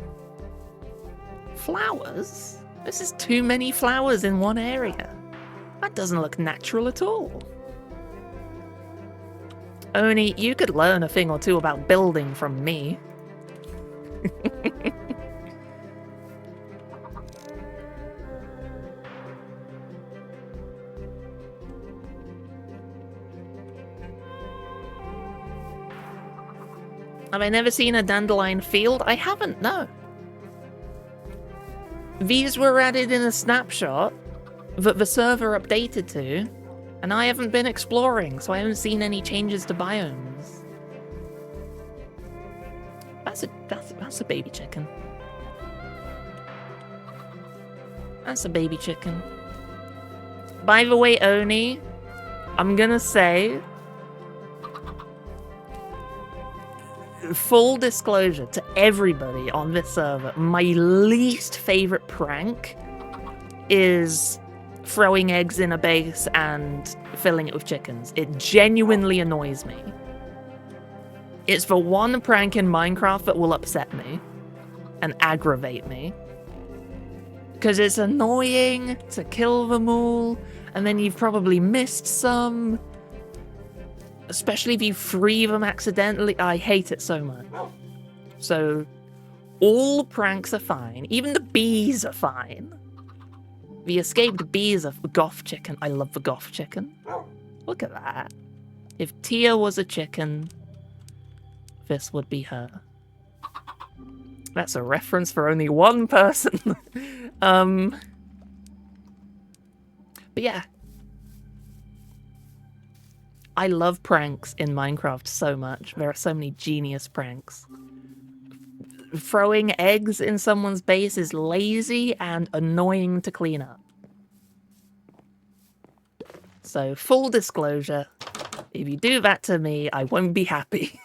Flowers? This is too many flowers in one area. That doesn't look natural at all. Oni, you could learn a thing or two about building from me. Have I never seen a dandelion field? I haven't, no. These were added in a snapshot that the server updated to, and I haven't been exploring, so I haven't seen any changes to biomes. That's a baby chicken. That's a baby chicken. By the way, Oni, I'm gonna say, full disclosure to everybody on this server, my least favorite prank is throwing eggs in a base and filling it with chickens. It genuinely annoys me. It's the one prank in Minecraft that will upset me and aggravate me. Because it's annoying to kill them all, and then you've probably missed some. Especially if you free them accidentally. I hate it so much. So, all pranks are fine. Even the bees are fine. The escaped bees are goth chicken. I love the goth chicken. Look at that. If Tia was a chicken, this would be her. That's a reference for only one person. But yeah. I love pranks in Minecraft so much. There are so many genius pranks. Throwing eggs in someone's base is lazy and annoying to clean up. So, full disclosure, if you do that to me, I won't be happy.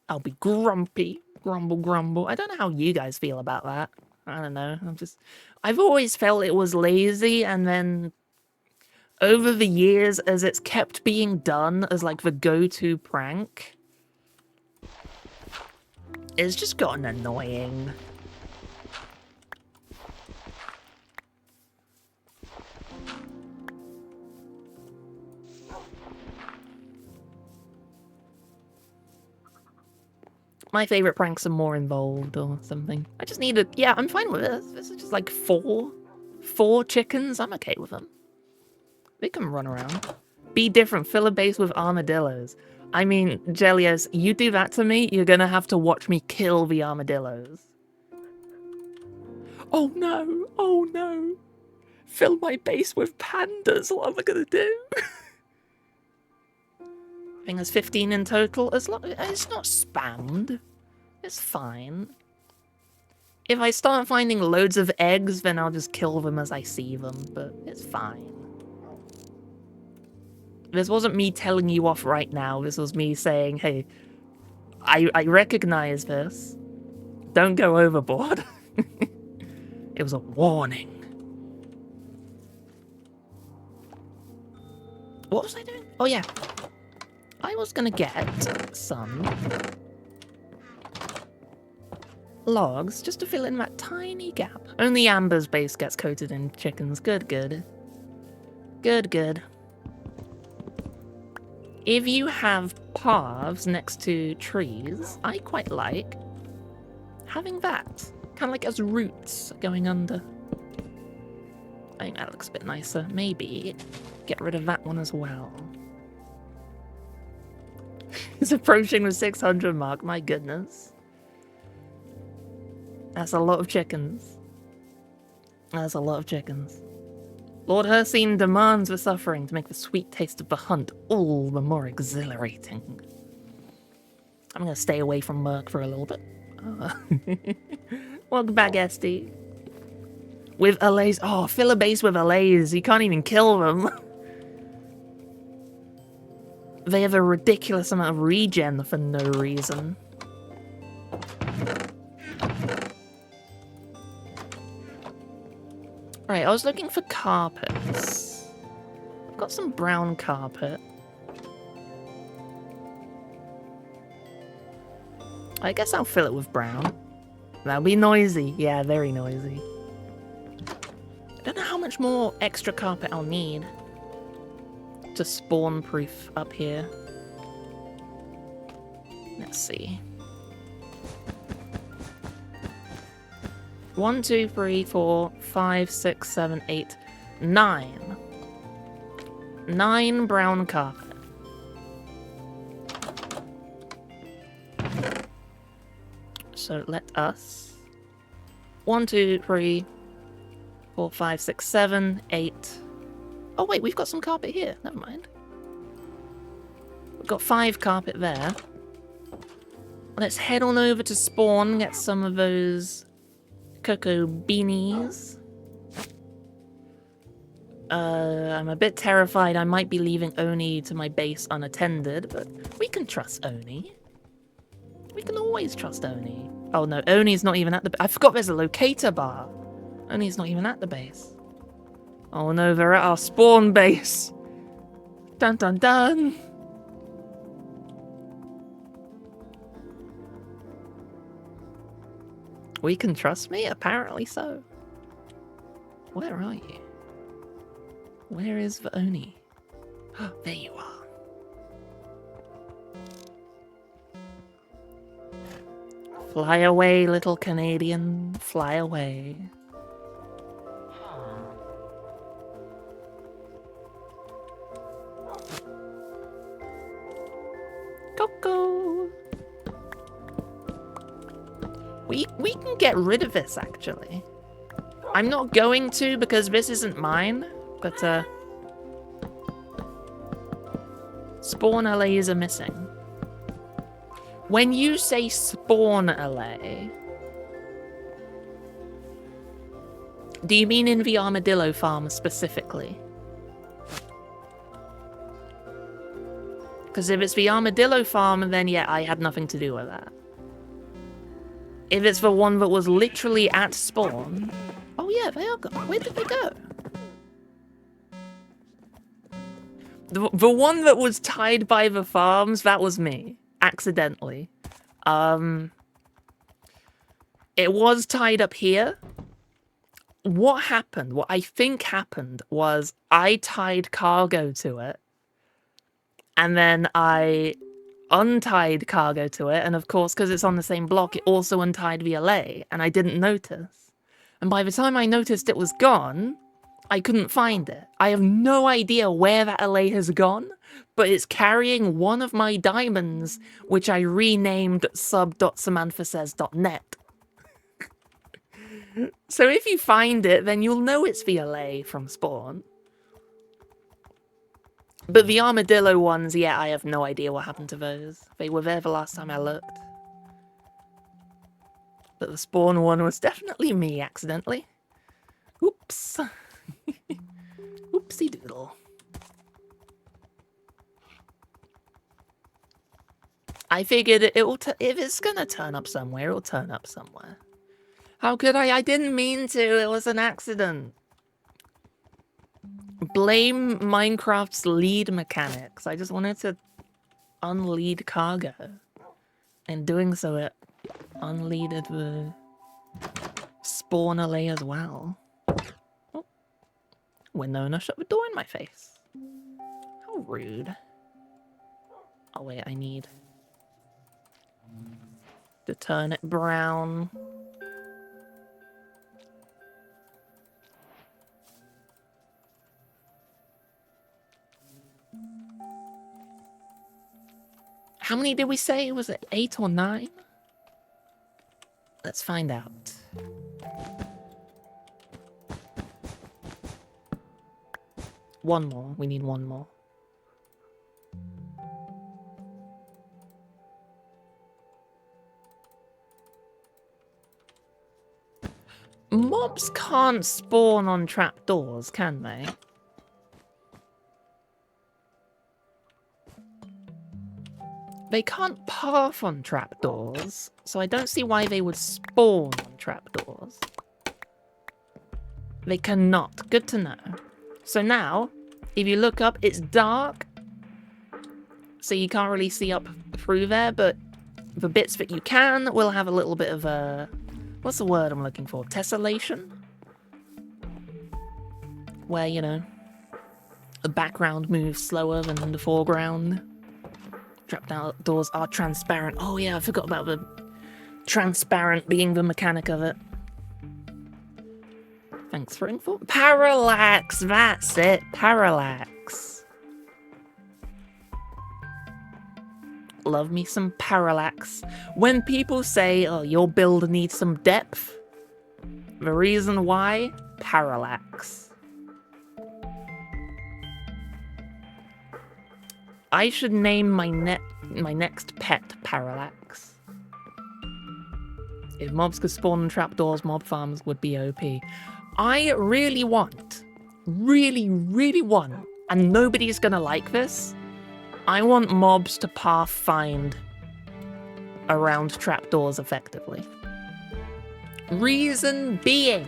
I'll be grumpy. Grumble, grumble. I don't know how you guys feel about that. I don't know. I've always felt it was lazy, and then over the years, as it's kept being done as like the go-to prank, it's just gotten annoying. My favorite pranks are more involved or something. I just need yeah, I'm fine with this. This is just like four chickens. I'm okay with them. They can run around. Be different. Fill a base with armadillos. I mean, Jelias, you do that to me, you're gonna have to watch me kill the armadillos. Oh no! Oh no! Fill my base with pandas. What am I gonna do? I think there's 15 in total. As long it's not spammed, it's fine. If I start finding loads of eggs, then I'll just kill them as I see them. But it's fine. This wasn't me telling you off right now. This was me saying, hey, I recognize this. Don't go overboard. It was a warning. What was I doing? Oh, yeah. I was gonna get some logs just to fill in that tiny gap. Only Amber's base gets coated in chickens. Good, good. Good, good. If you have paths next to trees, I quite like having that. Kind of like as roots going under. I think that looks a bit nicer. Maybe get rid of that one as well. It's approaching the 600 mark, my goodness. That's a lot of chickens. That's a lot of chickens. Lord Hercene demands the suffering to make the sweet taste of the hunt all the more exhilarating. I'm gonna stay away from Merc for a little bit. Welcome back, SD. With allays. Oh, fill a base with allays. You can't even kill them. They have a ridiculous amount of regen for no reason. Right, I was looking for carpets. I've got some brown carpet. I guess I'll fill it with brown. That'll be noisy. Yeah, very noisy. I don't know how much more extra carpet I'll need to spawn proof up here. Let's see. 1, 2, 3, 4, 5, 6, 7, 8, 9. 9 brown carpet. So let us 1, 2, 3, 4, 5, 6, 7, 8. Oh wait, we've got some carpet here. Never mind. We've got 5 carpet there. Let's head on over to spawn, get some of those cocoa beanies. I'm a bit terrified I might be leaving Oni to my base unattended, but we can trust Oni. We can always trust Oni. Oh no, Oni's not even at the... I forgot there's a locator bar. Oni's not even at the base. Oh no, they're at our spawn base. Dun dun dun. We can trust me? Apparently so. Where are you? Where is the Oni? Oh, there you are. Fly away, little Canadian. Fly away. Coco. We can get rid of this, actually. I'm not going to because this isn't mine, but spawn allays are missing. When you say spawn allay, do you mean in the armadillo farm specifically? Because if it's the armadillo farm, then yeah, I had nothing to do with that. If it's the one that was literally at spawn... Oh yeah, they are gone. Where did they go? The one that was tied by the farms, that was me. Accidentally. It was tied up here. What happened, what I think happened, was I tied cargo to it. And then I untied cargo to it. And of course, because it's on the same block, it also untied the allay. And I didn't notice. And by the time I noticed it was gone, I couldn't find it. I have no idea where that allay has gone, but it's carrying one of my diamonds, which I renamed sub.samanthasays.net. So if you find it, then you'll know it's the allay from spawn. But the armadillo ones, yeah, I have no idea what happened to those. They were there the last time I looked. But the spawn one was definitely me, accidentally. Oops. Oopsie doodle. I figured if it's gonna turn up somewhere, it'll turn up somewhere. How could I? I didn't mean to. It was an accident. Blame Minecraft's lead mechanics. I just wanted to unlead cargo. In doing so, it unleaded the spawner as well. Oh. Winona shut the door in my face. How rude. Oh wait, I need to turn it brown. How many did we say? Was it 8 or 9? Let's find out. One more. We need one more. Mobs can't spawn on trapdoors, can they? They can't path on trapdoors, so I don't see why they would spawn on trapdoors. They cannot. Good to know. So now, if you look up, it's dark, so you can't really see up through there, but the bits that you can will have a little bit of a... What's the word I'm looking for? Tessellation? Where, you know, the background moves slower than the foreground. Trapdoors are transparent. Oh yeah, I forgot about the transparent being the mechanic of it. Thanks for info. Parallax, that's it. Parallax. Love me some parallax. When people say, oh, your build needs some depth, the reason why? Parallax. I should name my next pet Parallax. If mobs could spawn on trapdoors, mob farms would be OP. I really want, really want, and nobody's gonna like this, I want mobs to path find around trapdoors effectively. Reason being,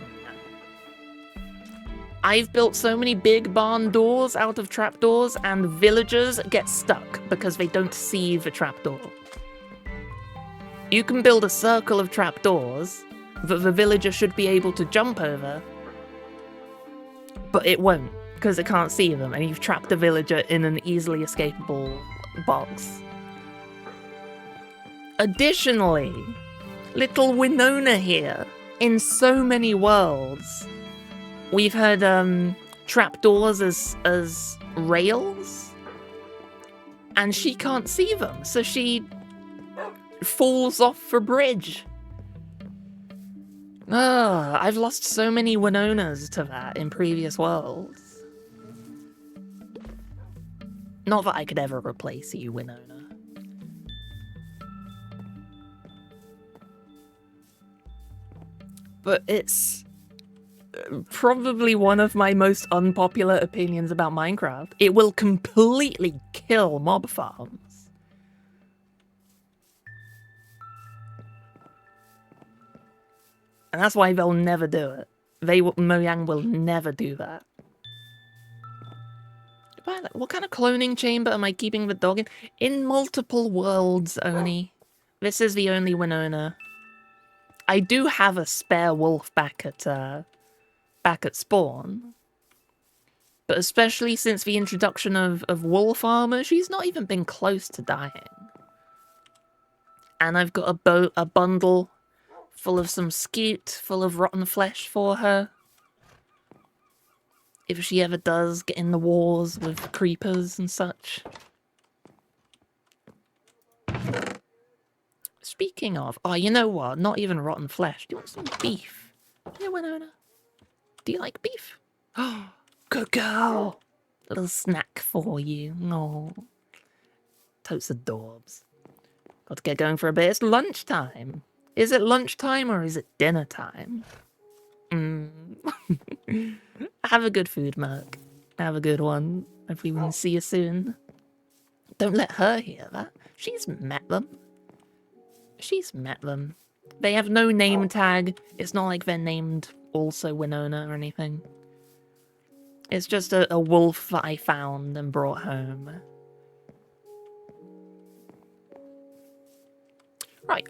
I've built so many big barn doors out of trapdoors, and villagers get stuck because they don't see the trapdoor. You can build a circle of trapdoors that the villager should be able to jump over, but it won't, because it can't see them, and you've trapped a villager in an easily escapable box. Additionally, little Winona here, in so many worlds, we've heard trapdoors as rails, and she can't see them, so she falls off the bridge. I've lost so many Winonas to that in previous worlds. Not that I could ever replace you, Winona. But it's probably one of my most unpopular opinions about Minecraft. It will completely kill mob farms. And that's why they'll never do it. Mojang will never do that. What kind of cloning chamber am I keeping the dog in? In multiple worlds only. This is the only Winona. I do have a spare wolf back at spawn. But especially since the introduction of wolf armor, she's not even been close to dying. And I've got a bundle full of some skewt, full of rotten flesh for her. If she ever does get in the wars with creepers and such. Speaking of, oh, you know what? Not even rotten flesh. Do you want some beef? Yeah, Winona. Do you like beef? Oh, good girl. Little snack for you. No. Totes adorbs. Got to get going for a bit. It's lunchtime. Is it lunchtime or is it dinner time? Have a good food, Merc. Have a good one. Hopefully we can see you soon. Don't let her hear that. She's met them. She's met them. They have no name tag. It's not like they're named also Winona or anything. It's just a wolf that I found and brought home. Right.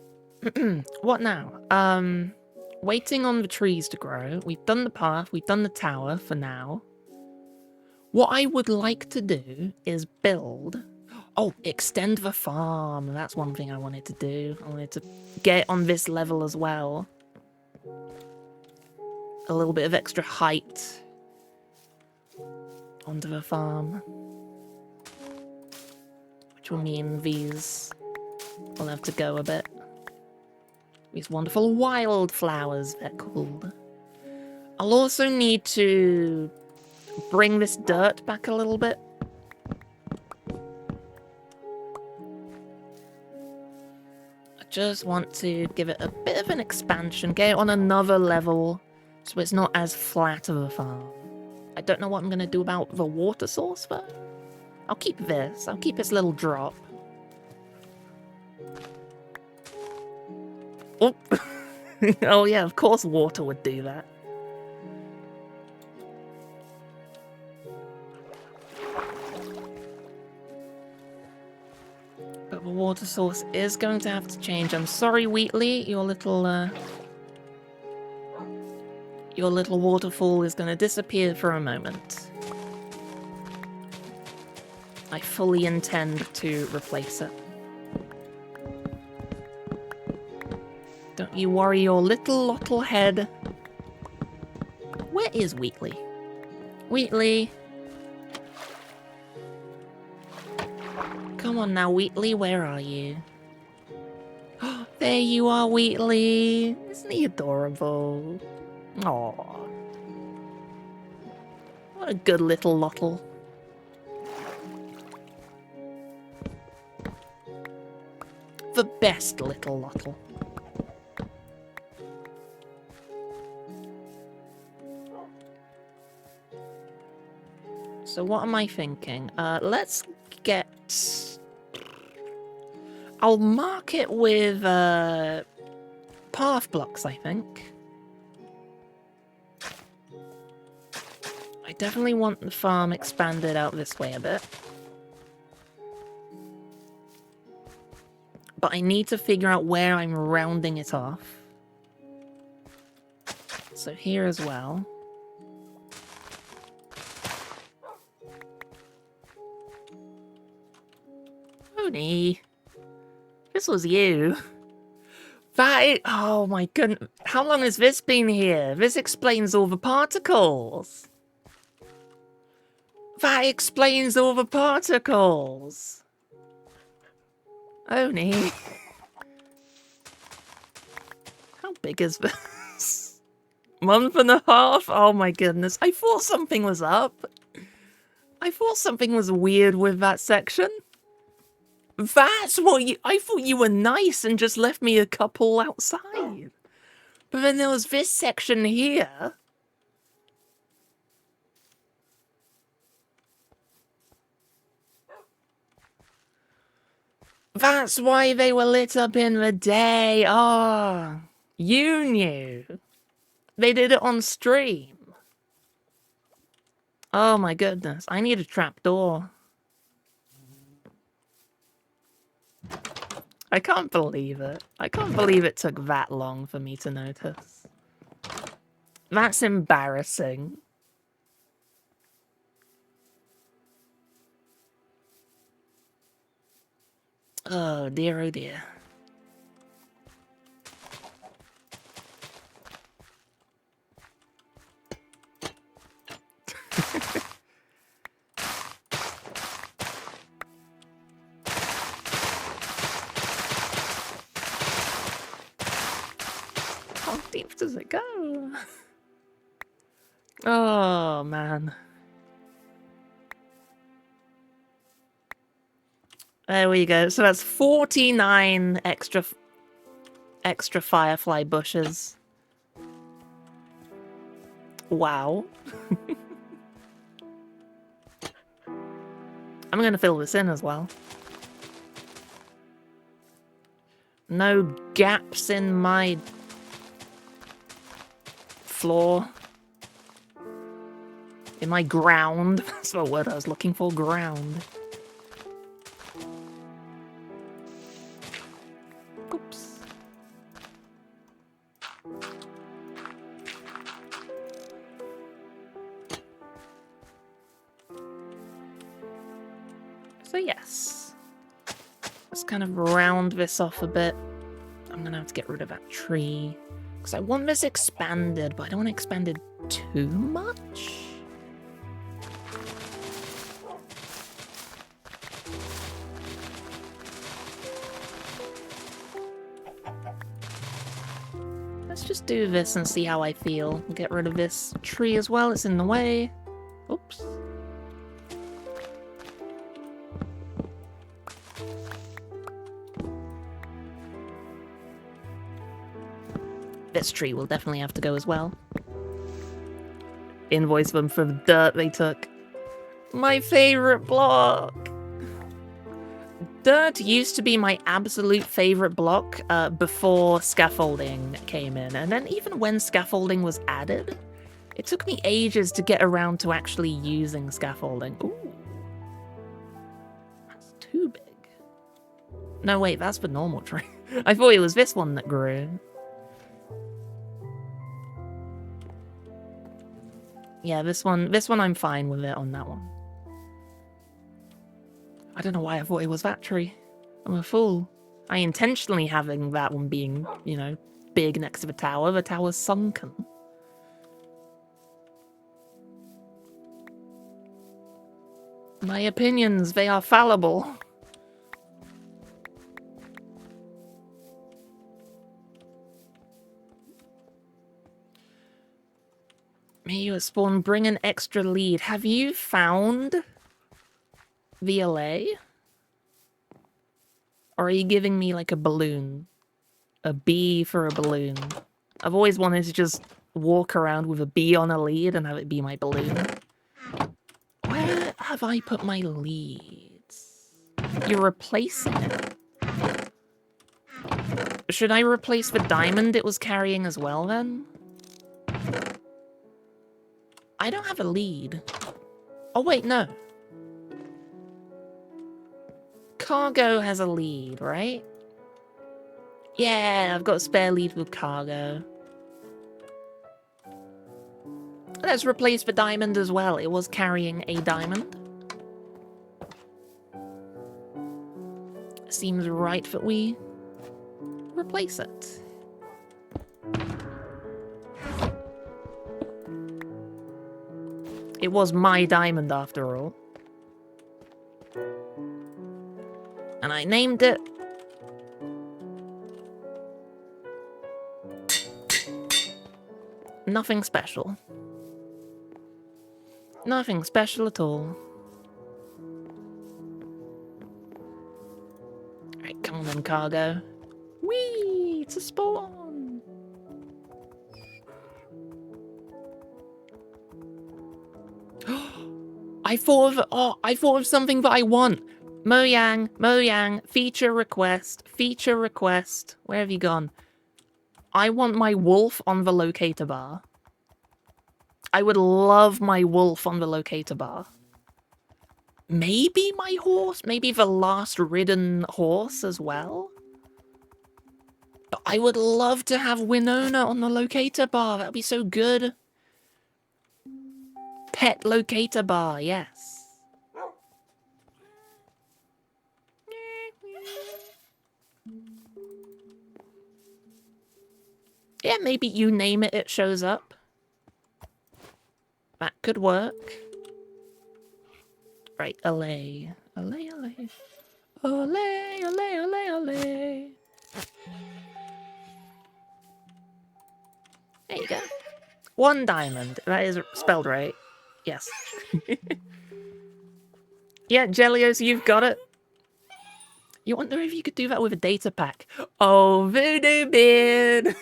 What now? Waiting on the trees to grow. We've done the path. We've done the tower for now. What I would like to do is build... Oh, extend the farm. That's one thing I wanted to do. I wanted to get on this level as well. A little bit of extra height onto the farm. Which will mean these will have to go a bit. These wonderful wildflowers, they're called. I'll also need to bring this dirt back a little bit. I just want to give it a bit of an expansion, get it on another level, so it's not as flat of a farm. I don't know what I'm going to do about the water source though. I'll keep this. I'll keep this little drop. Oh, oh yeah, of course water would do that. But the water source is going to have to change. I'm sorry, Wheatley, your little waterfall is going to disappear for a moment. I fully intend to replace it. Don't you worry your little head. Where is Wheatley? Wheatley! Come on now, Wheatley, where are you? There you are, Wheatley! Isn't he adorable? Aww. What a good little lottle. The best little lottle. So what am I thinking? Let's get... I'll mark it with path blocks, I think. I definitely want the farm expanded out this way a bit. But I need to figure out where I'm rounding it off. So here as well. Tony, this was you. Oh my goodness. How long has this been here? This explains all the particles. That explains all the particles. Oni. How big is this? Month and a half? Oh my goodness. I thought something was up. I thought something was weird with that section. That's what you... I thought you were nice and just left me a couple outside. But then there was this section here. That's why they were lit up in the day. Ah, oh, you knew. They did it on stream. Oh my goodness. I need a trapdoor. I can't believe it. I can't believe it took that long for me to notice. That's embarrassing. Oh dear, oh dear. How deep does it go? Oh man. There we go. So that's 49 extra firefly bushes. Wow. I'm gonna fill this in as well. No gaps in my floor. In my ground. That's the word I was looking for, ground. Oops. So yes. Let's kind of round this off a bit. I'm gonna have to get rid of that tree. Because I want this expanded, but I don't want it expanded too much. Let's just do this and see how I feel. Get rid of this tree as well, it's in the way. Oops. This tree will definitely have to go as well. Invoice them for the dirt they took. My favorite block! Dirt used to be my absolute favorite block before scaffolding came in. And then even when scaffolding was added, it took me ages to get around to actually using scaffolding. Ooh. That's too big. No, wait, that's the normal tree. I thought it was this one that grew. Yeah, this one I'm fine with it on that one. I don't know why I thought it was that tree. I'm a fool. I intentionally having that one being, you know, big next to the tower. The tower's sunken. My opinions, they are fallible. May you spawn, bring an extra lead. Have you found VLA? Or are you giving me like a balloon? A bee for a balloon? I've always wanted to just walk around with a bee on a lead and have it be my balloon. Where have I put my leads? You're replacing it. Should I replace the diamond it was carrying as well then? I don't have a lead. Oh wait, no. Cargo has a lead, right? Yeah, I've got a spare lead with cargo. Let's replace the diamond as well. It was carrying a diamond. Seems right that we replace it. It was my diamond after all. And I named it... Nothing special. Nothing special at all. Right, come on then, cargo. Whee! It's a spawn! I thought of something that I want. Mojang, feature request. Where have you gone? I want my wolf on the locator bar. I would love my wolf on the locator bar. Maybe my horse? Maybe the last ridden horse as well? But I would love to have Winona on the locator bar. That'd be so good. Pet locator bar, yes. Yeah, maybe you name it, it shows up. That could work. Right, Allay. Allay. There you go. 1 diamond. That is spelled right. Yes. Yeah, Jelios, you've got it. You wonder if you could do that with a data pack. Oh, Voodoo Beard!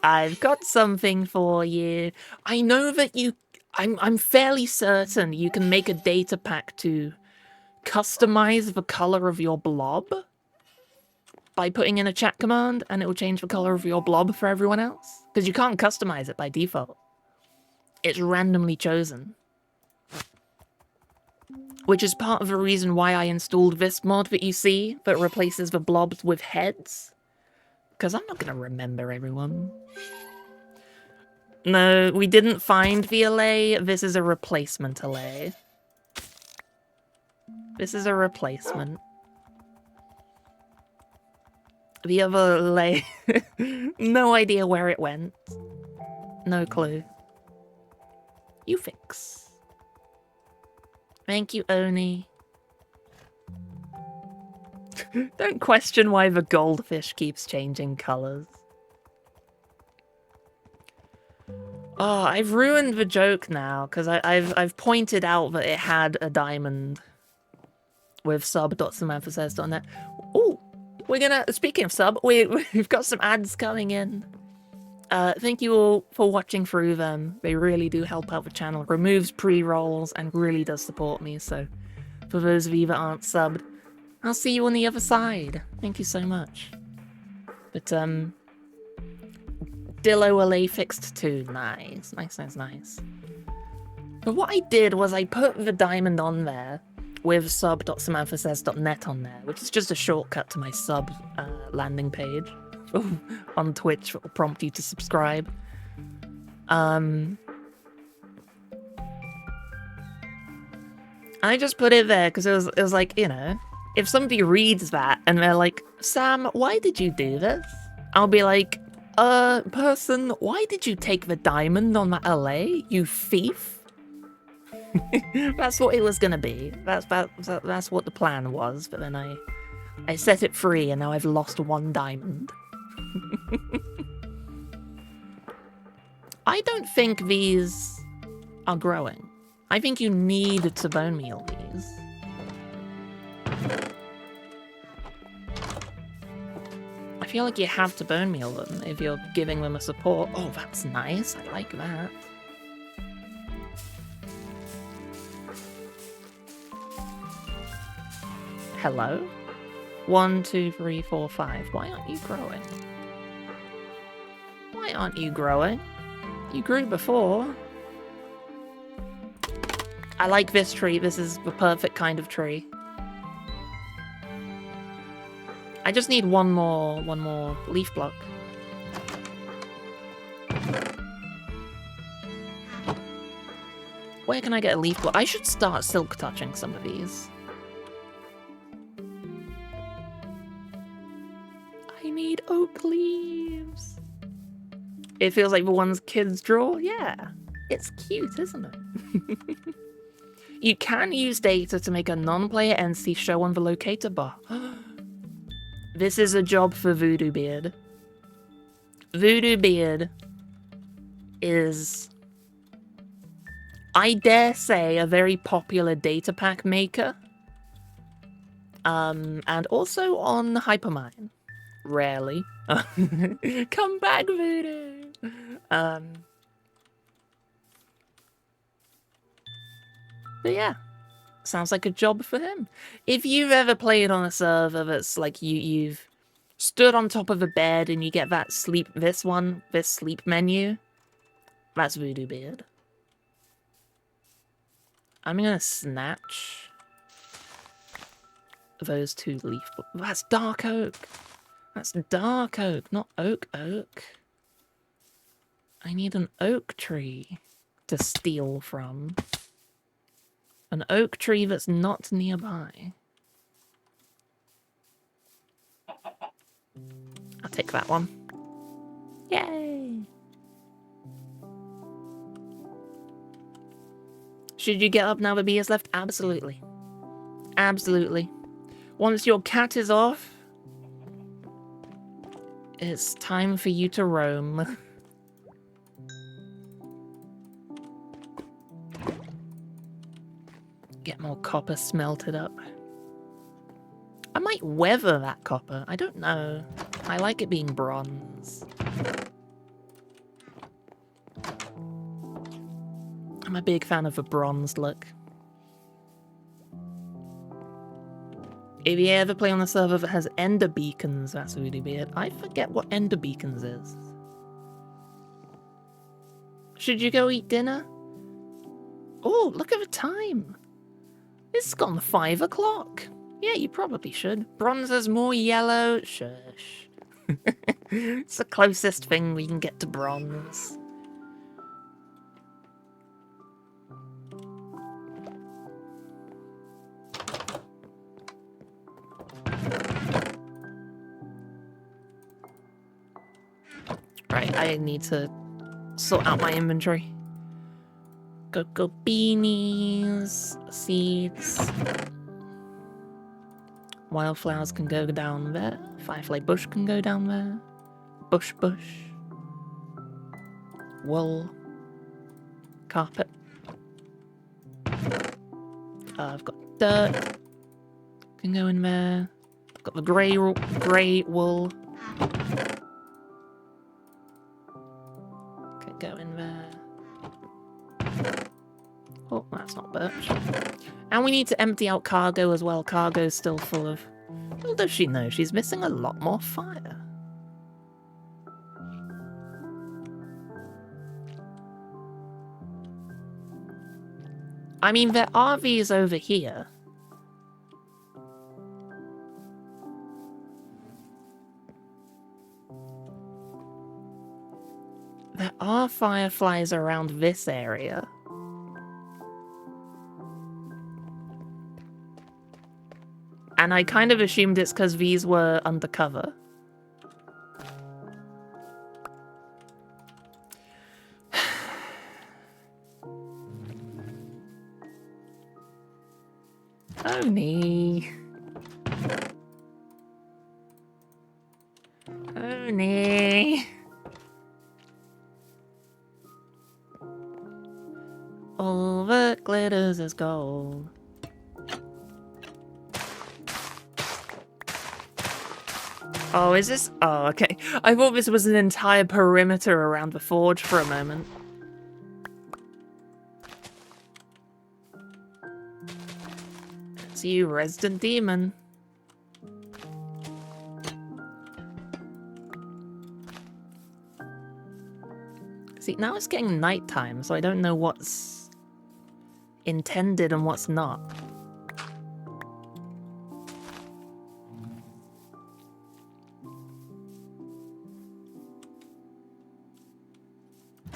I've got something for you. I know that you... I'm fairly certain you can make a data pack to customize the color of your blob by putting in a chat command, and it will change the color of your blob for everyone else. Because you can't customize it by default. It's randomly chosen. Which is part of the reason why I installed this mod that you see that replaces the blobs with heads. Because I'm not going to remember everyone. No, we didn't find the LA. This is a replacement LA. This is a replacement. The other LA... no idea where it went. No clue. You fix. Thank you, Oni. Don't question why the goldfish keeps changing colours. Oh, I've ruined the joke now, because I've pointed out that it had a diamond with sub.samanthasays.net. Oh, we're gonna... Speaking of sub, we've got some ads coming in. Thank you all for watching through them. They really do help out the channel. Removes pre-rolls and really does support me, so for those of you that aren't subbed, I'll see you on the other side. Thank you so much. But, Dillo LA fixed too. Nice. Nice. But what I did was I put the diamond on there with sub.samanthasays.net on there, which is just a shortcut to my sub landing page. On Twitch that will prompt you to subscribe. I just put it there because it was like, you know, if somebody reads that and they're like, Sam, why did you do this? I'll be like, person, why did you take the diamond on that LA, you thief? That's what it was gonna be. That's what the plan was, but then I set it free and now I've lost one diamond. I don't think these are growing. I think you need to bone meal these. I feel like you have to bone meal them if you're giving them a support. Oh, that's nice. I like that. Hello? 1, 2, 3, 4, 5. Why aren't you growing? Why aren't you growing? You grew before. I like this tree. This is the perfect kind of tree. I just need one more leaf block. Where can I get a leaf block? I should start silk touching some of these. I need oak leaves. It feels like the ones kids draw. Yeah, it's cute, isn't it? You can use data to make a non-player entity show on the locator bar. This is a job for Voodoo Beard. Voodoo Beard is, I dare say, a very popular data pack maker. And also on Hypermine. Rarely. Come back, Voodoo! But yeah, sounds like a job for him. If you've ever played on a server that's like you've stood on top of a bed and you get that sleep menu, that's Voodoo Beard. I'm gonna snatch those 2 leaf. That's dark oak. That's dark oak, not oak. I need an oak tree to steal from. An oak tree that's not nearby. I'll take that one. Yay! Should you get up now the bee is left? Absolutely. Absolutely. Once your cat is off, it's time for you to roam. Get more copper smelted up. I might weather that copper. I don't know. I like it being bronze. I'm a big fan of the bronze look. If you ever play on a server that has ender beacons, that's really weird. I forget what ender beacons is. Should you go eat dinner? Oh, look at the time. It's gone 5 o'clock. Yeah, you probably should. Bronze has more yellow. Shush. It's the closest thing we can get to bronze. Right, I need to sort out my inventory. Cocoa beanies, seeds. Wildflowers can go down there. Firefly bush can go down there. Bush. Wool. Carpet. I've got dirt. Can go in there. I've got the grey wool. Can go in there. Oh, that's not birch. And we need to empty out cargo as well. Cargo's still full of... Well, does she know? She's missing a lot more fire. I mean, there are these over here. There are fireflies around this area. And I kind of assumed it's because these were undercover. Oni. Oni. All that glitters is gold. Oh, is this? Oh, okay. I thought this was an entire perimeter around the forge for a moment. It's you, resident demon. See, now it's getting nighttime, so I don't know what's intended and what's not.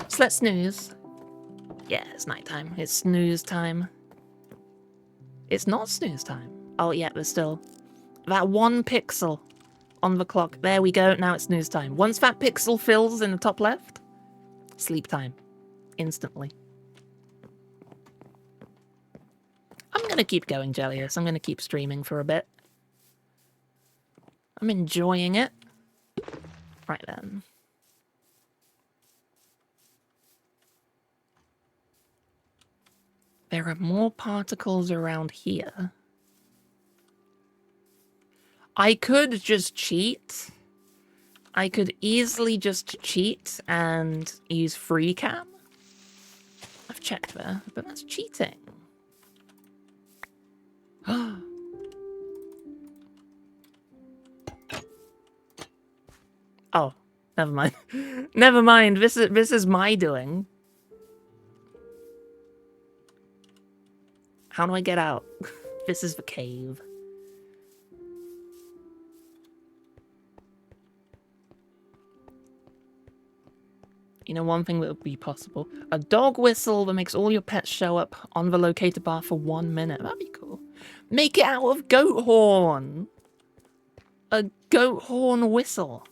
So let's snooze. Yeah, it's nighttime. It's snooze time. It's not snooze time. Oh, yeah, there's still that 1 pixel on the clock. There we go. Now it's snooze time. Once that pixel fills in the top left, sleep time. Instantly. I'm gonna keep going, Jellius. I'm gonna keep streaming for a bit. I'm enjoying it. Right then. There are more particles around here. I could just cheat. I could easily just cheat and use free cam. I've checked there, but that's cheating. Oh, never mind. Never mind. This is my doing. How do I get out? This is the cave. You know, one thing that would be possible. A dog whistle that makes all your pets show up on the locator bar for 1 minute. That'd be cool. Make it out of goat horn. A goat horn whistle.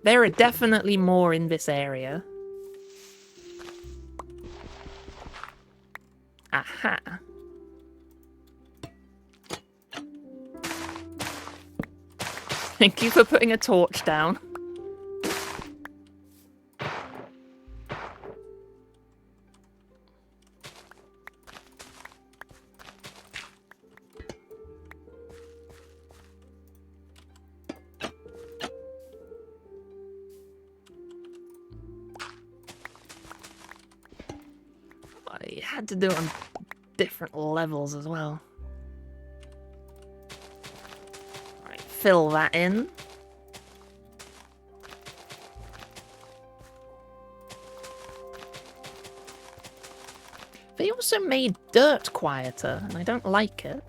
There are definitely more in this area. Aha. Thank you for putting a torch down. I had to do it on different levels as well. Right, fill that in. They also made dirt quieter, and I don't like it.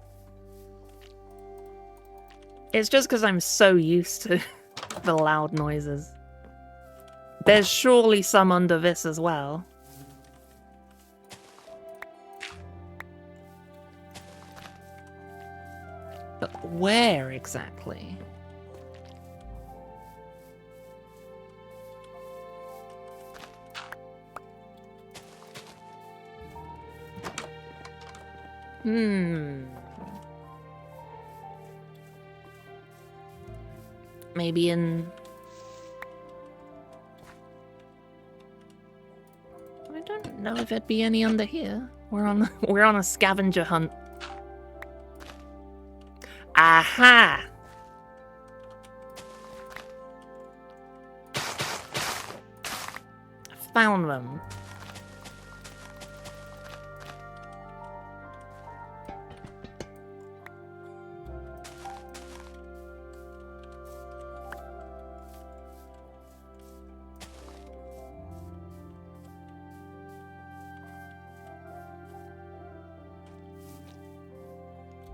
It's just because I'm so used to the loud noises. There's surely some under this as well. But where exactly? Maybe in... I don't know if there'd be any under here. We're on a scavenger hunt. Aha! I found them.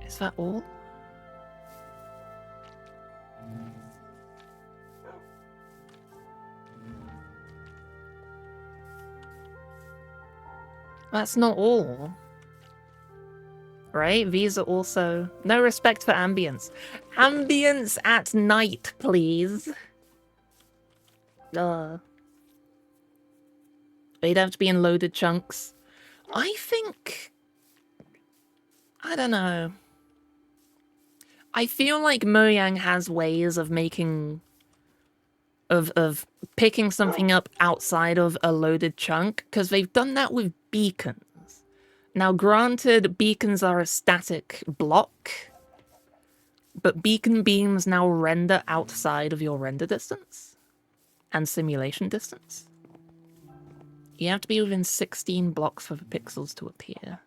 Is that all? That's not all. Right? These are also... No respect for ambience. Ambience at night, please. They'd have to be in loaded chunks. I think... I don't know. I feel like Mojang has ways of making... Of picking something up outside of a loaded chunk, because they've done that with beacons. Now, granted, beacons are a static block, but beacon beams now render outside of your render distance and simulation distance. You have to be within 16 blocks for the pixels to appear.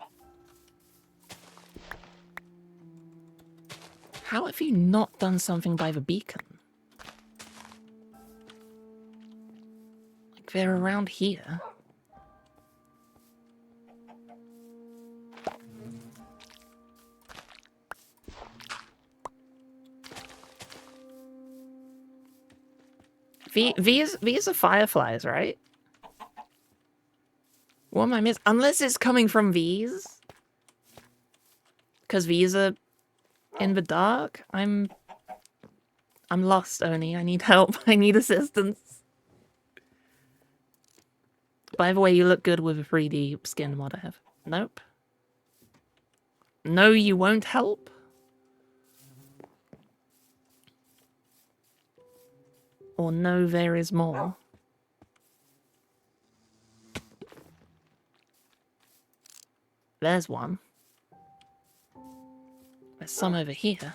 How have you not done something by the beacon? Like, they're around here. These are fireflies, right? What am I missing? Unless it's coming from these. Because these are in the dark. I'm lost, Oni. I need help. I need assistance. By the way, you look good with a 3D skin mod I have. Nope. No, you won't help? Or no, there is more. There's one. There's some over here.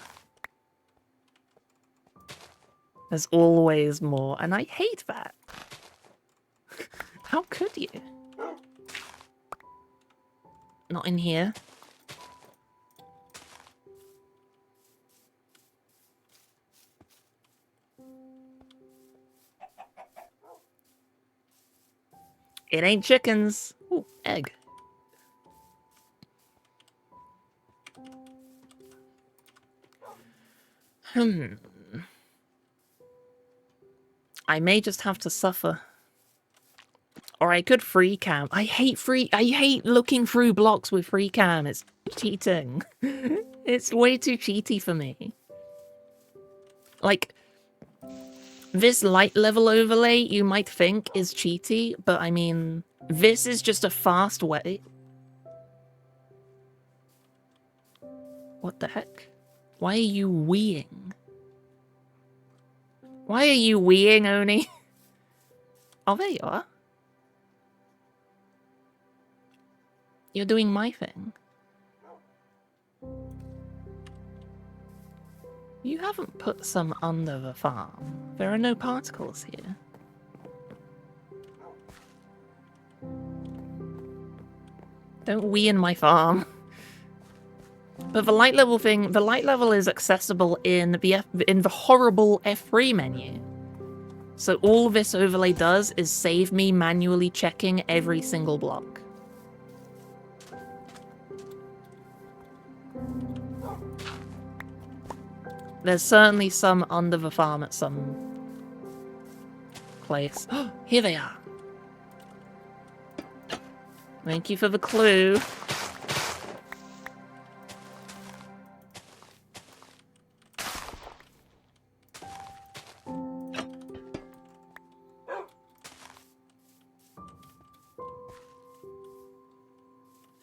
There's always more, and I hate that. How could you? Not in here. It ain't chickens. Ooh, egg. I may just have to suffer. Or I could free cam. I hate looking through blocks with free cam. It's cheating. It's way too cheaty for me. Like, this light level overlay you might think is cheaty, but I mean, this is just a fast way. What the heck? Why are you weeing? Why are you weeing, Oni? Oh, there you are. You're doing my thing. You haven't put some under the farm. There are no particles here. Don't wee in my farm. But the light level thing, the light level is accessible in the horrible F3 menu. So all this overlay does is save me manually checking every single block. There's certainly some under the farm at some place. Here they are. Thank you for the clue.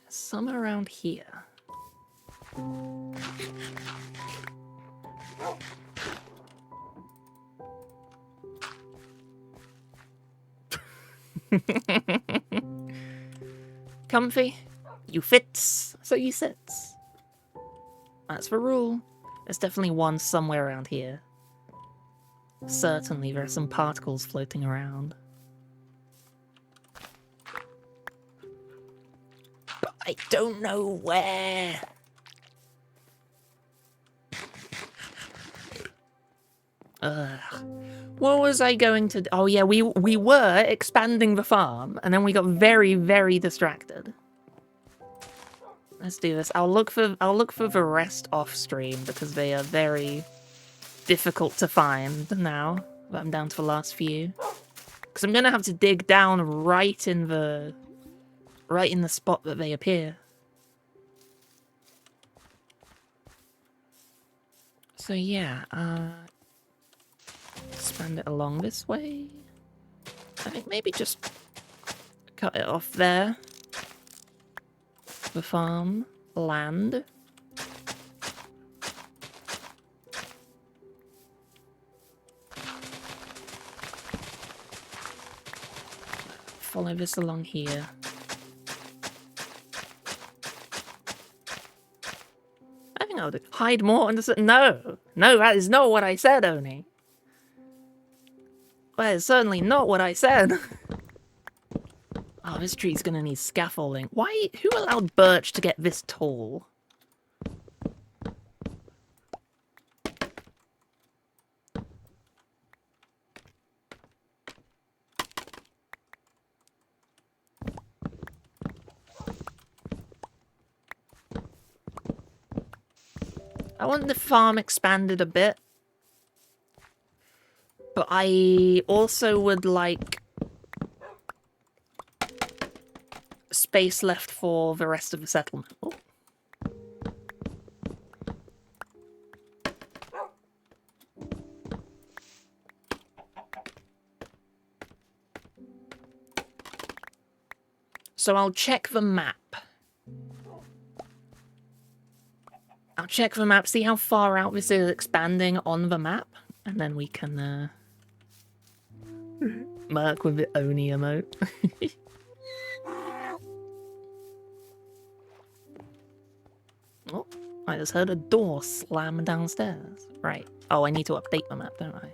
Some around here. Comfy. You fits, so you sits. That's the rule. There's definitely one somewhere around here. Certainly there are some particles floating around. But I don't know where. Ugh. What was I going to do? Oh yeah, we were expanding the farm, and then we got very, very distracted. Let's do this. I'll look for the rest off stream because they are very difficult to find now. But I'm down to the last few. Because I'm gonna have to dig down right in the spot that they appear. So yeah, expand it along this way. I think maybe just cut it off there. The farm land. Follow this along here. I think I'll do. Hide more under. No, that is not what I said, Oni. That is certainly not what I said. Oh, this tree's gonna need scaffolding. Why? Who allowed birch to get this tall? I want the farm expanded a bit. But I also would like space left for the rest of the settlement. Oh. So I'll check the map. I'll check the map, see how far out this is expanding on the map, and then we can mark with the Oni emote. Oh, I just heard a door slam downstairs. Right. Oh, I need to update the map, don't I?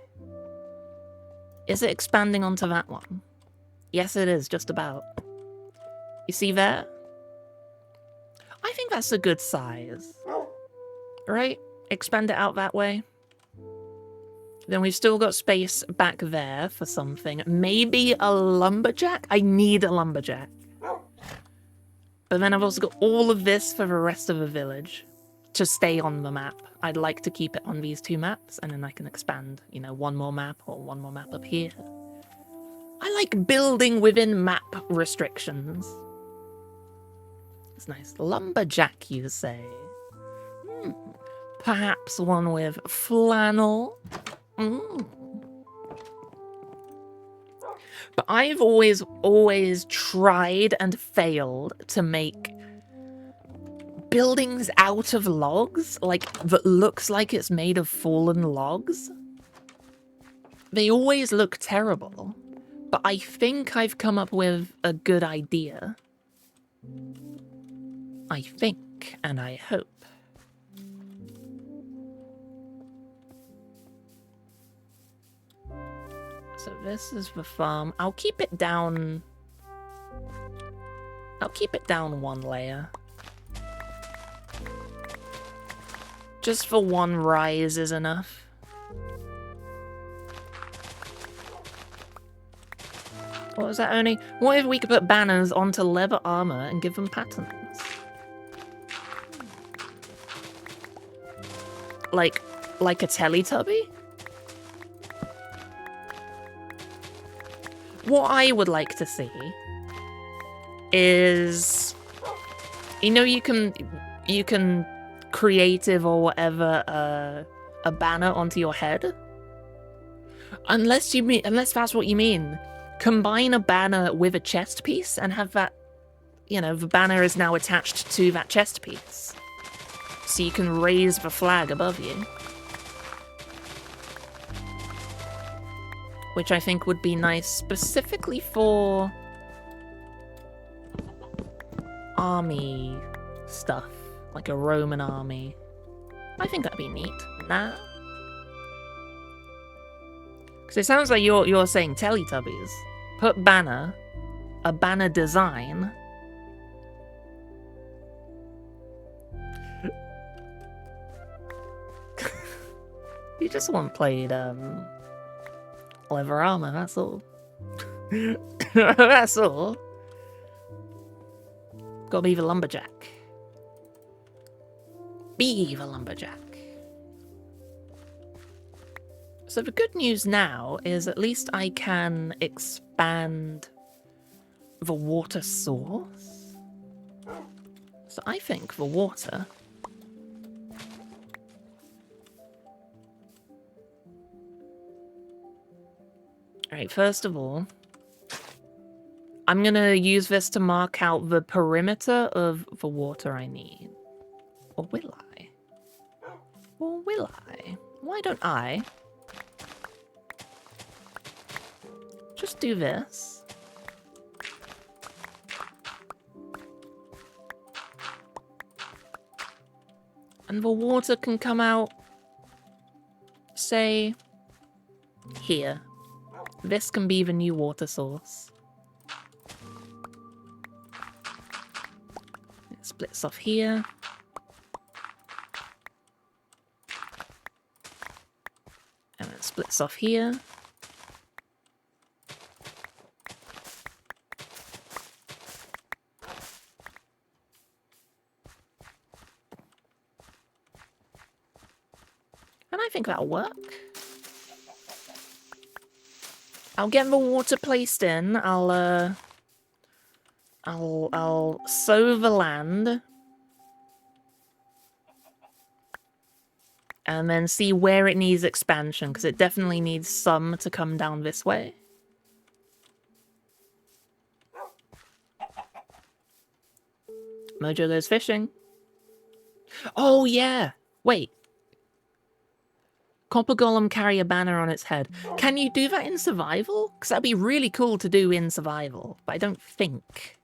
Is it expanding onto that one? Yes, it is, just about. You see there? I think that's a good size. Right? Expand it out that way. Then we've still got space back there for something. Maybe a lumberjack? I need a lumberjack. But then I've also got all of this for the rest of the village to stay on the map. I'd like to keep it on these two maps, and then I can expand, you know, one more map or one more map up here. I like building within map restrictions. It's nice. Lumberjack, you say? Perhaps one with flannel? But I've always tried and failed to make buildings out of logs, like, that looks like it's made of fallen logs. They always look terrible, but I think I've come up with a good idea. I think, and I hope. So this is the farm. I'll keep it down. I'll keep it down one layer. Just for one rise is enough. What was that, Oni? What if we could put banners onto leather armor and give them patterns? Like, like a Teletubby? What I would like to see is, you know, you can creative or whatever a banner onto your head. Unless that's what you mean. Combine a banner with a chest piece and have that, you know, the banner is now attached to that chest piece. So you can raise the flag above you. Which I think would be nice specifically for army stuff. Like a Roman army. I think that'd be neat. Nah. Because it sounds like you're saying Teletubbies. Put banner. A banner design. You just want played leather armor, that's all. That's all. Gotta be the lumberjack. Be the lumberjack. So the good news now is at least I can expand the water source. So I think the water... Alright, first of all, I'm gonna use this to mark out the perimeter of the water I need. Or will I? Or will I? Why don't I just do this? And the water can come out, say, here. This can be the new water source. It splits off here. And it splits off here. And I think that'll work. I'll get the water placed in. I'll sow the land. And then see where it needs expansion, because it definitely needs some to come down this way. Mojo goes fishing. Oh, yeah. Wait. Copper Golem carry a banner on its head. Can you do that in survival? Because that'd be really cool to do in survival. But I don't think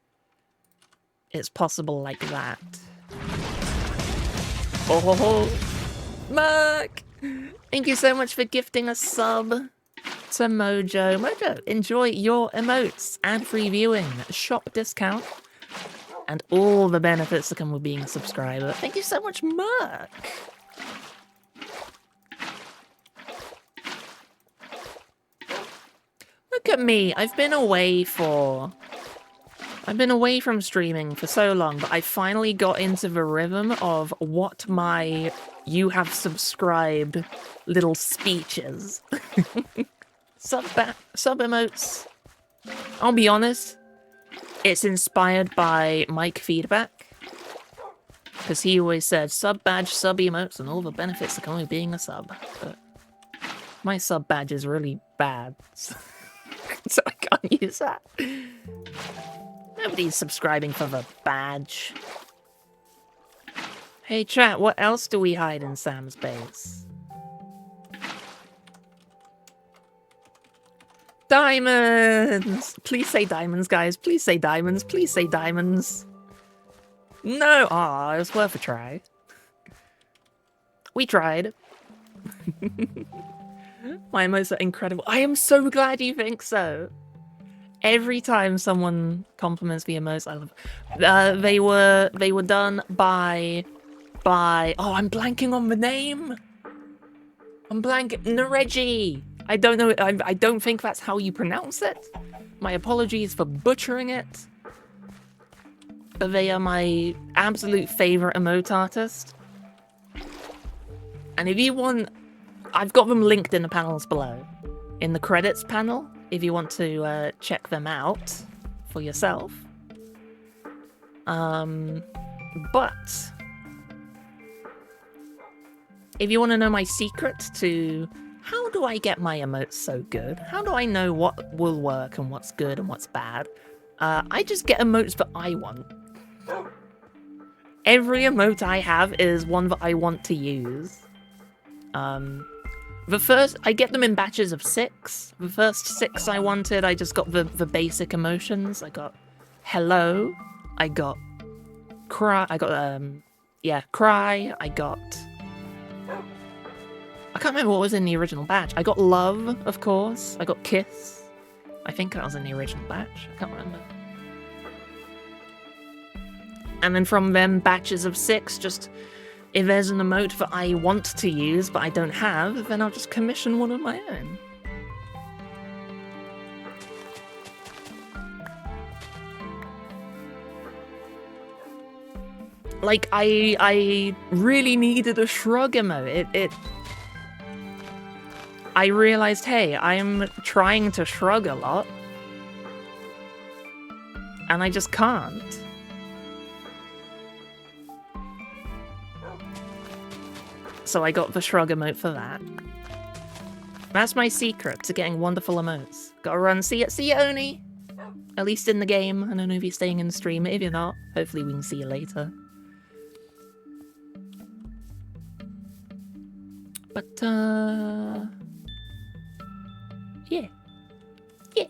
it's possible like that. Oh, ho, ho. Mark! Thank you so much for gifting a sub to Mojo. Mojo, enjoy your emotes, ad-free viewing, shop discount, and all the benefits that come with being a subscriber. Thank you so much, Mark! Look at me, I've been away from streaming for so long, but I finally got into the rhythm of what my you have subscribed little speeches. Sub emotes. I'll be honest, it's inspired by Mike Feedback. Because he always said sub badge, sub emotes, and all the benefits that come with being a sub. But my sub badge is really bad. So I can't use that. Nobody's subscribing for the badge. Hey chat, what else do we hide in Sam's base? Diamonds! Please say diamonds, guys. Please say diamonds. Please say diamonds. No! Aw, it was worth a try. We tried. My emotes are incredible. I am so glad you think so. Every time someone compliments the emotes, I love. They were done by. Oh, I'm blanking on the name. I'm blanking. Nareji. I don't know. I don't think that's how you pronounce it. My apologies for butchering it. But they are my absolute favorite emote artist. And if you want I've got them linked in the panels below. In the credits panel, if you want to check them out for yourself. But if you want to know my secret to how do I get my emotes so good? How do I know what will work and what's good and what's bad? I just get emotes that I want. Every emote I have is one that I want to use. The first, I get them in batches of 6. The first 6 I wanted, I just got the basic emotions. I got hello, I got cry, cry, I got... I can't remember what was in the original batch. I got love, of course. I got kiss. I think that was in the original batch. I can't remember. And then from them batches of 6, just... if there's an emote that I want to use but I don't have, then I'll just commission one of my own. Like, I really needed a shrug emote. I realized, hey, I'm trying to shrug a lot. And I just can't. So I got the shrug emote for that. That's my secret to getting wonderful emotes. Gotta run. See you, Oni. At least in the game. I don't know if you're staying in the stream. If you're not, hopefully we can see you later. But, yeah. Yeah.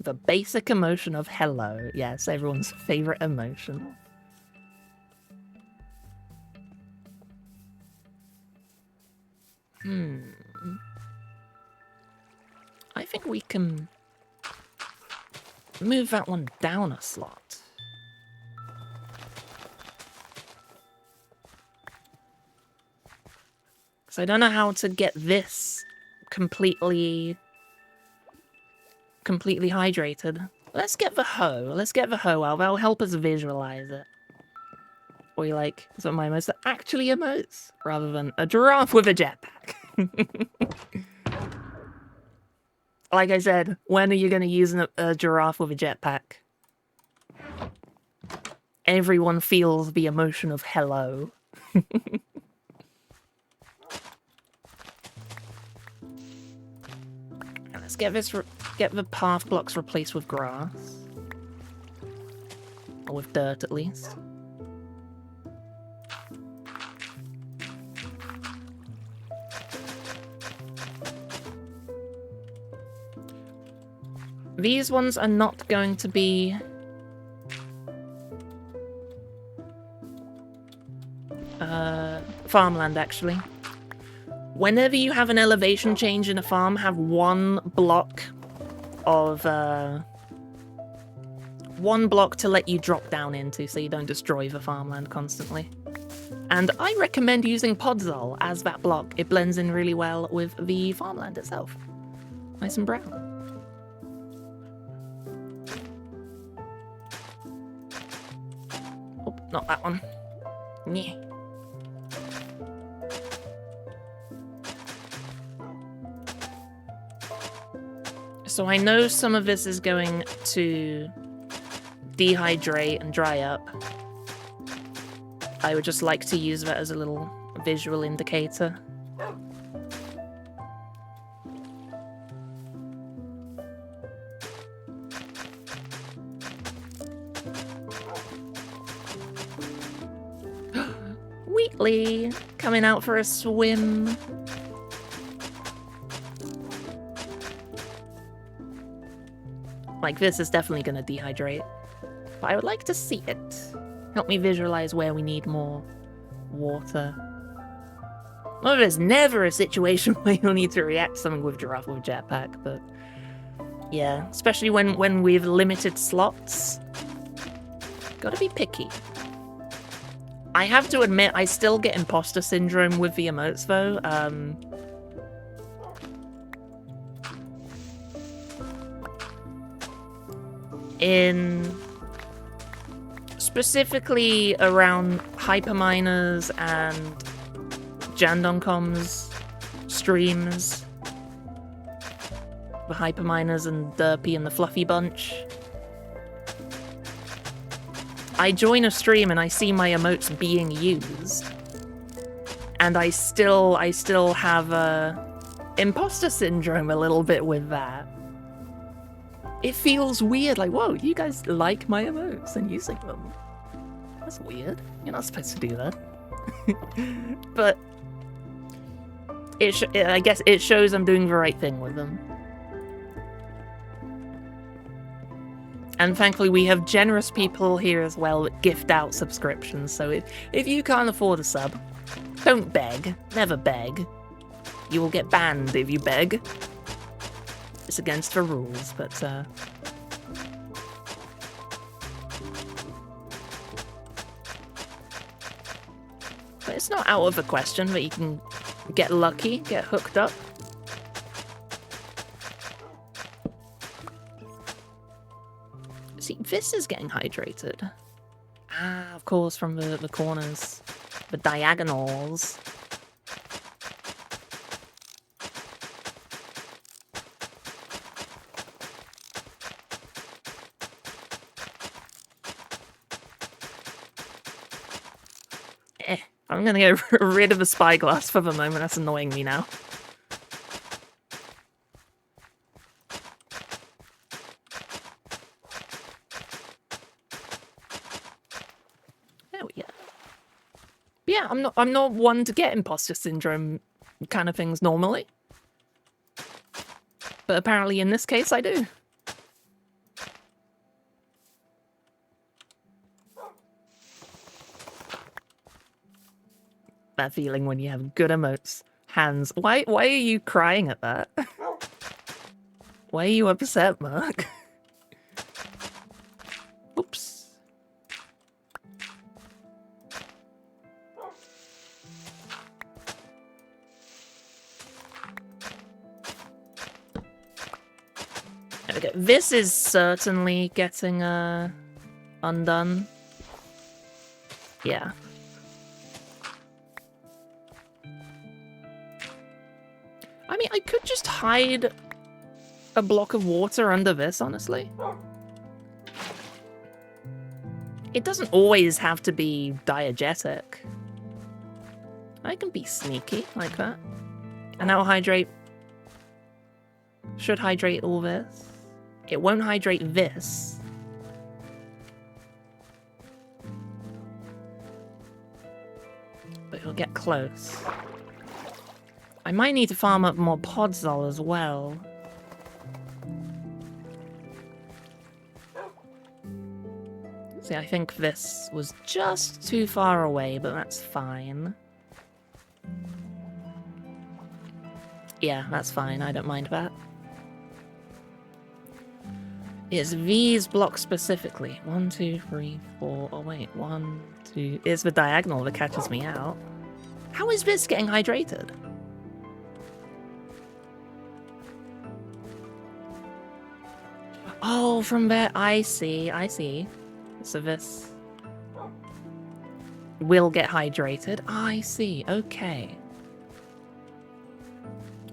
The basic emotion of hello. Yes, everyone's favorite emotion. I think we can move that one down a slot. So I don't know how to get this completely hydrated. Let's get the hoe. Let's get the hoe out. That'll help us visualize it. Or you like, some of my emotes that actually emotes, rather than a giraffe with a jetpack. Like I said, when are you going to use a giraffe with a jetpack? Everyone feels the emotion of hello. And let's get the path blocks replaced with grass. Or with dirt, at least. These ones are not going to be... farmland, actually. Whenever you have an elevation change in a farm, have one block of... one block to let you drop down into, so you don't destroy the farmland constantly. And I recommend using Podzol as that block. It blends in really well with the farmland itself. Nice and brown. Oh, not that one. Yeah. So I know some of this is going to dehydrate and dry up. I would just like to use that as a little visual indicator. Wheatley, coming out for a swim. Like, this is definitely going to dehydrate. But I would like to see it. Help me visualize where we need more water. Well, there's never a situation where you'll need to react to something with giraffe with jetpack, but... yeah, especially when we've limited slots. Gotta be picky. I have to admit, I still get imposter syndrome with the emotes, though. Specifically around hyperminers and Jandon.com's streams. The Hyperminers and Derpy and the Fluffy Bunch. I join a stream and I see my emotes being used. And I still have imposter syndrome a little bit with that. It feels weird, like, whoa, you guys like my emotes and using them. That's weird. You're not supposed to do that. But I guess it shows I'm doing the right thing with them. And thankfully we have generous people here as well that gift out subscriptions, so if you can't afford a sub, don't beg. Never beg. You will get banned if you beg. It's against the rules, but it's not out of the question that you can get lucky, get hooked up. See, this is getting hydrated. Ah, of course, from the corners. The diagonals. I'm gonna get rid of the spyglass for the moment. That's annoying me now. There we go. Yeah, I'm not one to get imposter syndrome kind of things normally. But apparently in this case I do. That feeling when you have good emotes. Hands. Why are you crying at that? Why are you upset, Mark? Oops. There we go. This is certainly getting undone. Yeah. I mean, I could just hide a block of water under this, honestly. It doesn't always have to be diegetic. I can be sneaky like that. And that'll hydrate. Should hydrate all this. It won't hydrate this. But it'll get close. I might need to farm up more podzol as well. See, I think this was just too far away, but that's fine. Yeah, that's fine. I don't mind that. It's these blocks specifically. 1, 2, 3, 4. Oh, wait. 1, 2. It's the diagonal that catches me out. How is this getting hydrated? Oh, from there. I see. I see. So this will get hydrated. I see. Okay.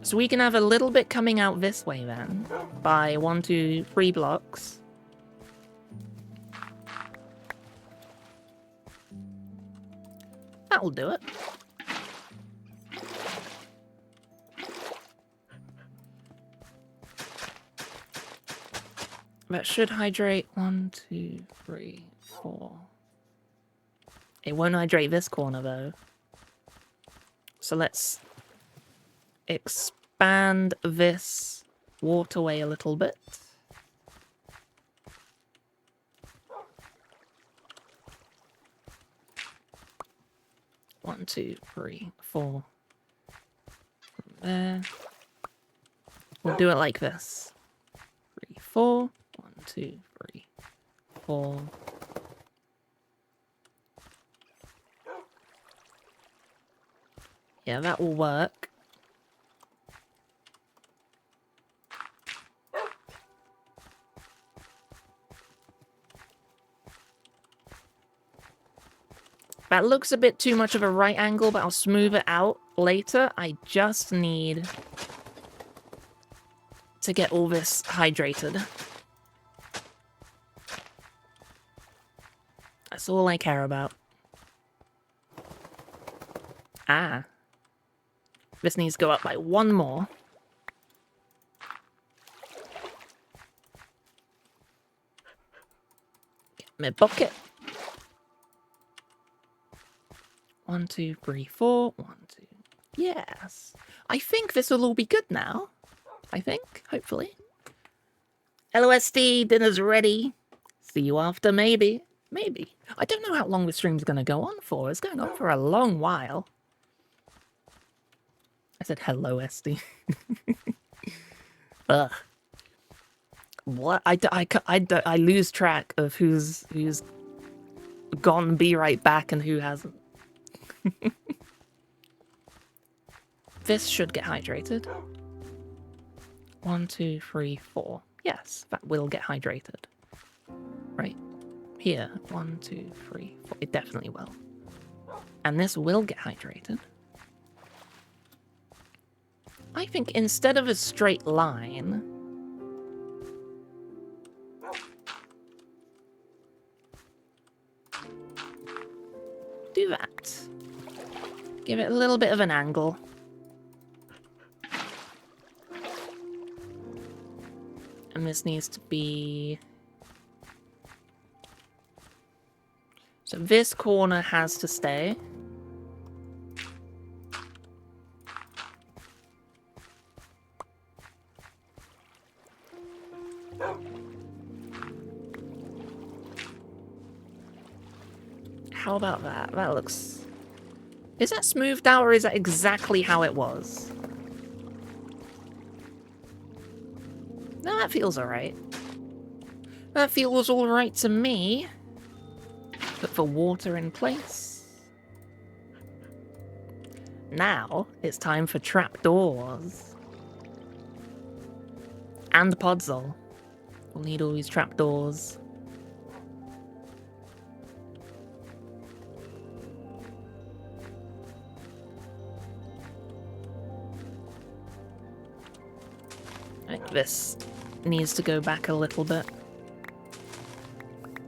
So we can have a little bit coming out this way then. By 1, 2, 3 blocks. That'll do it. That should hydrate 1, 2, 3, 4. It won't hydrate this corner though. So let's expand this waterway a little bit. One, 2, 3, 4. From there. We'll do it like this. 3, 4. 1, 2, 3, 4. Yeah, that will work. That looks a bit too much of a right angle, but I'll smooth it out later. I just need to get all this hydrated. That's all I care about. Ah. This needs to go up by one more. Get my bucket. 1, 2, 3, 4. 1, 2. Yes. I think this will all be good now. I think, hopefully. LOSD, dinner's ready. See you after, maybe. Maybe. I don't know how long the stream's going to go on for. It's going on for a long while. I said hello, SD. Ugh. What? I lose track of who's gone be right back and who hasn't. This should get hydrated. 1, 2, 3, 4. Yes, that will get hydrated. Right. Here. 1, 2, 3, 4. It definitely will. And this will get hydrated. I think instead of a straight line, do that. Give it a little bit of an angle. And this needs to be... So this corner has to stay. How about that? That looks... Is that smoothed out or is that exactly how it was? No, that feels alright. That feels alright to me. Put the water in place. Now it's time for trapdoors. And podzol. We'll need all these trapdoors. I think this needs to go back a little bit.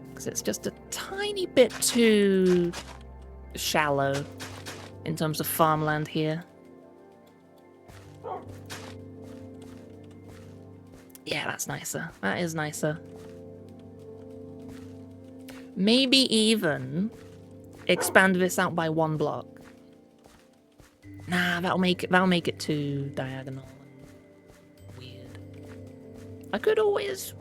Because it's just a tiny bit too shallow in terms of farmland here. Yeah, that's nicer. That is nicer. Maybe even expand this out by 1 block. Nah, that'll make it too diagonal. Weird. I could always...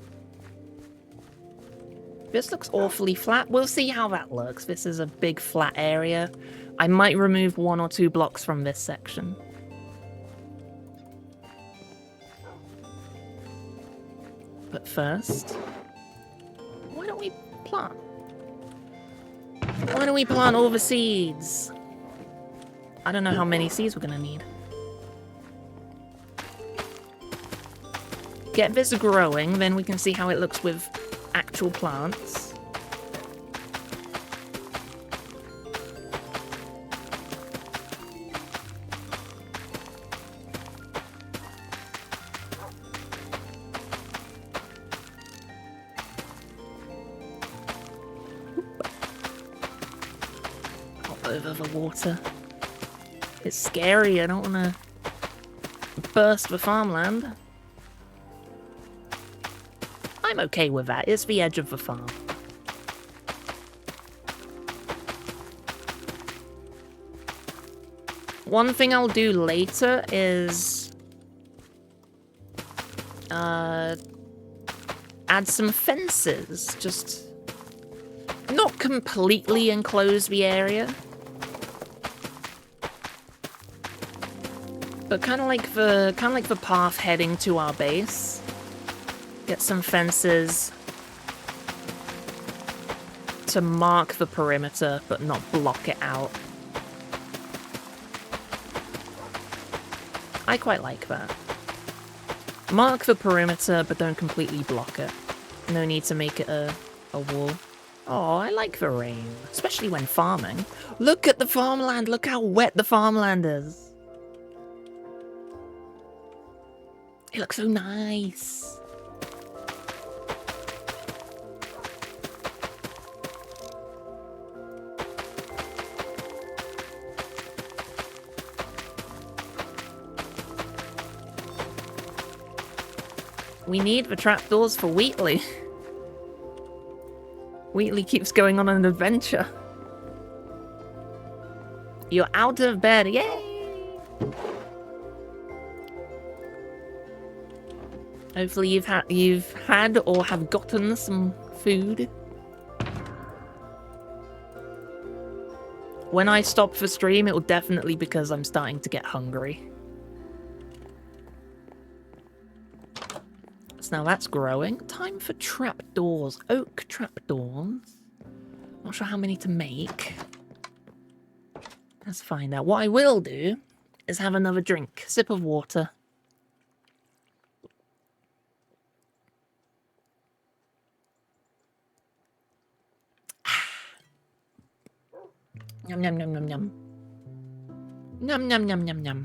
This looks awfully flat. We'll see how that looks. This is a big flat area. I might remove 1 or 2 blocks from this section. But first, why don't we plant? Why don't we plant all the seeds? I don't know how many seeds we're gonna need. Get this growing, then we can see how it looks with actual plants. Hop over the water. It's scary, I don't want to burst the farmland. I'm okay with that. It's the edge of the farm. One thing I'll do later is add some fences. Just not completely enclose the area, but kind of like the path heading to our base. Get some fences to mark the perimeter, but not block it out. I quite like that. Mark the perimeter, but don't completely block it. No need to make it a wall. Oh, I like the rain, especially when farming. Look at the farmland, look how wet the farmland is. It looks so nice. We need the trapdoors for Wheatley. Wheatley keeps going on an adventure. You're out of bed, yay! Hopefully you've had or have gotten some food. When I stop for stream, it will definitely be because I'm starting to get hungry. So now that's growing. Time for trapdoors. Oak trapdoors. Not sure how many to make. Let's find out. What I will do is have another drink. Sip of water. Yum, yum, yum, yum, yum. Yum, yum, yum, yum, yum.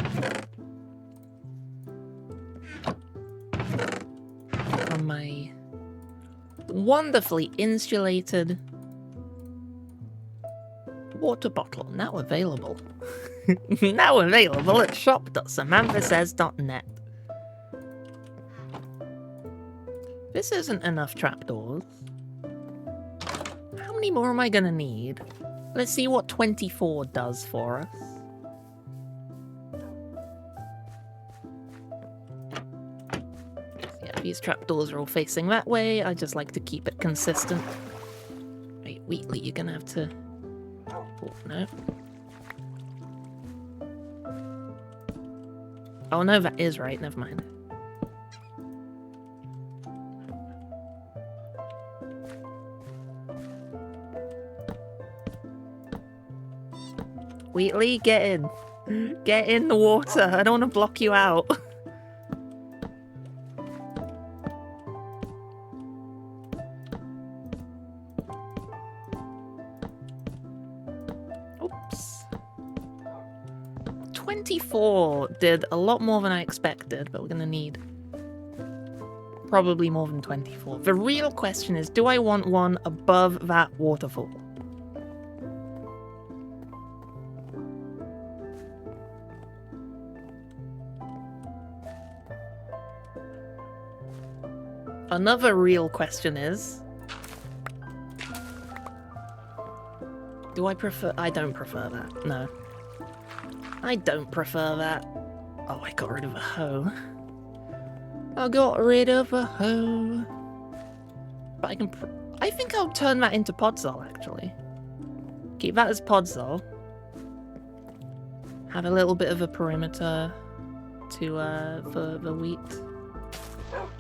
From my wonderfully insulated water bottle. Now available. Now available at shop.samanthasays.net. This isn't enough trapdoors. How many more am I gonna need? Let's see what 24 does for us. Yeah, these trapdoors are all facing that way. I just like to keep it consistent. Wait, Wheatley, you're gonna have to... Oh, no. Oh no, that is right, never mind. Wheatley, get in. Get in the water. I don't want to block you out. Oops. 24 did a lot more than I expected, but we're going to need probably more than 24. The real question is, do I want one above that waterfall? Another real question is, do I prefer... I don't prefer that, no. I don't prefer that. Oh, I got rid of a hoe. I got rid of a hoe. But I can... I think I'll turn that into podzol, actually. Keep that as podzol. Have a little bit of a perimeter to, for the wheat.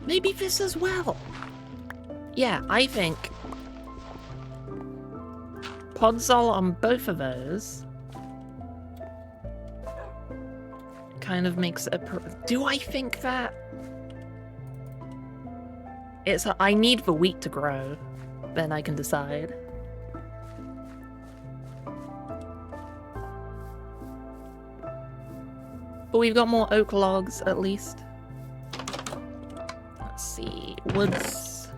Maybe this as well. Yeah, I think podzol on both of those kind of makes it a... Do I think that? It's... I need the wheat to grow. Then I can decide. But we've got more oak logs, at least. Let's see. Woods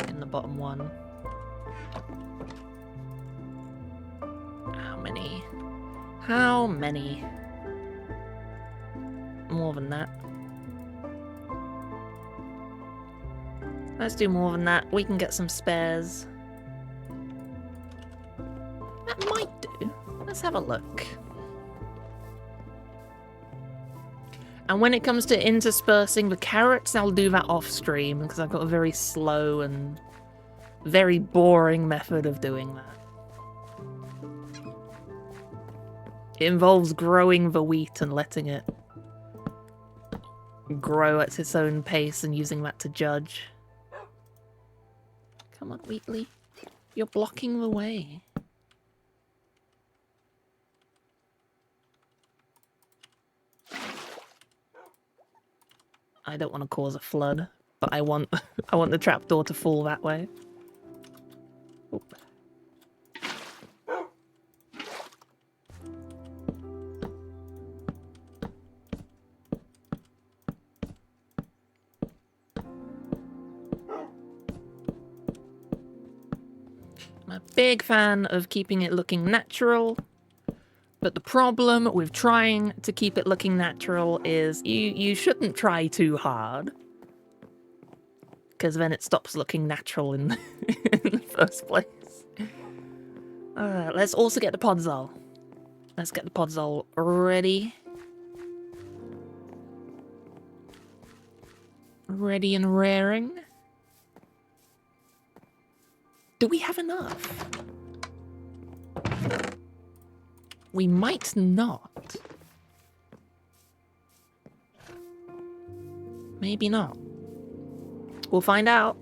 in the bottom one. How many? How many? More than that. Let's do more than that. We can get some spares. That might do. Let's have a look. And when it comes to interspersing the carrots, I'll do that off stream because I've got a very slow and very boring method of doing that. It involves growing the wheat and letting it grow at its own pace and using that to judge. Come on, Wheatley. You're blocking the way. I don't want to cause a flood, but I want I want the trapdoor to fall that way. Oop. I'm a big fan of keeping it looking natural. But the problem with trying to keep it looking natural is you shouldn't try too hard. Because then it stops looking natural in the, in the first place. Let's also get the podzol. Let's get the podzol ready. Ready and raring. Do we have enough? We might not. Maybe not. We'll find out.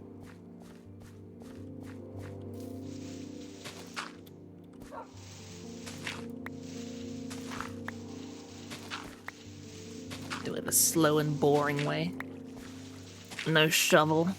Do it the slow and boring way. No shovel.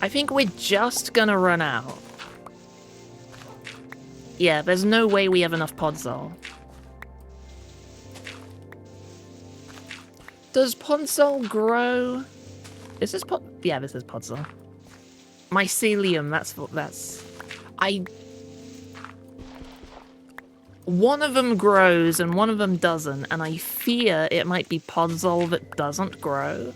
I think we're just gonna run out. Yeah, there's no way we have enough podzol. Does podzol grow? Is this pod? Yeah, this is podzol. Mycelium, that's... One of them grows and one of them doesn't, and I fear it might be podzol that doesn't grow.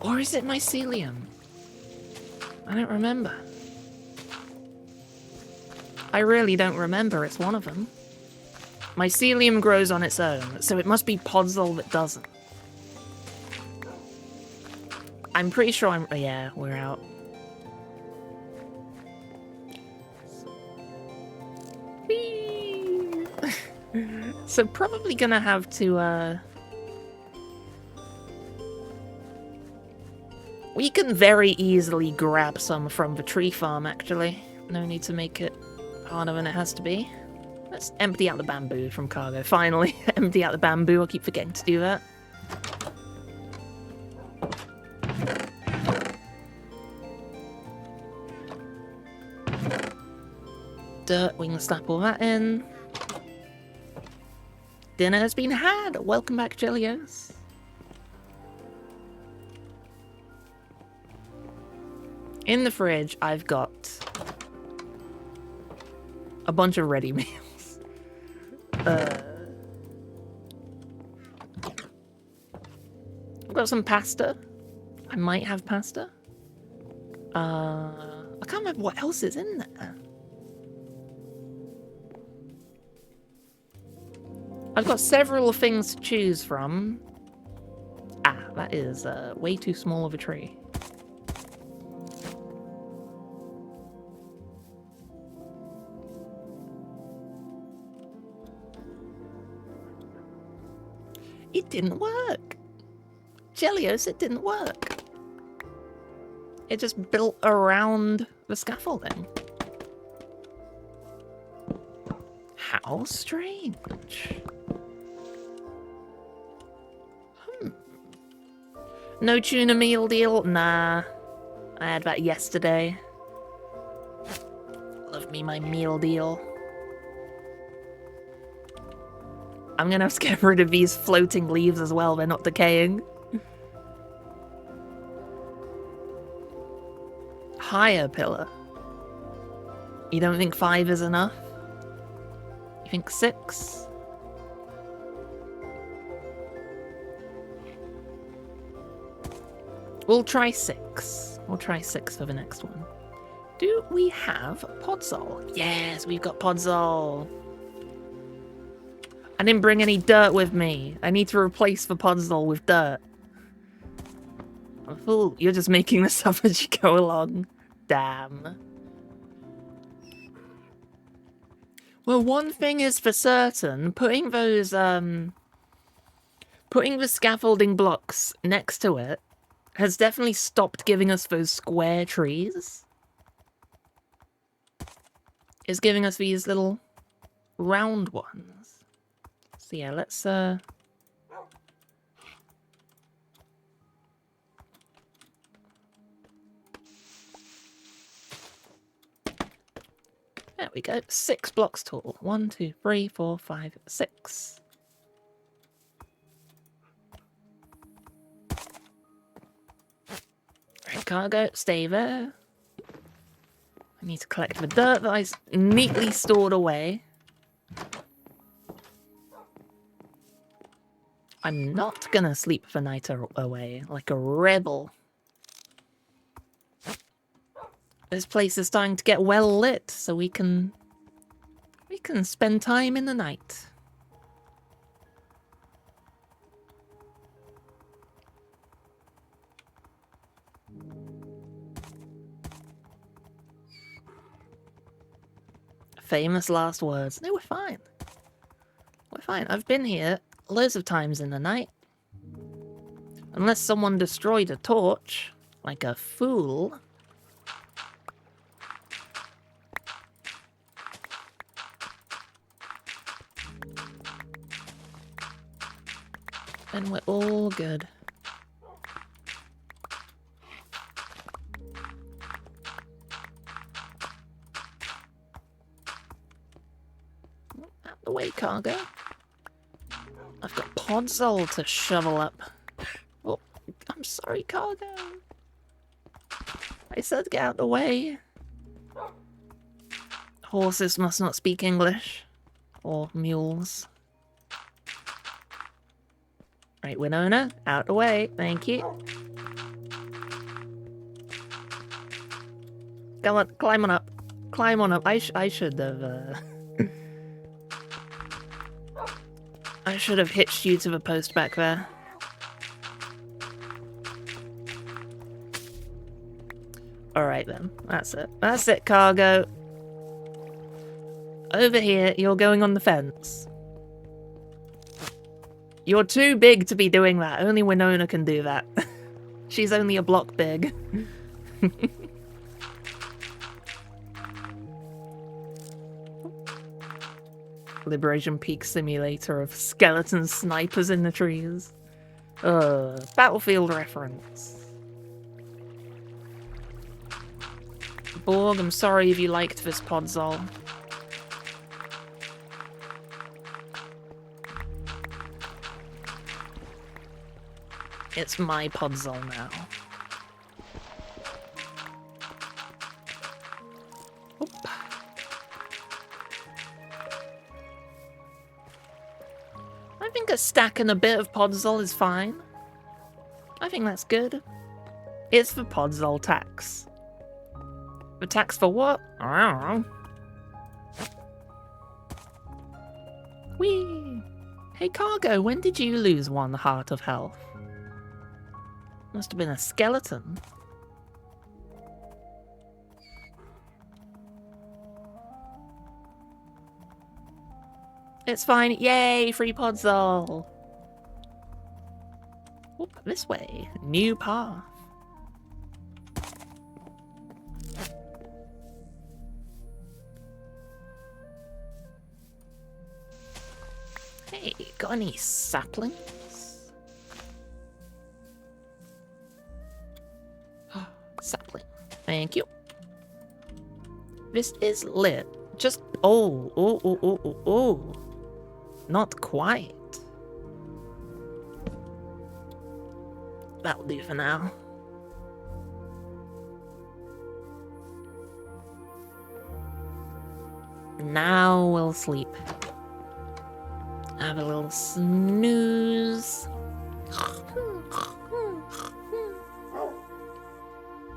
Or is it mycelium? I don't remember. I really don't remember. It's one of them. Mycelium grows on its own, so it must be podzol that doesn't. I'm pretty sure I'm... Yeah, we're out. Whee! So probably gonna have to, We can very easily grab some from the tree farm, actually. No need to make it harder than it has to be. Let's empty out the bamboo from cargo. Finally, empty out the bamboo. I keep forgetting to do that. Dirt, we can slap all that in. Dinner has been had. Welcome back, Jellios. In the fridge, I've got a bunch of ready meals. I've got some pasta. I might have pasta. I can't remember what else is in there. I've got several things to choose from. Ah, that is way too small of a tree. It didn't work. Jellios, it didn't work. It just built around the scaffolding. How strange. No tuna meal deal? Nah. I had that yesterday. Love me my meal deal. I'm gonna have to get rid of these floating leaves as well, they're not decaying. Higher pillar. You don't think 5 is enough? You think 6? We'll try 6. We'll try 6 for the next one. Do we have podzol? Yes, we've got podzol. I didn't bring any dirt with me. I need to replace the podzol with dirt. Oh, you're just making this up as you go along. Damn. Well, one thing is for certain, putting those, putting the scaffolding blocks next to it has definitely stopped giving us those square trees. is giving us these little round ones. So yeah, let's there we go. 6 blocks tall. 1, 2, 3, 4, 5, 6. Right, cargo, stay there. I need to collect the dirt that I neatly stored away. I'm not gonna sleep the night away like a rebel. This place is starting to get well lit, so we can spend time in the night. Famous last words. No, we're fine. We're fine. I've been here loads of times in the night. Unless someone destroyed a torch, like a fool. Then we're all good. Out the way, cargo. I've got podzol to shovel up. Oh, I'm sorry, cargo. I said get out the way. Horses must not speak English. Or mules. Right, Winona, out the way. Thank you. Come on, climb on up. Climb on up. I should have, I should have hitched you to the post back there. Alright then, that's it. That's it, cargo. Over here, you're going on the fence. You're too big to be doing that. Only Winona can do that. She's only a block big. Liberation Peak simulator of skeleton snipers in the trees. Battlefield reference. Borg, I'm sorry if you liked this podzol. It's my podzol now. Oop. I think a stack and a bit of podzol is fine. I think that's good. It's the podzol tax. The tax for what? I don't know. Whee! Hey cargo, when did you lose 1 heart of health? Must have been a skeleton. It's fine. Yay, free podzol. Oop, this way. New path. Hey, got any saplings? Sapling. Thank you. This is lit. Just oh. Not quite. That'll do for now. Now we'll sleep. Have a little snooze.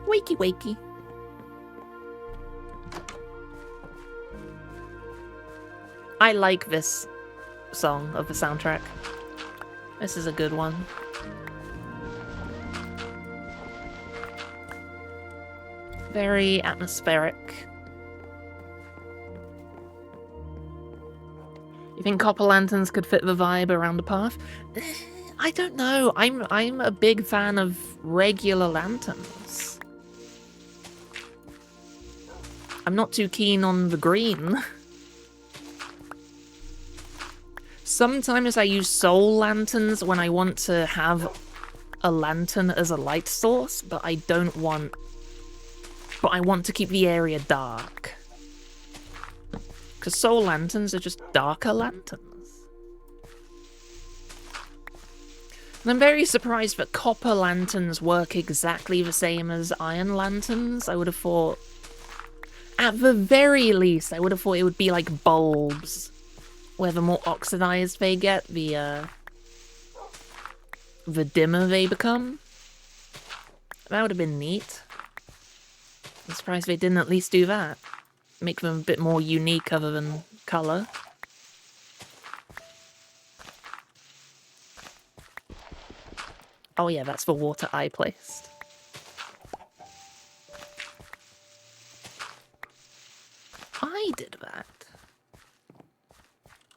Wakey wakey. I like this song of the soundtrack. This is a good one. Very atmospheric. You think copper lanterns could fit the vibe around the path? I don't know. I'm a big fan of regular lanterns. I'm not too keen on the green. Sometimes I use soul lanterns when I want to have a lantern as a light source, but I don't want... But I want to keep the area dark. Because soul lanterns are just darker lanterns. And I'm very surprised that copper lanterns work exactly the same as iron lanterns. I would have thought... At the very least, I would have thought it would be like bulbs. Where the more oxidized they get, the dimmer they become. That would have been neat. I'm surprised they didn't at least do that. Make them a bit more unique other than colour. Oh yeah, that's the water I placed. I did that.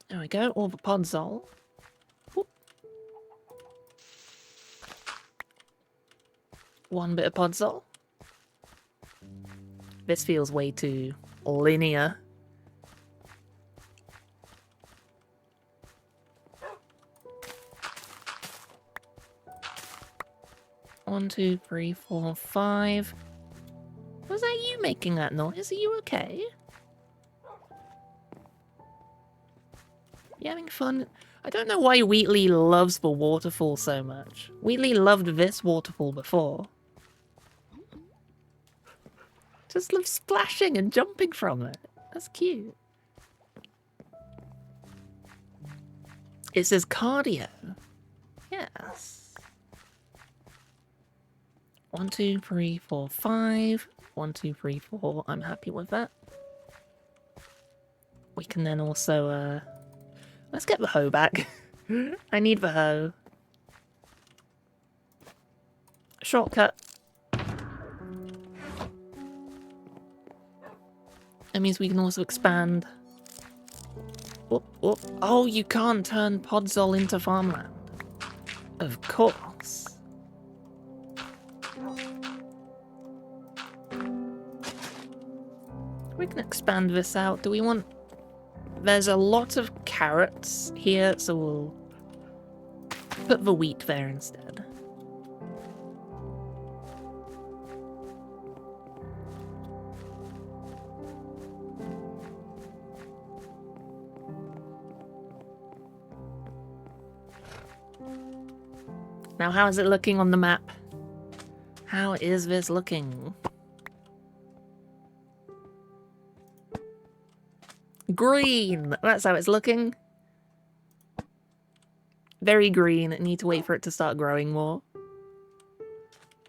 There we go, all the podzol. Ooh. One bit of podzol. This feels way too linear. One, two, three, four, five. Was that you making that noise? Are you okay? You having fun? I don't know why Wheatley loves the waterfall so much. Wheatley loved this waterfall before. Just loves splashing and jumping from it. That's cute. It says cardio. Yes. 1, 2, 3, 4, 5. 1, 2, 3, 4. I'm happy with that. We can then also, let's get the hoe back. I need the hoe. Shortcut. That means we can also expand. Whoop, whoop. Oh, you can't turn podzol into farmland. Of course. We can expand this out. Do we want... There's a lot of carrots here, so we'll put the wheat there instead. Now, how is it looking on the map? How is this looking? Green! That's how it's looking. Very green. Need to wait for it to start growing more.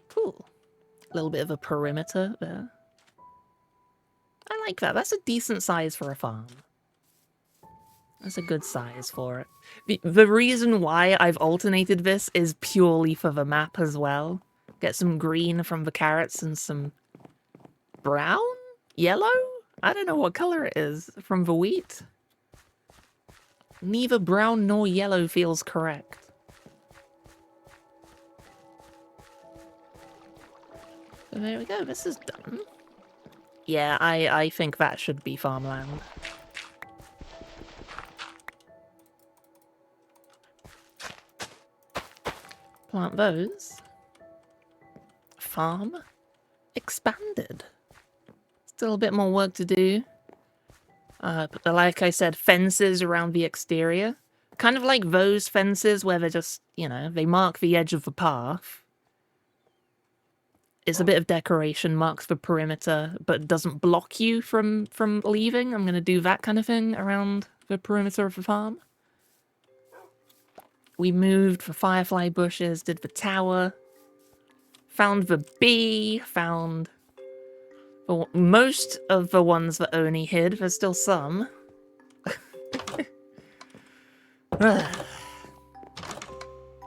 Cool. A little bit of a perimeter there. I like that. That's a decent size for a farm. That's a good size for it. The reason why I've alternated this is purely for the map as well. Get some green from the carrots and some brown? Yellow? I don't know what color it is from the wheat. Neither brown nor yellow feels correct. So there we go, this is done. Yeah, I think that should be farmland. Plant those. Farm expanded. Still a bit more work to do. But like I said, fences around the exterior. Kind of like those fences where they're just, you know, they mark the edge of the path. It's a bit of decoration, marks the perimeter, but doesn't block you from leaving. I'm going to do that kind of thing around the perimeter of the farm. We moved the firefly bushes, did the tower, found the bee, found most of the ones that Oni hid. There's still some.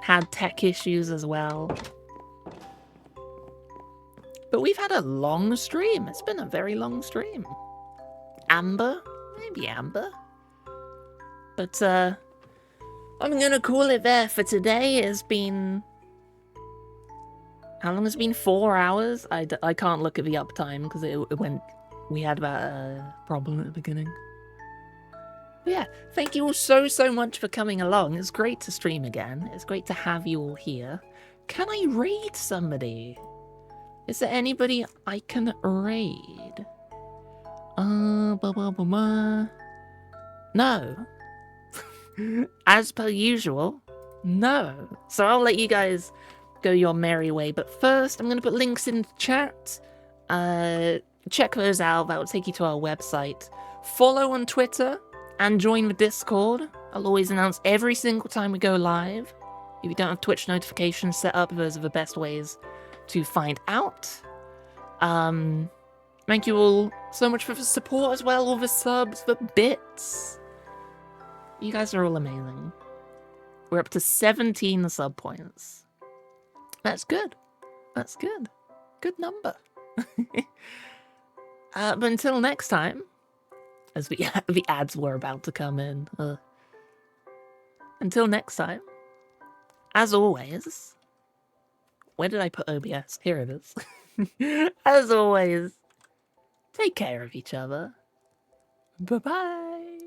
Had tech issues as well. But we've had a long stream. It's been a very long stream. Amber? Maybe Amber. But, I'm gonna call it there for today. It's been... How long has it been? 4 hours? I can't look at the uptime because it went we had that problem at the beginning. But yeah, thank you all so much for coming along. It's great to stream again. It's great to have you all here. Can I raid somebody? Is there anybody I can raid? No. As per usual, no. So I'll let you guys go your merry way. But first, I'm going to put links in the chat. Check those out. That will take you to our website. Follow on Twitter and join the Discord. I'll always announce every single time we go live. If you don't have Twitch notifications set up, those are the best ways to find out. Thank you all so much for the support as well, all the subs, the bits. You guys are all amazing. We're up to 17 sub points. That's good. That's good. Good number. But until next time, as the ads were about to come in. Until next time, as always, where did I put OBS? Here it is. As always, take care of each other. Bye-bye.